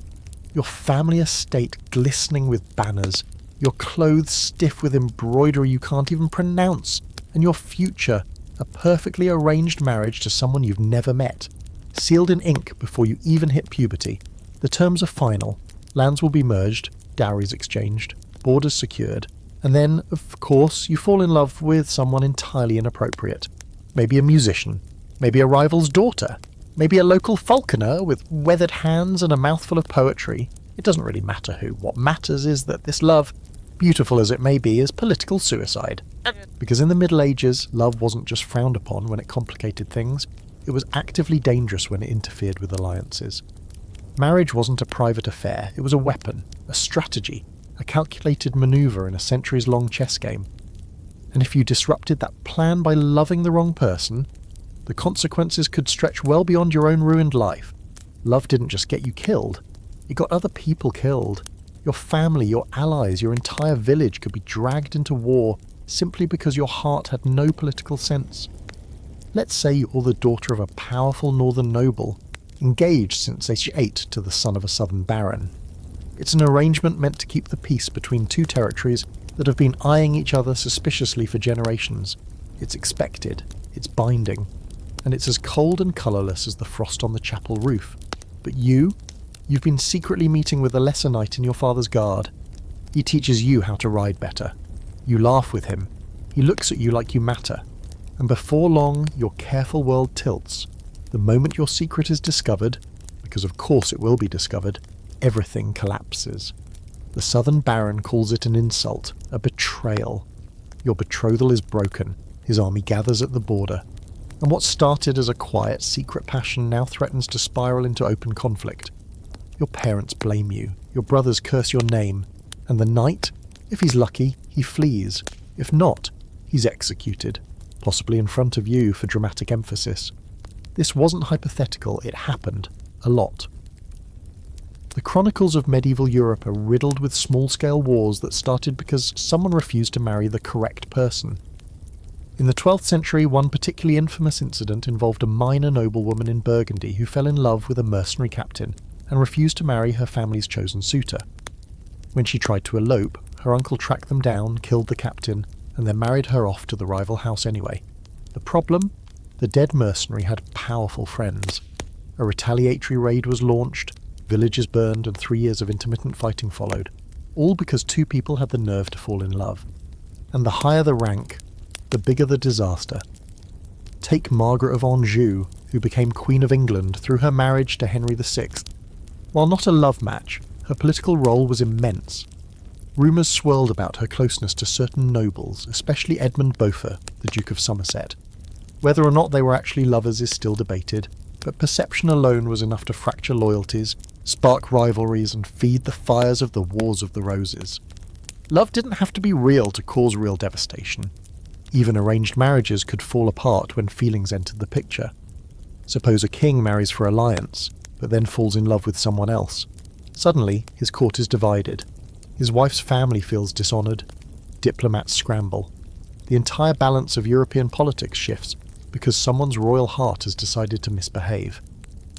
your family estate glistening with banners, your clothes stiff with embroidery you can't even pronounce, and your future, a perfectly arranged marriage to someone you've never met, sealed in ink before you even hit puberty. The terms are final, lands will be merged, dowries exchanged, borders secured, and then, of course, you fall in love with someone entirely inappropriate. Maybe a musician, maybe a rival's daughter, maybe a local falconer with weathered hands and a mouthful of poetry. It doesn't really matter who. What matters is that this love, beautiful as it may be, is political suicide. Because in the Middle Ages, love wasn't just frowned upon when it complicated things, it was actively dangerous when it interfered with alliances. Marriage wasn't a private affair, it was a weapon, a strategy, a calculated manoeuvre in a centuries-long chess game. And if you disrupted that plan by loving the wrong person, the consequences could stretch well beyond your own ruined life. Love didn't just get you killed, it got other people killed. Your family, your allies, your entire village could be dragged into war simply because your heart had no political sense. Let's say you're the daughter of a powerful northern noble, engaged since age 8 to the son of a southern baron. It's an arrangement meant to keep the peace between two territories that have been eyeing each other suspiciously for generations. It's expected, it's binding, and it's as cold and colourless as the frost on the chapel roof. But you've been secretly meeting with a lesser knight in your father's guard. He teaches you how to ride better. You laugh with him. He looks at you like you matter. And before long, your careful world tilts. The moment your secret is discovered, because of course it will be discovered, everything collapses. The southern baron calls it an insult, a betrayal. Your betrothal is broken. His army gathers at the border. And what started as a quiet, secret passion now threatens to spiral into open conflict. Your parents blame you. Your brothers curse your name. And the knight, if he's lucky, he flees. If not, he's executed, possibly in front of you for dramatic emphasis. This wasn't hypothetical, it happened. A lot. The chronicles of medieval Europe are riddled with small-scale wars that started because someone refused to marry the correct person. In the 12th century, one particularly infamous incident involved a minor noblewoman in Burgundy who fell in love with a mercenary captain and refused to marry her family's chosen suitor. When she tried to elope, her uncle tracked them down, killed the captain, and then married her off to the rival house anyway. The problem? The dead mercenary had powerful friends. A retaliatory raid was launched, villages burned, and 3 years of intermittent fighting followed, all because two people had the nerve to fall in love. And the higher the rank, the bigger the disaster. Take Margaret of Anjou, who became Queen of England through her marriage to Henry VI. While not a love match, her political role was immense. Rumours swirled about her closeness to certain nobles, especially Edmund Beaufort, the Duke of Somerset. Whether or not they were actually lovers is still debated, but perception alone was enough to fracture loyalties, spark rivalries, and feed the fires of the Wars of the Roses. Love didn't have to be real to cause real devastation. Even arranged marriages could fall apart when feelings entered the picture. Suppose a king marries for alliance, but then falls in love with someone else. Suddenly, his court is divided. His wife's family feels dishonoured. Diplomats scramble. The entire balance of European politics shifts because someone's royal heart has decided to misbehave.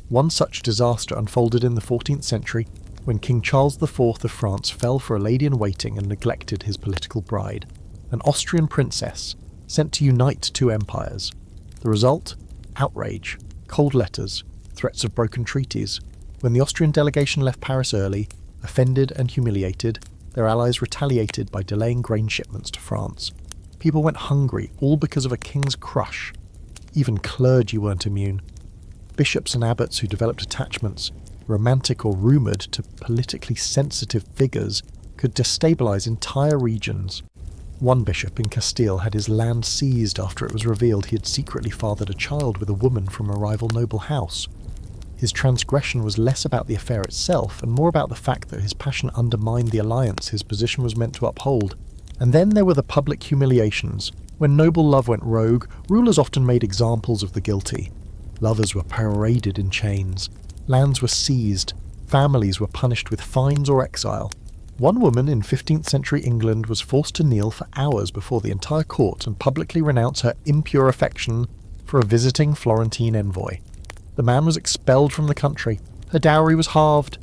One such disaster unfolded in the 14th century when King Charles IV of France fell for a lady-in-waiting and neglected his political bride, an Austrian princess sent to unite two empires. The result? Outrage, cold letters, threats of broken treaties. When the Austrian delegation left Paris early, offended and humiliated, their allies retaliated by delaying grain shipments to France. People went hungry, all because of a king's crush. Even clergy weren't immune. bishops and abbots who developed attachments, romantic or rumoured, to politically sensitive figures could destabilise entire regions. One bishop in Castile had his land seized after it was revealed he had secretly fathered a child with a woman from a rival noble house. His transgression was less about the affair itself and more about the fact that his passion undermined the alliance his position was meant to uphold. And then there were the public humiliations. When noble love went rogue, rulers often made examples of the guilty. Lovers were paraded in chains. Lands were seized. Families were punished with fines or exile. One woman in 15th century England was forced to kneel for hours before the entire court and publicly renounce her impure affection for a visiting Florentine envoy. The man was expelled from the country. Her dowry was halved.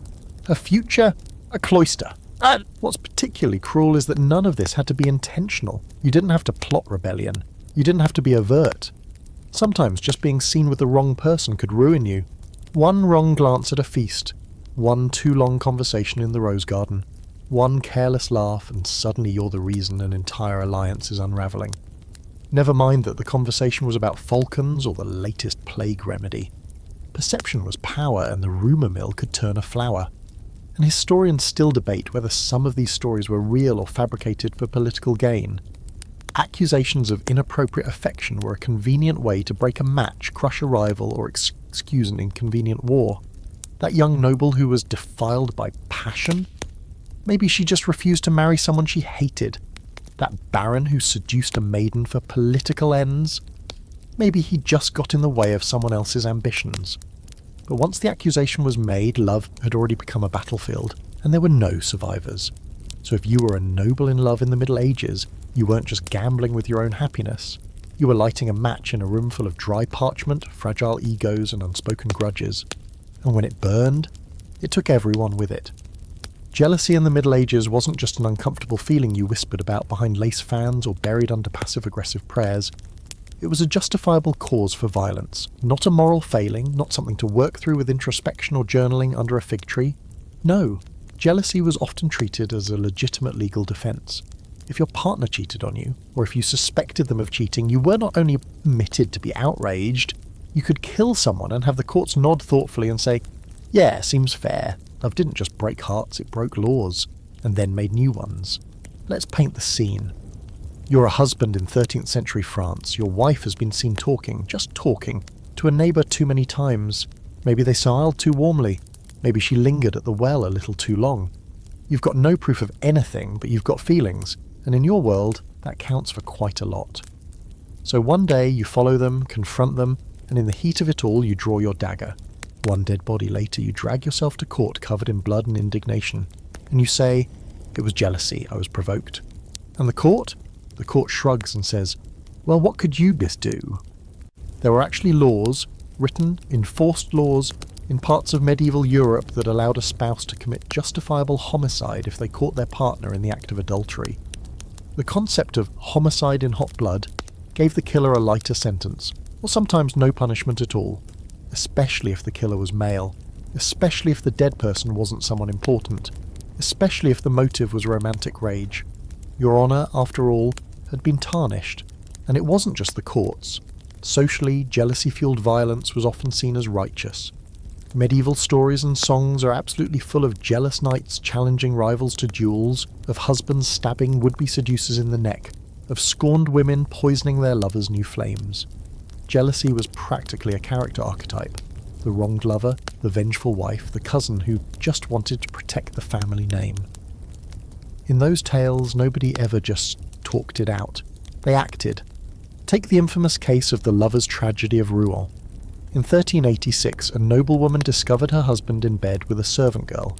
Her future, a cloister. And what's particularly cruel is that none of this had to be intentional. You didn't have to plot rebellion. You didn't have to be overt. Sometimes just being seen with the wrong person could ruin you. One wrong glance at a feast. One too long conversation in the rose garden. One careless laugh and suddenly you're the reason an entire alliance is unravelling. Never mind that the conversation was about falcons or the latest plague remedy. Perception was power and the rumour mill could turn a flower. And historians still debate whether some of these stories were real or fabricated for political gain. Accusations of inappropriate affection were a convenient way to break a match, crush a rival, or excuse an inconvenient war. That young noble who was defiled by passion? Maybe she just refused to marry someone she hated. That baron who seduced a maiden for political ends? Maybe he just got in the way of someone else's ambitions. But once the accusation was made, love had already become a battlefield, and there were no survivors. So if you were a noble in love in the Middle Ages, you weren't just gambling with your own happiness. You were lighting a match in a room full of dry parchment, fragile egos, and unspoken grudges. And when it burned, it took everyone with it. Jealousy in the Middle Ages wasn't just an uncomfortable feeling you whispered about behind lace fans or buried under passive-aggressive prayers. It was a justifiable cause for violence, not a moral failing, not something to work through with introspection or journaling under a fig tree. No, jealousy was often treated as a legitimate legal defence. If your partner cheated on you, or if you suspected them of cheating, you were not only permitted to be outraged, you could kill someone and have the courts nod thoughtfully and say, "Yeah, seems fair. Love didn't just break hearts, it broke laws, and then made new ones." Let's paint the scene. You're a husband in 13th century France. Your wife has been seen talking, just talking, to a neighbour too many times. Maybe they smiled too warmly. Maybe she lingered at the well a little too long. You've got no proof of anything, but you've got feelings, and in your world, that counts for quite a lot. So one day you follow them, confront them, and in the heat of it all you draw your dagger. One dead body later you drag yourself to court covered in blood and indignation, and you say, "It was jealousy, I was provoked." And the court? The court shrugs and says, "Well, what could you best do?" There were actually laws, written, enforced laws, in parts of medieval Europe that allowed a spouse to commit justifiable homicide if they caught their partner in the act of adultery. The concept of homicide in hot blood gave the killer a lighter sentence, or sometimes no punishment at all, especially if the killer was male, especially if the dead person wasn't someone important, especially if the motive was romantic rage. Your honour, after all, had been tarnished, and it wasn't just the courts. Socially, jealousy-fueled violence was often seen as righteous. Medieval stories and songs are absolutely full of jealous knights challenging rivals to duels, of husbands stabbing would-be seducers in the neck, of scorned women poisoning their lovers' new flames. Jealousy was practically a character archetype. The wronged lover, the vengeful wife, the cousin who just wanted to protect the family name. In those tales, nobody ever just talked it out. They acted. Take the infamous case of the lover's tragedy of Rouen. In 1386, a noblewoman discovered her husband in bed with a servant girl.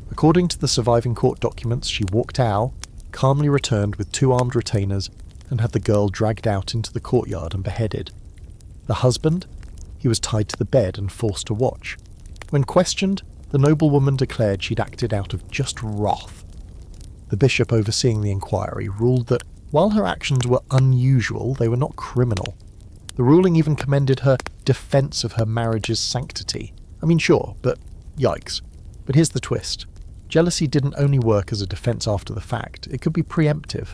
According to the surviving court documents, she walked out, calmly returned with 2 armed retainers, and had the girl dragged out into the courtyard and beheaded. The husband? He was tied to the bed and forced to watch. When questioned, the noblewoman declared she'd acted out of just wrath. The bishop overseeing the inquiry ruled that while her actions were unusual, they were not criminal. The ruling even commended her defence of her marriage's sanctity. I mean, sure, but yikes. But here's the twist. Jealousy didn't only work as a defence after the fact, it could be preemptive.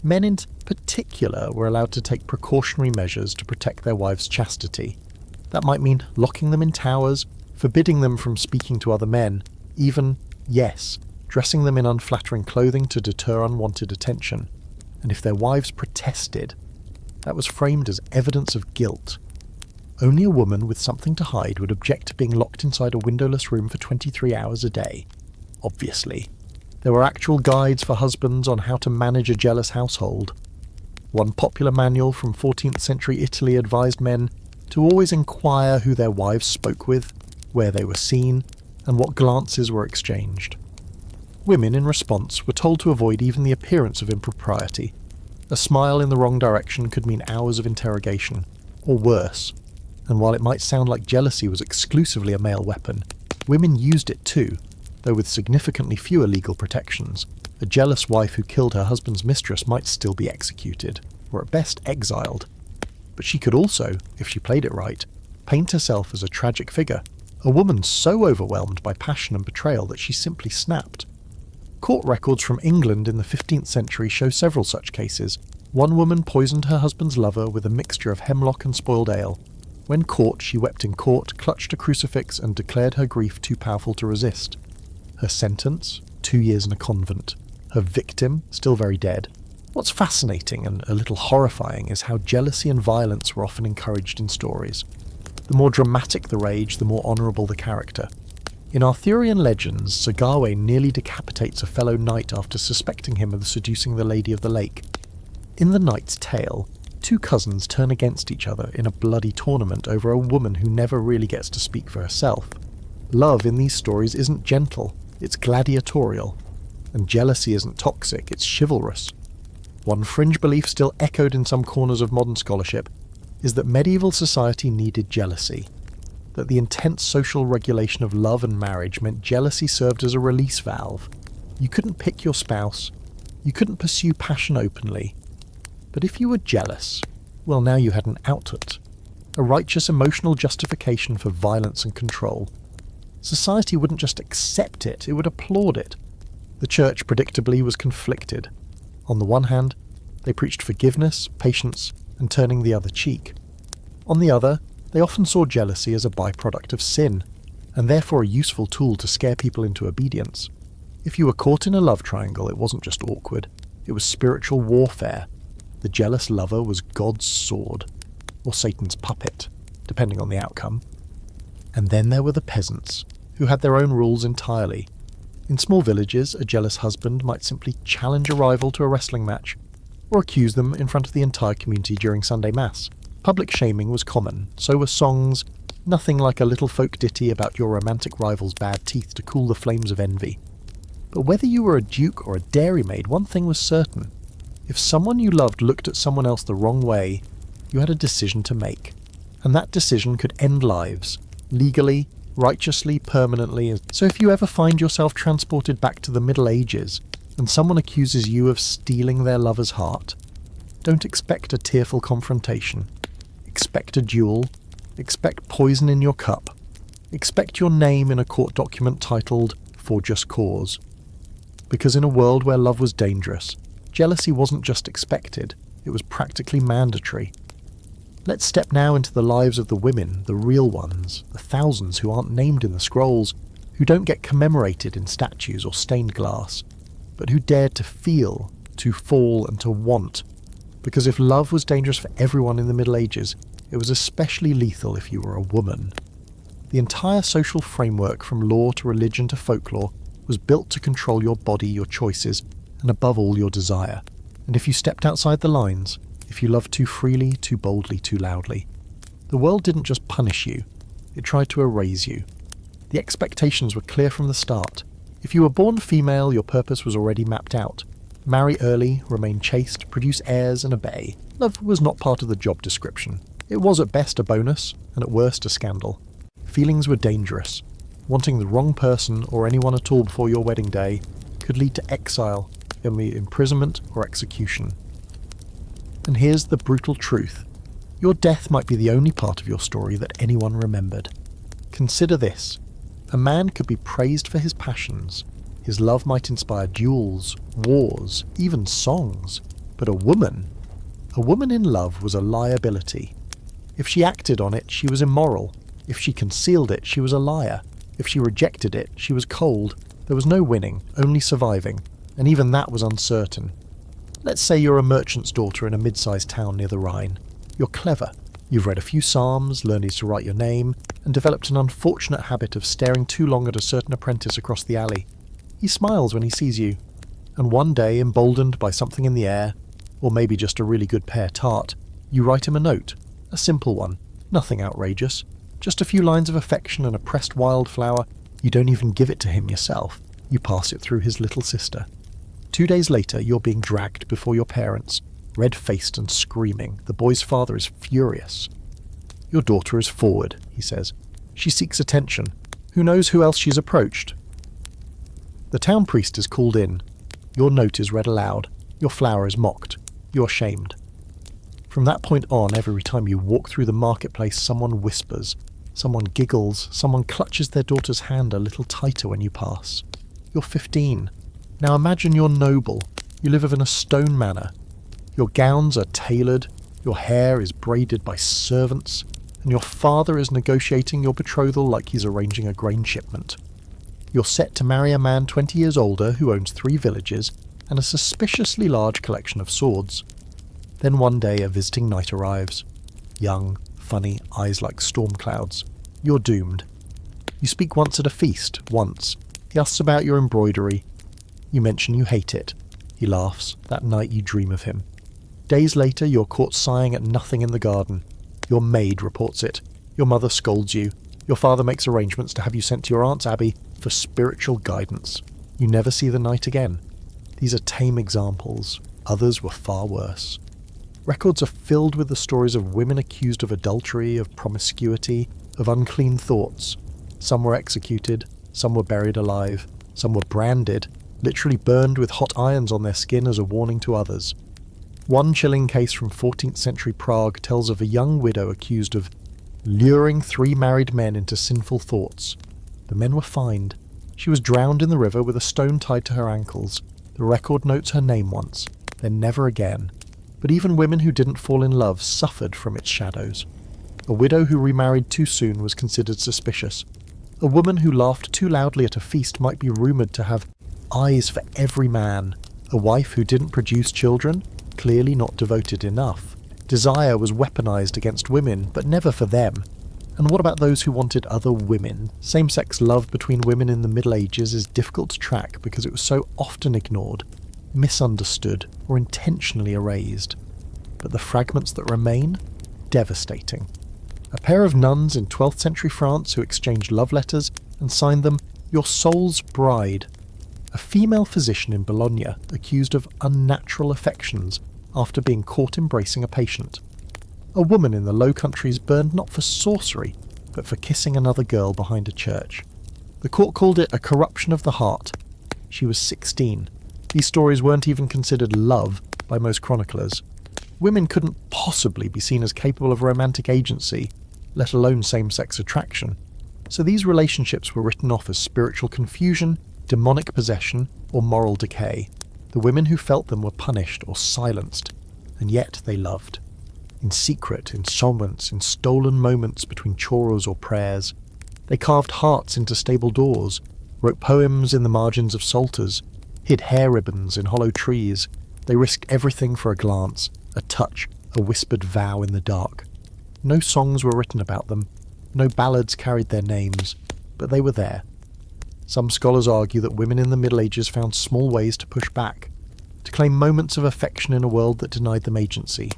Men in particular were allowed to take precautionary measures to protect their wives' chastity. That might mean locking them in towers, forbidding them from speaking to other men, even, yes, dressing them in unflattering clothing to deter unwanted attention. And if their wives protested, that was framed as evidence of guilt. Only a woman with something to hide would object to being locked inside a windowless room for 23 hours a day. Obviously. There were actual guides for husbands on how to manage a jealous household. One popular manual from 14th century Italy advised men to always inquire who their wives spoke with, where they were seen, and what glances were exchanged. Women, in response, were told to avoid even the appearance of impropriety. A smile in the wrong direction could mean hours of interrogation, or worse. And while it might sound like jealousy was exclusively a male weapon, women used it too, though with significantly fewer legal protections. A jealous wife who killed her husband's mistress might still be executed, or at best exiled. But she could also, if she played it right, paint herself as a tragic figure, a woman so overwhelmed by passion and betrayal that she simply snapped. Court records from England in the 15th century show several such cases. One woman poisoned her husband's lover with a mixture of hemlock and spoiled ale. When caught, she wept in court, clutched a crucifix, and declared her grief too powerful to resist. Her sentence? 2 years in a convent. Her victim? Still very dead. What's fascinating and a little horrifying is how jealousy and violence were often encouraged in stories. The more dramatic the rage, the more honourable the character. In Arthurian legends, Sir Gawain nearly decapitates a fellow knight after suspecting him of seducing the Lady of the Lake. In the Knight's Tale, two cousins turn against each other in a bloody tournament over a woman who never really gets to speak for herself. Love in these stories isn't gentle, it's gladiatorial. And jealousy isn't toxic, it's chivalrous. One fringe belief still echoed in some corners of modern scholarship is that medieval society needed jealousy. That the intense social regulation of love and marriage meant jealousy served as a release valve. You couldn't pick your spouse, you couldn't pursue passion openly. But if you were jealous, well, now you had an outlet, a righteous emotional justification for violence and control. Society wouldn't just accept it, it would applaud it. The church, predictably, was conflicted. On the one hand, they preached forgiveness, patience, and turning the other cheek. On the other, they often saw jealousy as a byproduct of sin, and therefore a useful tool to scare people into obedience. If you were caught in a love triangle, it wasn't just awkward, it was spiritual warfare. The jealous lover was God's sword, or Satan's puppet, depending on the outcome. And then there were the peasants, who had their own rules entirely. In small villages, a jealous husband might simply challenge a rival to a wrestling match, or accuse them in front of the entire community during Sunday Mass. Public shaming was common, so were songs, nothing like a little folk ditty about your romantic rival's bad teeth to cool the flames of envy. But whether you were a duke or a dairymaid, one thing was certain. If someone you loved looked at someone else the wrong way, you had a decision to make. And that decision could end lives, legally, righteously, permanently. So if you ever find yourself transported back to the Middle Ages, and someone accuses you of stealing their lover's heart, don't expect a tearful confrontation. Expect a duel. Expect poison in your cup. Expect your name in a court document titled, "For Just Cause." Because in a world where love was dangerous, jealousy wasn't just expected, it was practically mandatory. Let's step now into the lives of the women, the real ones, the thousands who aren't named in the scrolls, who don't get commemorated in statues or stained glass, but who dared to feel, to fall, and to want. Because if love was dangerous for everyone in the Middle Ages, it was especially lethal if you were a woman. The entire social framework, from law to religion to folklore, was built to control your body, your choices, and above all your desire. And if you stepped outside the lines, if you loved too freely, too boldly, too loudly, the world didn't just punish you, it tried to erase you. The expectations were clear from the start. If you were born female, your purpose was already mapped out. Marry early, remain chaste, produce heirs, and obey. Love was not part of the job description. It was at best a bonus, and at worst a scandal. Feelings were dangerous. Wanting the wrong person, or anyone at all before your wedding day, could lead to exile, imprisonment, or execution. And here's the brutal truth. Your death might be the only part of your story that anyone remembered. Consider this. A man could be praised for his passions. His love might inspire duels, wars, even songs. But a woman in love was a liability. If she acted on it, she was immoral. If she concealed it, she was a liar. If she rejected it, she was cold. There was no winning, only surviving, and even that was uncertain. Let's say you're a merchant's daughter in a mid-sized town near the Rhine. You're clever. You've read a few psalms, learned to write your name, and developed an unfortunate habit of staring too long at a certain apprentice across the alley. He smiles when he sees you, and one day, emboldened by something in the air, or maybe just a really good pear tart, you write him a note. A simple one. Nothing outrageous. Just a few lines of affection and a pressed wildflower. You don't even give it to him yourself. You pass it through his little sister. 2 days later, you're being dragged before your parents, red-faced and screaming. The boy's father is furious. Your daughter is forward, he says. She seeks attention. Who knows who else she's approached? The town priest is called in. Your note is read aloud. Your flower is mocked. You're shamed. From that point on, every time you walk through the marketplace, someone whispers. Someone giggles. Someone clutches their daughter's hand a little tighter when you pass. You're 15. Now imagine you're noble. You live in a stone manor. Your gowns are tailored, your hair is braided by servants, and your father is negotiating your betrothal like he's arranging a grain shipment. You're set to marry a man 20 years older who owns 3 villages and a suspiciously large collection of swords. Then one day a visiting knight arrives. Young, funny, eyes like storm clouds. You're doomed. You speak once at a feast, once. He asks about your embroidery. You mention you hate it. He laughs. That night you dream of him. Days later, you're caught sighing at nothing in the garden. Your maid reports it. Your mother scolds you. Your father makes arrangements to have you sent to your aunt's abbey for spiritual guidance. You never see the knight again. These are tame examples. Others were far worse. Records are filled with the stories of women accused of adultery, of promiscuity, of unclean thoughts. Some were executed, some were buried alive, some were branded, literally burned with hot irons on their skin as a warning to others. One chilling case from 14th century Prague tells of a young widow accused of luring 3 married men into sinful thoughts. The men were fined. She was drowned in the river with a stone tied to her ankles. The record notes her name once, then never again. But even women who didn't fall in love suffered from its shadows. A widow who remarried too soon was considered suspicious. A woman who laughed too loudly at a feast might be rumoured to have eyes for every man. A wife who didn't produce children, clearly not devoted enough. Desire was weaponized against women, but never for them. And what about those who wanted other women? Same-sex love between women in the Middle Ages is difficult to track because it was so often ignored, misunderstood, or intentionally erased. But the fragments that remain? Devastating. A pair of nuns in 12th century France who exchanged love letters and signed them, "Your soul's bride." A female physician in Bologna accused of unnatural affections after being caught embracing a patient. A woman in the Low Countries burned not for sorcery, but for kissing another girl behind a church. The court called it a corruption of the heart. She was 16. These stories weren't even considered love by most chroniclers. Women couldn't possibly be seen as capable of romantic agency, let alone same-sex attraction. So these relationships were written off as spiritual confusion, demonic possession, or moral decay. The women who felt them were punished or silenced, and yet they loved. In secret, in silence, in stolen moments between choros or prayers. They carved hearts into stable doors, wrote poems in the margins of psalters, hid hair ribbons in hollow trees. They risked everything for a glance, a touch, a whispered vow in the dark. No songs were written about them, no ballads carried their names, but they were there. Some scholars argue that women in the Middle Ages found small ways to push back, to claim moments of affection in a world that denied them agency.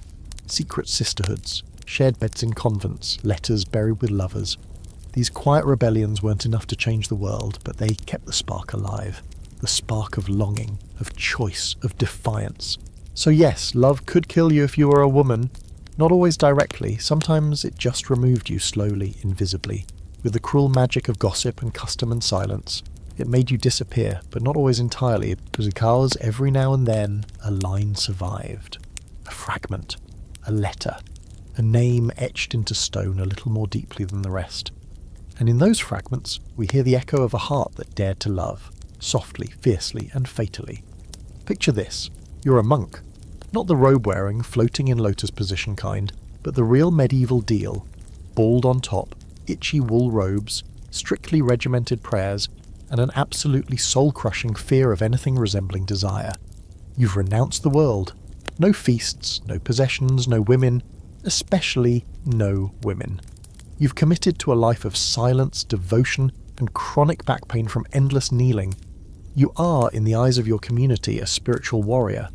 Secret sisterhoods, shared beds in convents, letters buried with lovers. These quiet rebellions weren't enough to change the world, but they kept the spark alive. The spark of longing, of choice, of defiance. So yes, love could kill you if you were a woman. Not always directly, sometimes it just removed you slowly, invisibly. With the cruel magic of gossip and custom and silence, it made you disappear, but not always entirely, because every now and then a line survived. A fragment. A letter. A name etched into stone a little more deeply than the rest. And in those fragments, we hear the echo of a heart that dared to love, softly, fiercely, and fatally. Picture this. You're a monk. Not the robe-wearing, floating in lotus position kind, But the real medieval deal, bald on top, itchy wool robes, strictly regimented prayers, and an absolutely soul-crushing fear of anything resembling desire. You've renounced the world. No feasts, no possessions, no women, especially no women. You've committed to a life of silence, devotion, and chronic back pain from endless kneeling. You are, in the eyes of your community, a spiritual warrior.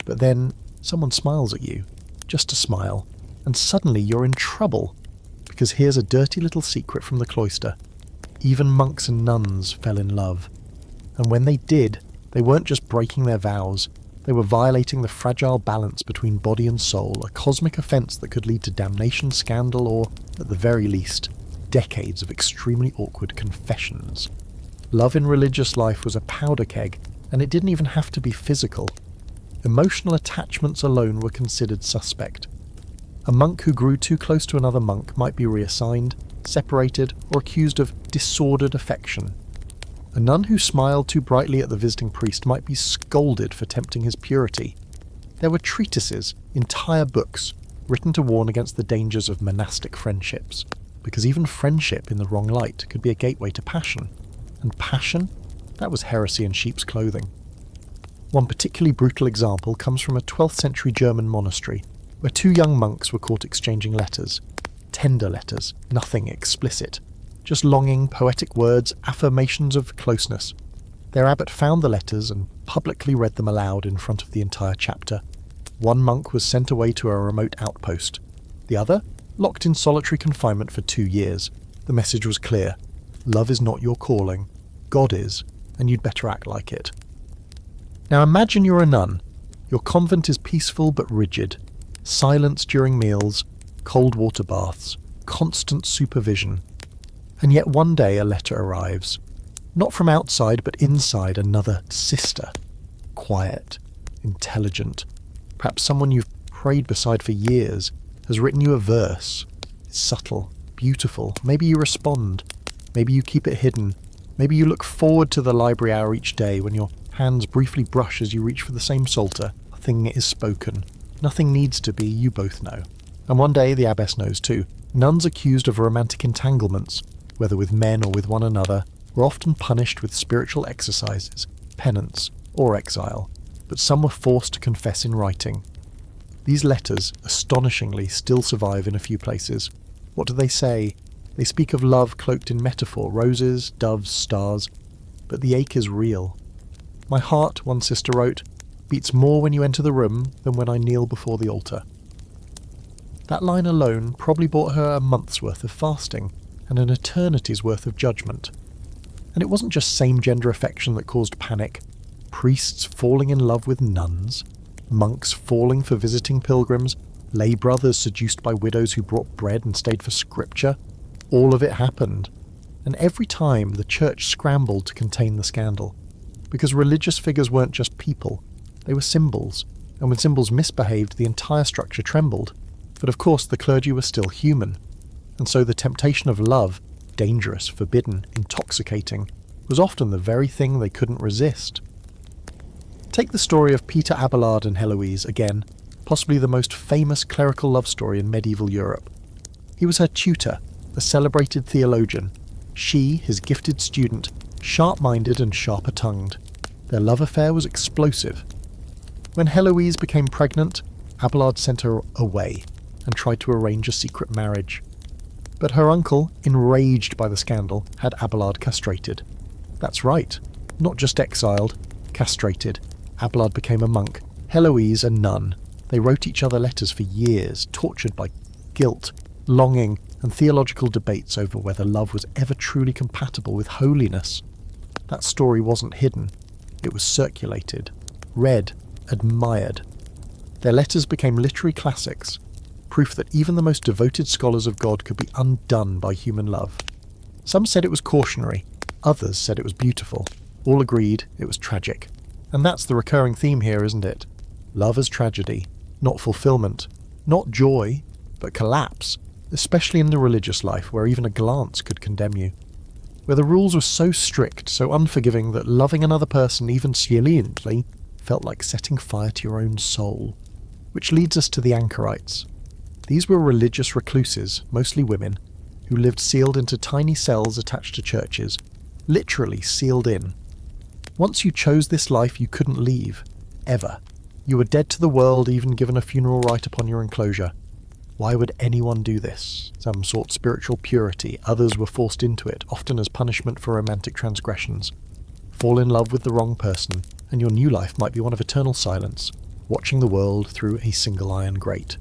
But then, someone smiles at you. Just a smile. And suddenly you're in trouble. Because here's a dirty little secret from the cloister. Even monks and nuns fell in love. And when they did, they weren't just breaking their vows. They were violating the fragile balance between body and soul, a cosmic offence that could lead to damnation, scandal, or, at the very least, decades of extremely awkward confessions. Love in religious life was a powder keg, and it didn't even have to be physical. Emotional attachments alone were considered suspect. A monk who grew too close to another monk might be reassigned, separated, or accused of disordered affection. A nun who smiled too brightly at the visiting priest might be scolded for tempting his purity. There were treatises, entire books, written to warn against the dangers of monastic friendships, because even friendship in the wrong light could be a gateway to passion. And passion? That was heresy in sheep's clothing. One particularly brutal example comes from a 12th century German monastery, where two young monks were caught exchanging letters. Tender letters, nothing explicit. Just longing, poetic words, affirmations of closeness. Their abbot found the letters and publicly read them aloud in front of the entire chapter. One monk was sent away to a remote outpost. The other, locked in solitary confinement for 2 years. The message was clear. Love is not your calling. God is, and you'd better act like it. Now imagine you're a nun. Your convent is peaceful but rigid. Silence during meals, cold water baths, constant supervision. And yet one day a letter arrives. Not from outside, but inside another sister. Quiet, intelligent. Perhaps someone you've prayed beside for years has written you a verse. It's subtle, beautiful. Maybe you respond. Maybe you keep it hidden. Maybe you look forward to the library hour each day when your hands briefly brush as you reach for the same psalter. Nothing is spoken. Nothing needs to be, you both know. And one day the abbess knows too. Nuns accused of romantic entanglements, whether with men or with one another, were often punished with spiritual exercises, penance, or exile, but some were forced to confess in writing. These letters, astonishingly, still survive in a few places. What do they say? They speak of love cloaked in metaphor, roses, doves, stars, but the ache is real. My heart, one sister wrote, beats more when you enter the room than when I kneel before the altar. That line alone probably bought her a month's worth of fasting and an eternity's worth of judgment. And it wasn't just same-gender affection that caused panic. Priests falling in love with nuns, monks falling for visiting pilgrims, lay brothers seduced by widows who brought bread and stayed for scripture. All of it happened. And every time the church scrambled to contain the scandal. Because religious figures weren't just people, they were symbols. And when symbols misbehaved, the entire structure trembled. But of course the clergy were still human. And so the temptation of love, dangerous, forbidden, intoxicating, was often the very thing they couldn't resist. Take the story of Peter Abelard and Heloise again, possibly the most famous clerical love story in medieval Europe. He was her tutor, a celebrated theologian. She, his gifted student, sharp-minded and sharper-tongued. Their love affair was explosive. When Heloise became pregnant, Abelard sent her away and tried to arrange a secret marriage. But her uncle, enraged by the scandal, had Abelard castrated. That's right, not just exiled, castrated. Abelard became a monk, Heloise a nun. They wrote each other letters for years, tortured by guilt, longing, and theological debates over whether love was ever truly compatible with holiness. That story wasn't hidden. It was circulated, read, admired. Their letters became literary classics, proof that even the most devoted scholars of God could be undone by human love. Some said it was cautionary, others said it was beautiful. All agreed it was tragic. And that's the recurring theme here, isn't it? Love as tragedy, not fulfillment, not joy, but collapse, especially in the religious life where even a glance could condemn you. Where the rules were so strict, so unforgiving that loving another person even saliently felt like setting fire to your own soul. Which leads us to the anchorites. These were religious recluses, mostly women, who lived sealed into tiny cells attached to churches, literally sealed in. Once you chose this life, you couldn't leave, ever. You were dead to the world, even given a funeral rite upon your enclosure. Why would anyone do this? Some sought spiritual purity, others were forced into it, often as punishment for romantic transgressions. Fall in love with the wrong person, and your new life might be one of eternal silence, watching the world through a single iron grate.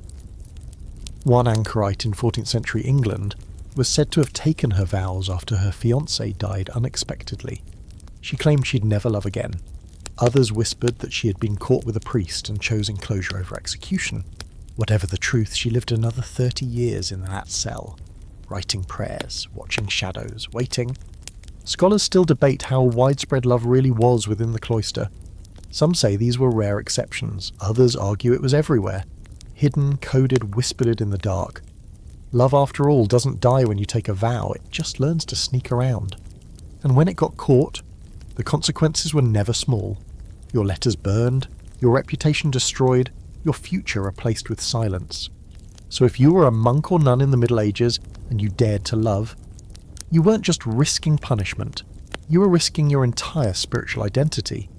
One anchorite in 14th century England was said to have taken her vows after her fiancé died unexpectedly. She claimed she'd never love again. Others whispered that she had been caught with a priest and chose enclosure over execution. Whatever the truth, she lived another 30 years in that cell, writing prayers, watching shadows, waiting. Scholars still debate how widespread love really was within the cloister. Some say these were rare exceptions, others argue it was everywhere. Hidden, coded, whispered it in the dark. Love, after all, doesn't die when you take a vow, it just learns to sneak around. And when it got caught, the consequences were never small. Your letters burned, your reputation destroyed, your future replaced with silence. So if you were a monk or nun in the Middle Ages and you dared to love, you weren't just risking punishment, you were risking your entire spiritual identity.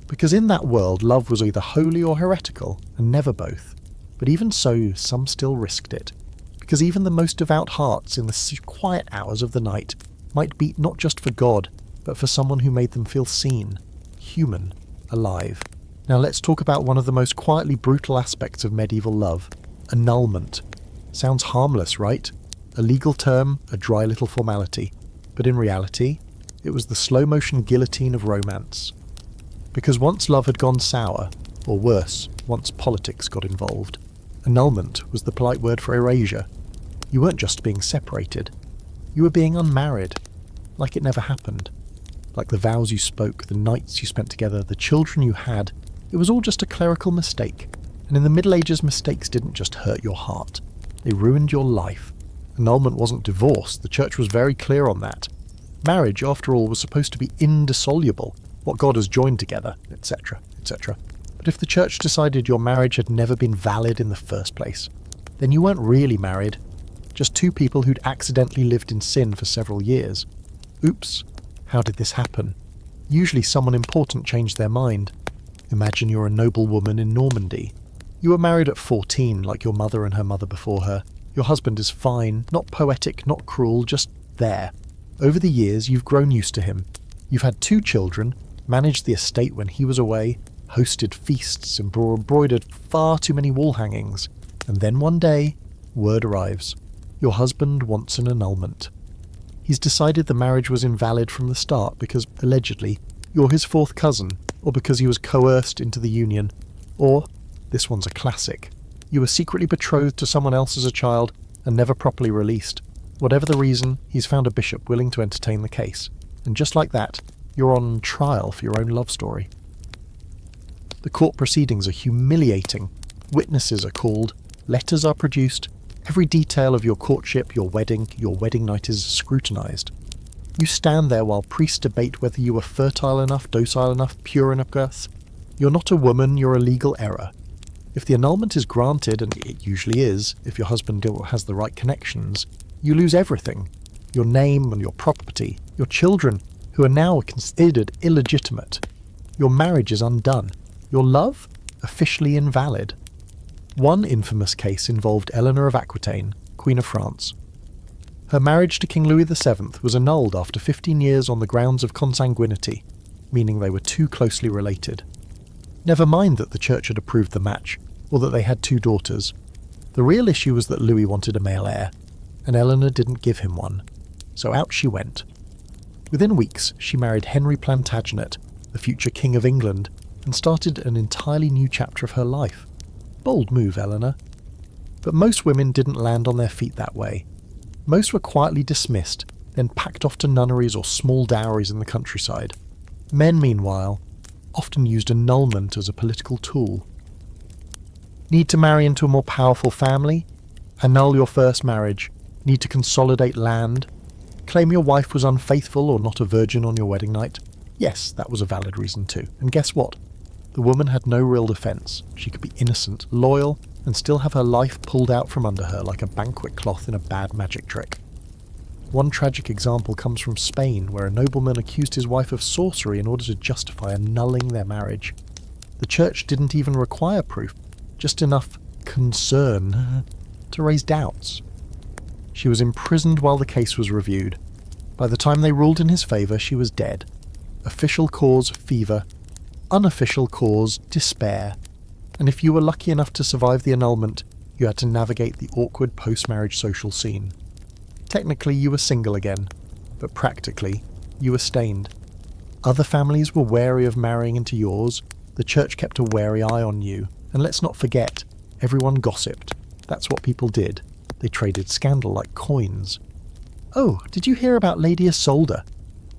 Because in that world, love was either holy or heretical, and never both. But even so, some still risked it. Because even the most devout hearts in the quiet hours of the night might beat not just for God, but for someone who made them feel seen, human, alive. Now let's talk about one of the most quietly brutal aspects of medieval love, annulment. Sounds harmless, right? A legal term, a dry little formality. But in reality, it was the slow-motion guillotine of romance. Because once love had gone sour, or worse, once politics got involved, annulment was the polite word for erasure. You weren't just being separated, you were being unmarried, like it never happened. Like the vows you spoke, the nights you spent together, the children you had, it was all just a clerical mistake. And in the Middle Ages, mistakes didn't just hurt your heart, they ruined your life. Annulment wasn't divorce, the church was very clear on that. Marriage, after all, was supposed to be indissoluble, what God has joined together, etc., etc. But if the church decided your marriage had never been valid in the first place, then you weren't really married, just two people who'd accidentally lived in sin for several years. Oops, how did this happen? Usually someone important changed their mind. Imagine you're a noblewoman in Normandy. You were married at 14, like your mother and her mother before her. Your husband is fine, not poetic, not cruel, just there. Over the years, you've grown used to him. You've had 2 children, managed the estate when he was away, hosted feasts, embroidered far too many wall hangings. And then one day, word arrives. Your husband wants an annulment. He's decided the marriage was invalid from the start because, allegedly, you're his 4th cousin, or because he was coerced into the union, or, this one's a classic, you were secretly betrothed to someone else as a child and never properly released. Whatever the reason, he's found a bishop willing to entertain the case. And just like that, you're on trial for your own love story. The court proceedings are humiliating. Witnesses are called, letters are produced, every detail of your courtship, your wedding night is scrutinised. You stand there while priests debate whether you were fertile enough, docile enough, pure enough. You're not a woman, you're a legal error. If the annulment is granted, and it usually is, if your husband has the right connections, you lose everything. Your name and your property, your children, who are now considered illegitimate. Your marriage is undone. Your love? Officially invalid. One infamous case involved Eleanor of Aquitaine, Queen of France. Her marriage to King Louis VII was annulled after 15 years on the grounds of consanguinity, meaning they were too closely related. Never mind that the church had approved the match, or that they had 2 daughters. The real issue was that Louis wanted a male heir, and Eleanor didn't give him one. So out she went. Within weeks, she married Henry Plantagenet, the future King of England, and started an entirely new chapter of her life. Bold move, Eleanor. But most women didn't land on their feet that way. Most were quietly dismissed, then packed off to nunneries or small dowries in the countryside. Men, meanwhile, often used annulment as a political tool. Need to marry into a more powerful family? Annul your first marriage. Need to consolidate land? Claim your wife was unfaithful or not a virgin on your wedding night? Yes, that was a valid reason too. And guess what? The woman had no real defence. She could be innocent, loyal, and still have her life pulled out from under her like a banquet cloth in a bad magic trick. One tragic example comes from Spain, where a nobleman accused his wife of sorcery in order to justify annulling their marriage. The church didn't even require proof, just enough concern to raise doubts. She was imprisoned while the case was reviewed. By the time they ruled in his favour, she was dead. Official cause, fever. Unofficial cause, despair. And if you were lucky enough to survive the annulment, you had to navigate the awkward post-marriage social scene. Technically, you were single again, but practically, you were stained. Other families were wary of marrying into yours. The church kept a wary eye on you. And let's not forget, everyone gossiped. That's what people did. They traded scandal like coins. Oh, did you hear about Lady Isolde?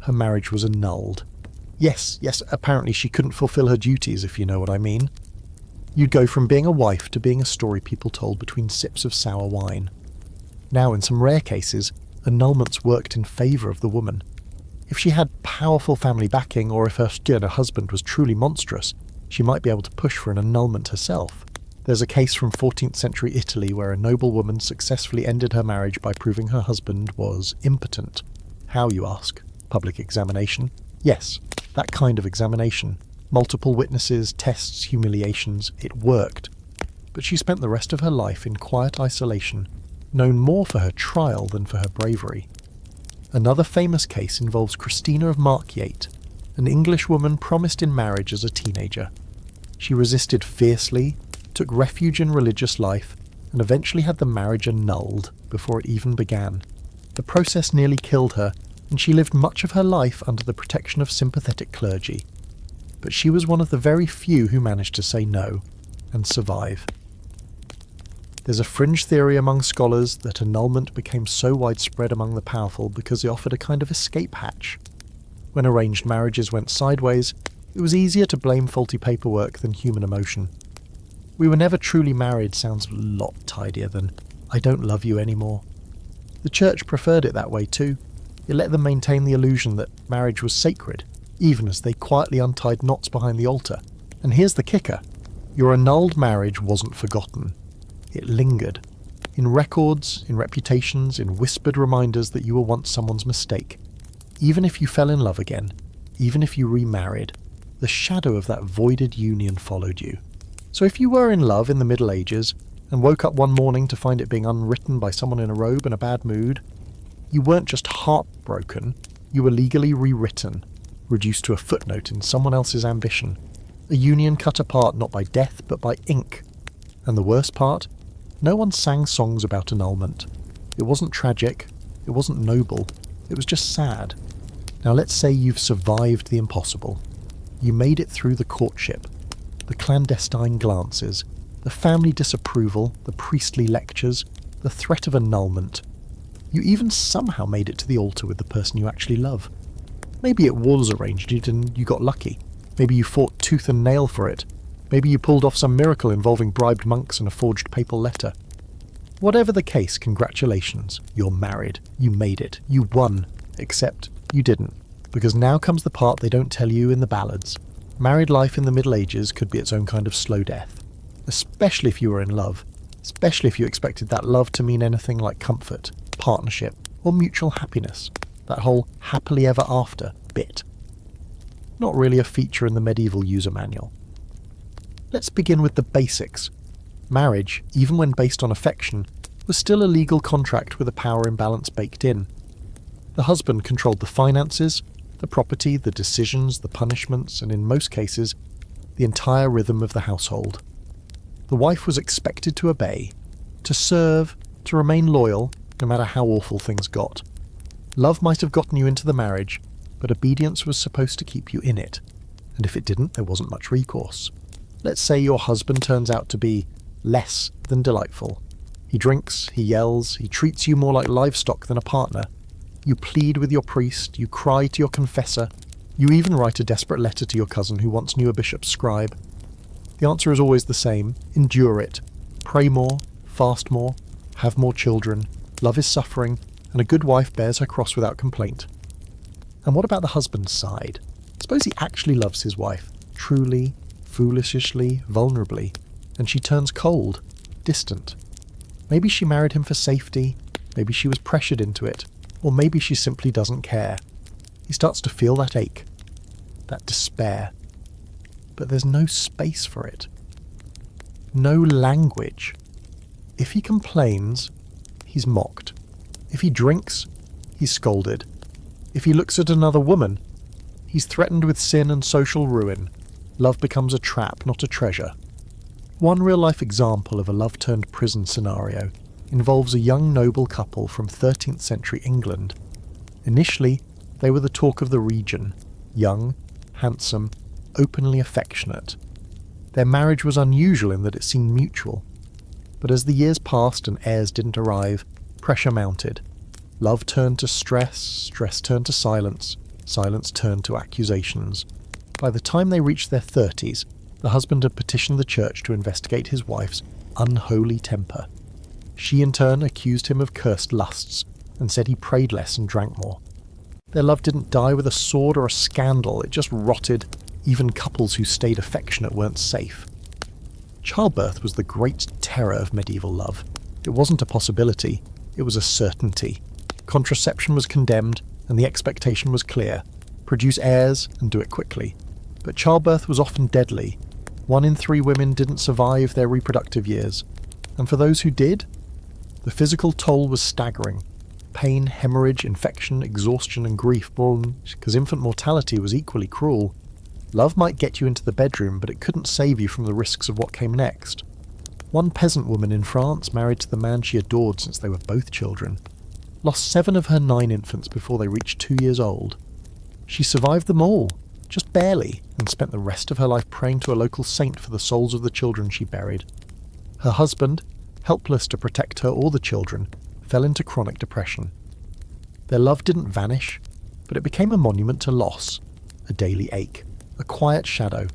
Her marriage was annulled. Yes, apparently she couldn't fulfill her duties, if you know what I mean. You'd go from being a wife to being a story people told between sips of sour wine. Now, in some rare cases, annulments worked in favour of the woman. If she had powerful family backing, or if her husband was truly monstrous, she might be able to push for an annulment herself. There's a case from 14th century Italy where a noblewoman successfully ended her marriage by proving her husband was impotent. How, you ask? Public examination? Yes, that kind of examination. Multiple witnesses, tests, humiliations. It worked. But she spent the rest of her life in quiet isolation, known more for her trial than for her bravery. Another famous case involves Christina of Markyate, an English woman promised in marriage as a teenager. She resisted fiercely, took refuge in religious life, and eventually had the marriage annulled before it even began. The process nearly killed her, and she lived much of her life under the protection of sympathetic clergy. But she was one of the very few who managed to say no, and survive. There's a fringe theory among scholars that annulment became so widespread among the powerful because it offered a kind of escape hatch. When arranged marriages went sideways, it was easier to blame faulty paperwork than human emotion. "We were never truly married" sounds a lot tidier than "I don't love you anymore." The church preferred it that way too. It let them maintain the illusion that marriage was sacred, even as they quietly untied knots behind the altar. And here's the kicker. Your annulled marriage wasn't forgotten. It lingered. In records, in reputations, in whispered reminders that you were once someone's mistake. Even if you fell in love again, even if you remarried, the shadow of that voided union followed you. So if you were in love in the Middle Ages, and woke up one morning to find it being unwritten by someone in a robe and a bad mood, you weren't just heartbroken, you were legally rewritten, reduced to a footnote in someone else's ambition. A union cut apart not by death, but by ink. And the worst part? No one sang songs about annulment. It wasn't tragic, it wasn't noble, it was just sad. Now let's say you've survived the impossible. You made it through the courtship, the clandestine glances, the family disapproval, the priestly lectures, the threat of annulment. You even somehow made it to the altar with the person you actually love. Maybe it was arranged and you got lucky. Maybe you fought tooth and nail for it. Maybe you pulled off some miracle involving bribed monks and a forged papal letter. Whatever the case, congratulations. You're married. You made it. You won. Except you didn't. Because now comes the part they don't tell you in the ballads. Married life in the Middle Ages could be its own kind of slow death. Especially if you were in love. Especially if you expected that love to mean anything like comfort, partnership, or mutual happiness. That whole happily ever after bit. Not really a feature in the medieval user manual. Let's begin with the basics. Marriage, even when based on affection, was still a legal contract with a power imbalance baked in. The husband controlled the finances, the property, the decisions, the punishments, and in most cases, the entire rhythm of the household. The wife was expected to obey, to serve, to remain loyal, no matter how awful things got. Love might have gotten you into the marriage, but obedience was supposed to keep you in it, and if it didn't, there wasn't much recourse. Let's say your husband turns out to be less than delightful. He drinks, he yells, he treats you more like livestock than a partner. You plead with your priest, you cry to your confessor, you even write a desperate letter to your cousin who once knew a bishop's scribe. The answer is always the same: endure it. Pray more, fast more, have more children, love is suffering, and a good wife bears her cross without complaint. And what about the husband's side? Suppose he actually loves his wife, truly, foolishly, vulnerably, and she turns cold, distant. Maybe she married him for safety, maybe she was pressured into it, or maybe she simply doesn't care. He starts to feel that ache, that despair. But there's no space for it. No language. If he complains, he's mocked. If he drinks, he's scolded. If he looks at another woman, he's threatened with sin and social ruin. Love becomes a trap, not a treasure. One real-life example of a love-turned-prison scenario involves a young noble couple from 13th century England. Initially, they were the talk of the region, young, handsome, openly affectionate. Their marriage was unusual in that it seemed mutual. But as the years passed and heirs didn't arrive, pressure mounted. Love turned to stress, stress turned to silence, silence turned to accusations. By the time they reached their 30s, the husband had petitioned the church to investigate his wife's unholy temper. She in turn accused him of cursed lusts and said he prayed less and drank more. Their love didn't die with a sword or a scandal, it just rotted. Even couples who stayed affectionate weren't safe. Childbirth was the great terror of medieval love. It wasn't a possibility, it was a certainty. Contraception was condemned, and the expectation was clear. Produce heirs and do it quickly. But childbirth was often deadly. 1 in 3 women didn't survive their reproductive years. And for those who did, the physical toll was staggering. Pain, hemorrhage, infection, exhaustion and grief, because infant mortality was equally cruel. Love might get you into the bedroom, but it couldn't save you from the risks of what came next. One peasant woman in France, married to the man she adored since they were both children, lost 7 of her 9 infants before they reached 2 years old. She survived them all, just barely, and spent the rest of her life praying to a local saint for the souls of the children she buried. Her husband, helpless to protect her or the children, fell into chronic depression. Their love didn't vanish, but it became a monument to loss, a daily ache, a quiet shadow.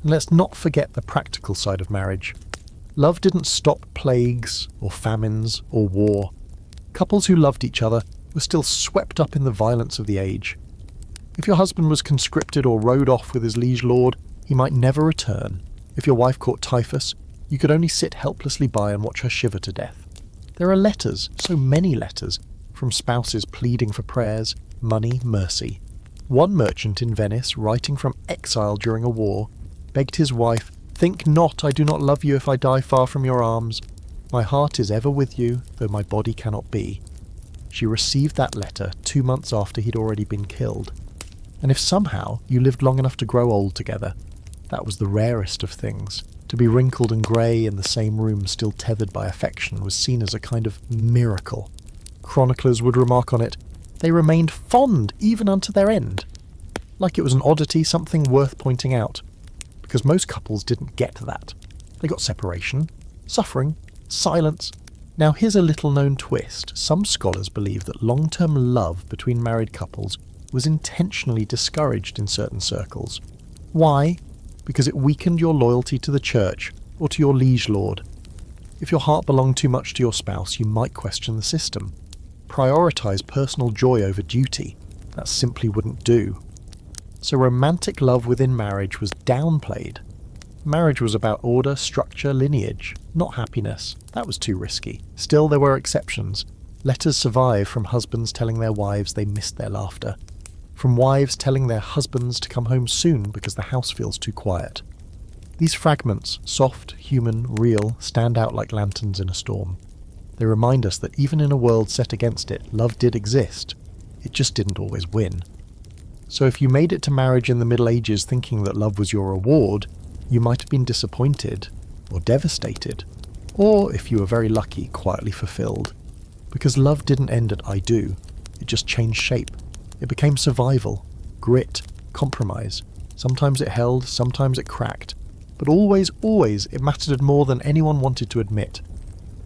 And let's not forget the practical side of marriage. Love didn't stop plagues, or famines, or war. Couples who loved each other were still swept up in the violence of the age. If your husband was conscripted or rode off with his liege lord, he might never return. If your wife caught typhus, you could only sit helplessly by and watch her shiver to death. There are letters, so many letters, from spouses pleading for prayers, money, mercy. One merchant in Venice, writing from exile during a war, begged his wife, "Think not I do not love you if I die far from your arms. My heart is ever with you, though my body cannot be." She received that letter 2 months after he'd already been killed. And if somehow you lived long enough to grow old together, that was the rarest of things. To be wrinkled and grey in the same room still tethered by affection was seen as a kind of miracle. Chroniclers would remark on it, "They remained fond even unto their end." Like it was an oddity, something worth pointing out. Because most couples didn't get that. They got separation, suffering, silence. Now here's a little-known twist. Some scholars believe that long-term love between married couples was intentionally discouraged in certain circles. Why? Because it weakened your loyalty to the church or to your liege lord. If your heart belonged too much to your spouse, you might question the system. Prioritize personal joy over duty. That simply wouldn't do. So romantic love within marriage was downplayed. Marriage was about order, structure, lineage, not happiness. That was too risky. Still, there were exceptions. Letters survive from husbands telling their wives they missed their laughter. From wives telling their husbands to come home soon because the house feels too quiet. These fragments, soft, human, real, stand out like lanterns in a storm. They remind us that even in a world set against it, love did exist. It just didn't always win. So if you made it to marriage in the Middle Ages thinking that love was your reward, you might have been disappointed, or devastated, or, if you were very lucky, quietly fulfilled. Because love didn't end at I do, it just changed shape. It became survival, grit, compromise. Sometimes it held, sometimes it cracked. But always, always, it mattered more than anyone wanted to admit.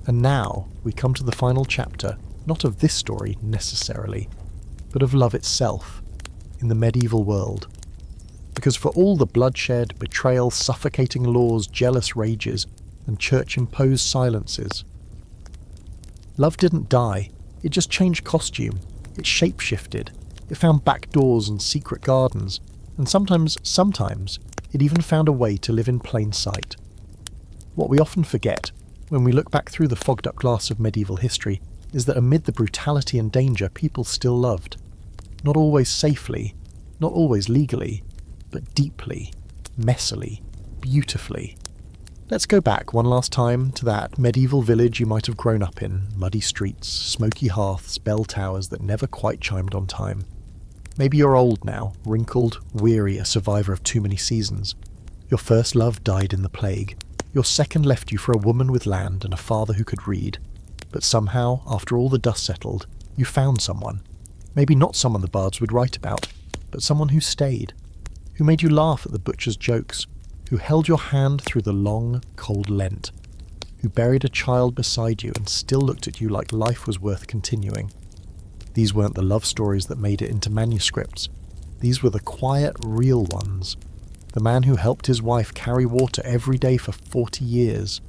And now, we come to the final chapter, not of this story necessarily, but of love itself, in the medieval world. Because for all the bloodshed, betrayal, suffocating laws, jealous rages, and church-imposed silences, love didn't die, it just changed costume, it shape-shifted. It found back doors and secret gardens, and sometimes, it even found a way to live in plain sight. What we often forget when we look back through the fogged-up glass of medieval history, is that amid the brutality and danger, people still loved. Not always safely, not always legally, but deeply, messily, beautifully. Let's go back one last time to that medieval village you might have grown up in, muddy streets, smoky hearths, bell towers that never quite chimed on time. Maybe you're old now, wrinkled, weary, a survivor of too many seasons. Your first love died in the plague. Your second left you for a woman with land and a father who could read. But somehow, after all the dust settled, you found someone. Maybe not someone the bards would write about, but someone who stayed, who made you laugh at the butcher's jokes, who held your hand through the long, cold Lent, who buried a child beside you and still looked at you like life was worth continuing. These weren't the love stories that made it into manuscripts. These were the quiet, real ones. The man who helped his wife carry water every day for 40 years.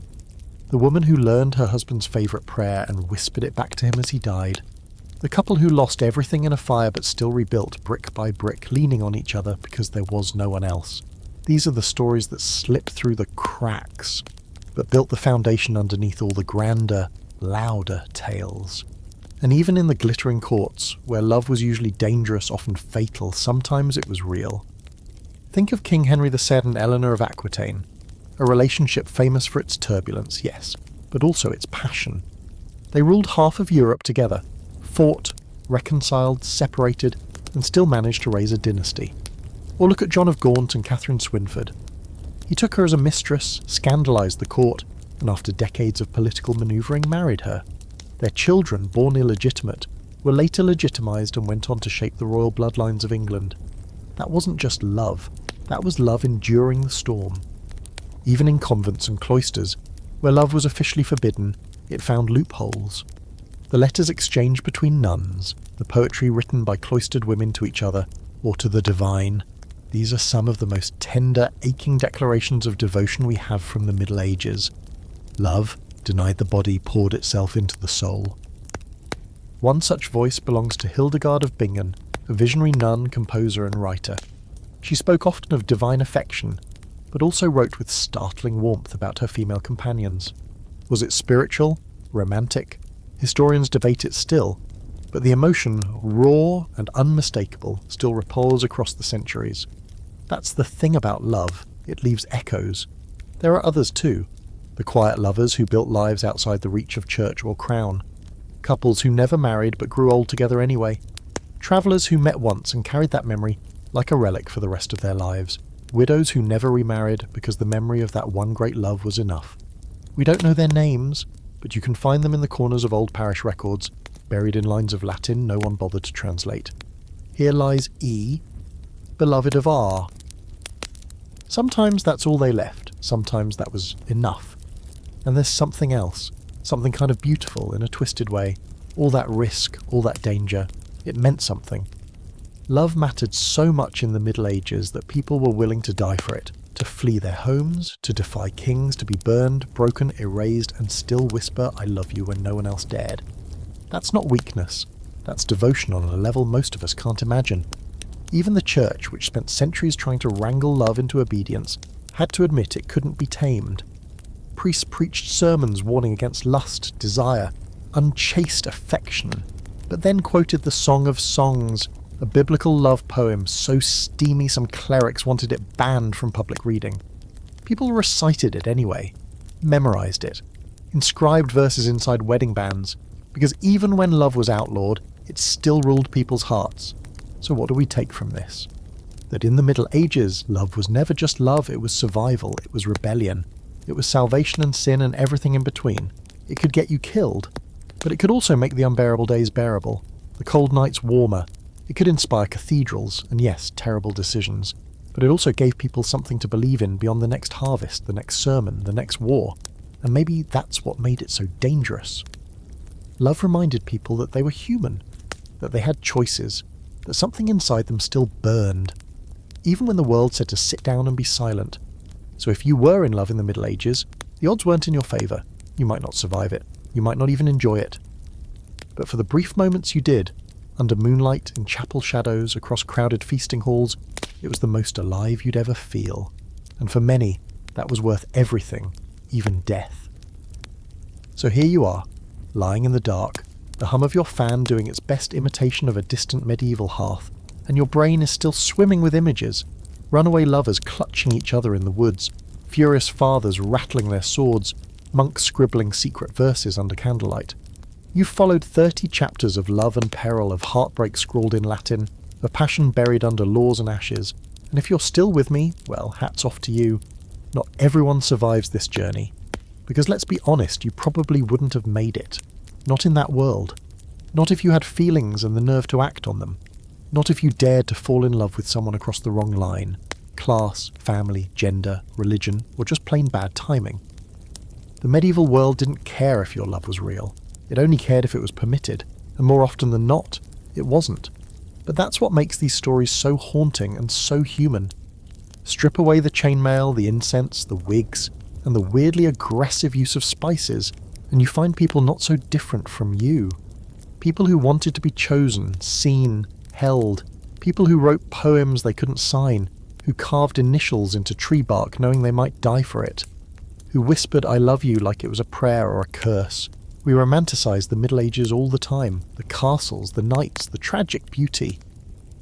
The woman who learned her husband's favourite prayer and whispered it back to him as he died. The couple who lost everything in a fire but still rebuilt brick by brick, leaning on each other because there was no one else. These are the stories that slipped through the cracks, but built the foundation underneath all the grander, louder tales. And even in the glittering courts, where love was usually dangerous, often fatal, sometimes it was real. Think of King Henry VII and Eleanor of Aquitaine. A relationship famous for its turbulence, yes, but also its passion. They ruled half of Europe together, fought, reconciled, separated, and still managed to raise a dynasty. Or look at John of Gaunt and Catherine Swynford. He took her as a mistress, scandalised the court, and after decades of political manoeuvring married her. Their children, born illegitimate, were later legitimised and went on to shape the royal bloodlines of England. That wasn't just love, that was love enduring the storm. Even in convents and cloisters, where love was officially forbidden, it found loopholes. The letters exchanged between nuns, the poetry written by cloistered women to each other, or to the divine, these are some of the most tender, aching declarations of devotion we have from the Middle Ages. Love, denied the body, poured itself into the soul. One such voice belongs to Hildegard of Bingen, a visionary nun, composer and writer. She spoke often of divine affection, but also wrote with startling warmth about her female companions. Was it spiritual? Romantic? Historians debate it still, but the emotion, raw and unmistakable, still repels across the centuries. That's the thing about love, it leaves echoes. There are others too. The quiet lovers who built lives outside the reach of church or crown. Couples who never married but grew old together anyway. Travellers who met once and carried that memory like a relic for the rest of their lives. Widows who never remarried because the memory of that one great love was enough. We don't know their names, but you can find them in the corners of old parish records, buried in lines of Latin no one bothered to translate. Here lies E, beloved of R. Sometimes that's all they left, sometimes that was enough. And there's something else, something kind of beautiful in a twisted way. All that risk, all that danger, it meant something. Love mattered so much in the Middle Ages that people were willing to die for it, to flee their homes, to defy kings, to be burned, broken, erased, and still whisper, "I love you," when no one else dared. That's not weakness. That's devotion on a level most of us can't imagine. Even the church, which spent centuries trying to wrangle love into obedience, had to admit it couldn't be tamed. Priests preached sermons warning against lust, desire, unchaste affection, but then quoted the Song of Songs, a biblical love poem so steamy some clerics wanted it banned from public reading. People recited it anyway, memorised it, inscribed verses inside wedding bands, because even when love was outlawed, it still ruled people's hearts. So what do we take from this? That in the Middle Ages, love was never just love, it was survival, it was rebellion, it was salvation and sin and everything in between. It could get you killed, but it could also make the unbearable days bearable, the cold nights warmer. It could inspire cathedrals, and yes, terrible decisions, but it also gave people something to believe in beyond the next harvest, the next sermon, the next war, and maybe that's what made it so dangerous. Love reminded people that they were human, that they had choices, that something inside them still burned, even when the world said to sit down and be silent. So if you were in love in the Middle Ages, the odds weren't in your favour. You might not survive it. You might not even enjoy it. But for the brief moments you did, under moonlight, in chapel shadows, across crowded feasting halls, it was the most alive you'd ever feel. And for many, that was worth everything, even death. So here you are, lying in the dark, the hum of your fan doing its best imitation of a distant medieval hearth, and your brain is still swimming with images. Runaway lovers clutching each other in the woods, furious fathers rattling their swords, monks scribbling secret verses under candlelight. You've followed 30 chapters of love and peril, of heartbreak scrawled in Latin, of passion buried under laws and ashes, and if you're still with me, well, hats off to you. Not everyone survives this journey. Because let's be honest, you probably wouldn't have made it. Not in that world. Not if you had feelings and the nerve to act on them. Not if you dared to fall in love with someone across the wrong line. Class, family, gender, religion, or just plain bad timing. The medieval world didn't care if your love was real. It only cared if it was permitted, and more often than not, it wasn't. But that's what makes these stories so haunting and so human. Strip away the chainmail, the incense, the wigs, and the weirdly aggressive use of spices, and you find people not so different from you. People who wanted to be chosen, seen, held. People who wrote poems they couldn't sign, who carved initials into tree bark knowing they might die for it, who whispered "I love you" like it was a prayer or a curse. We romanticise the Middle Ages all the time, the castles, the knights, the tragic beauty.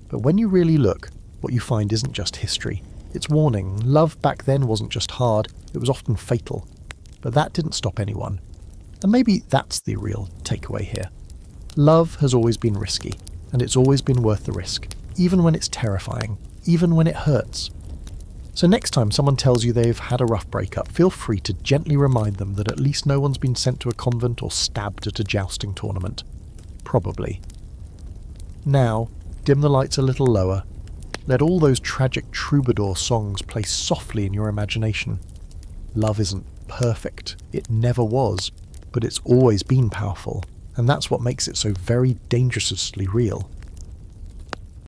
But when you really look, what you find isn't just history. It's warning. Love back then wasn't just hard, it was often fatal. But that didn't stop anyone. And maybe that's the real takeaway here. Love has always been risky, and it's always been worth the risk, even when it's terrifying, even when it hurts. So next time someone tells you they've had a rough breakup, feel free to gently remind them that at least no one's been sent to a convent or stabbed at a jousting tournament. Probably. Now, dim the lights a little lower. Let all those tragic troubadour songs play softly in your imagination. Love isn't perfect. It never was. But it's always been powerful. And that's what makes it so very dangerously real.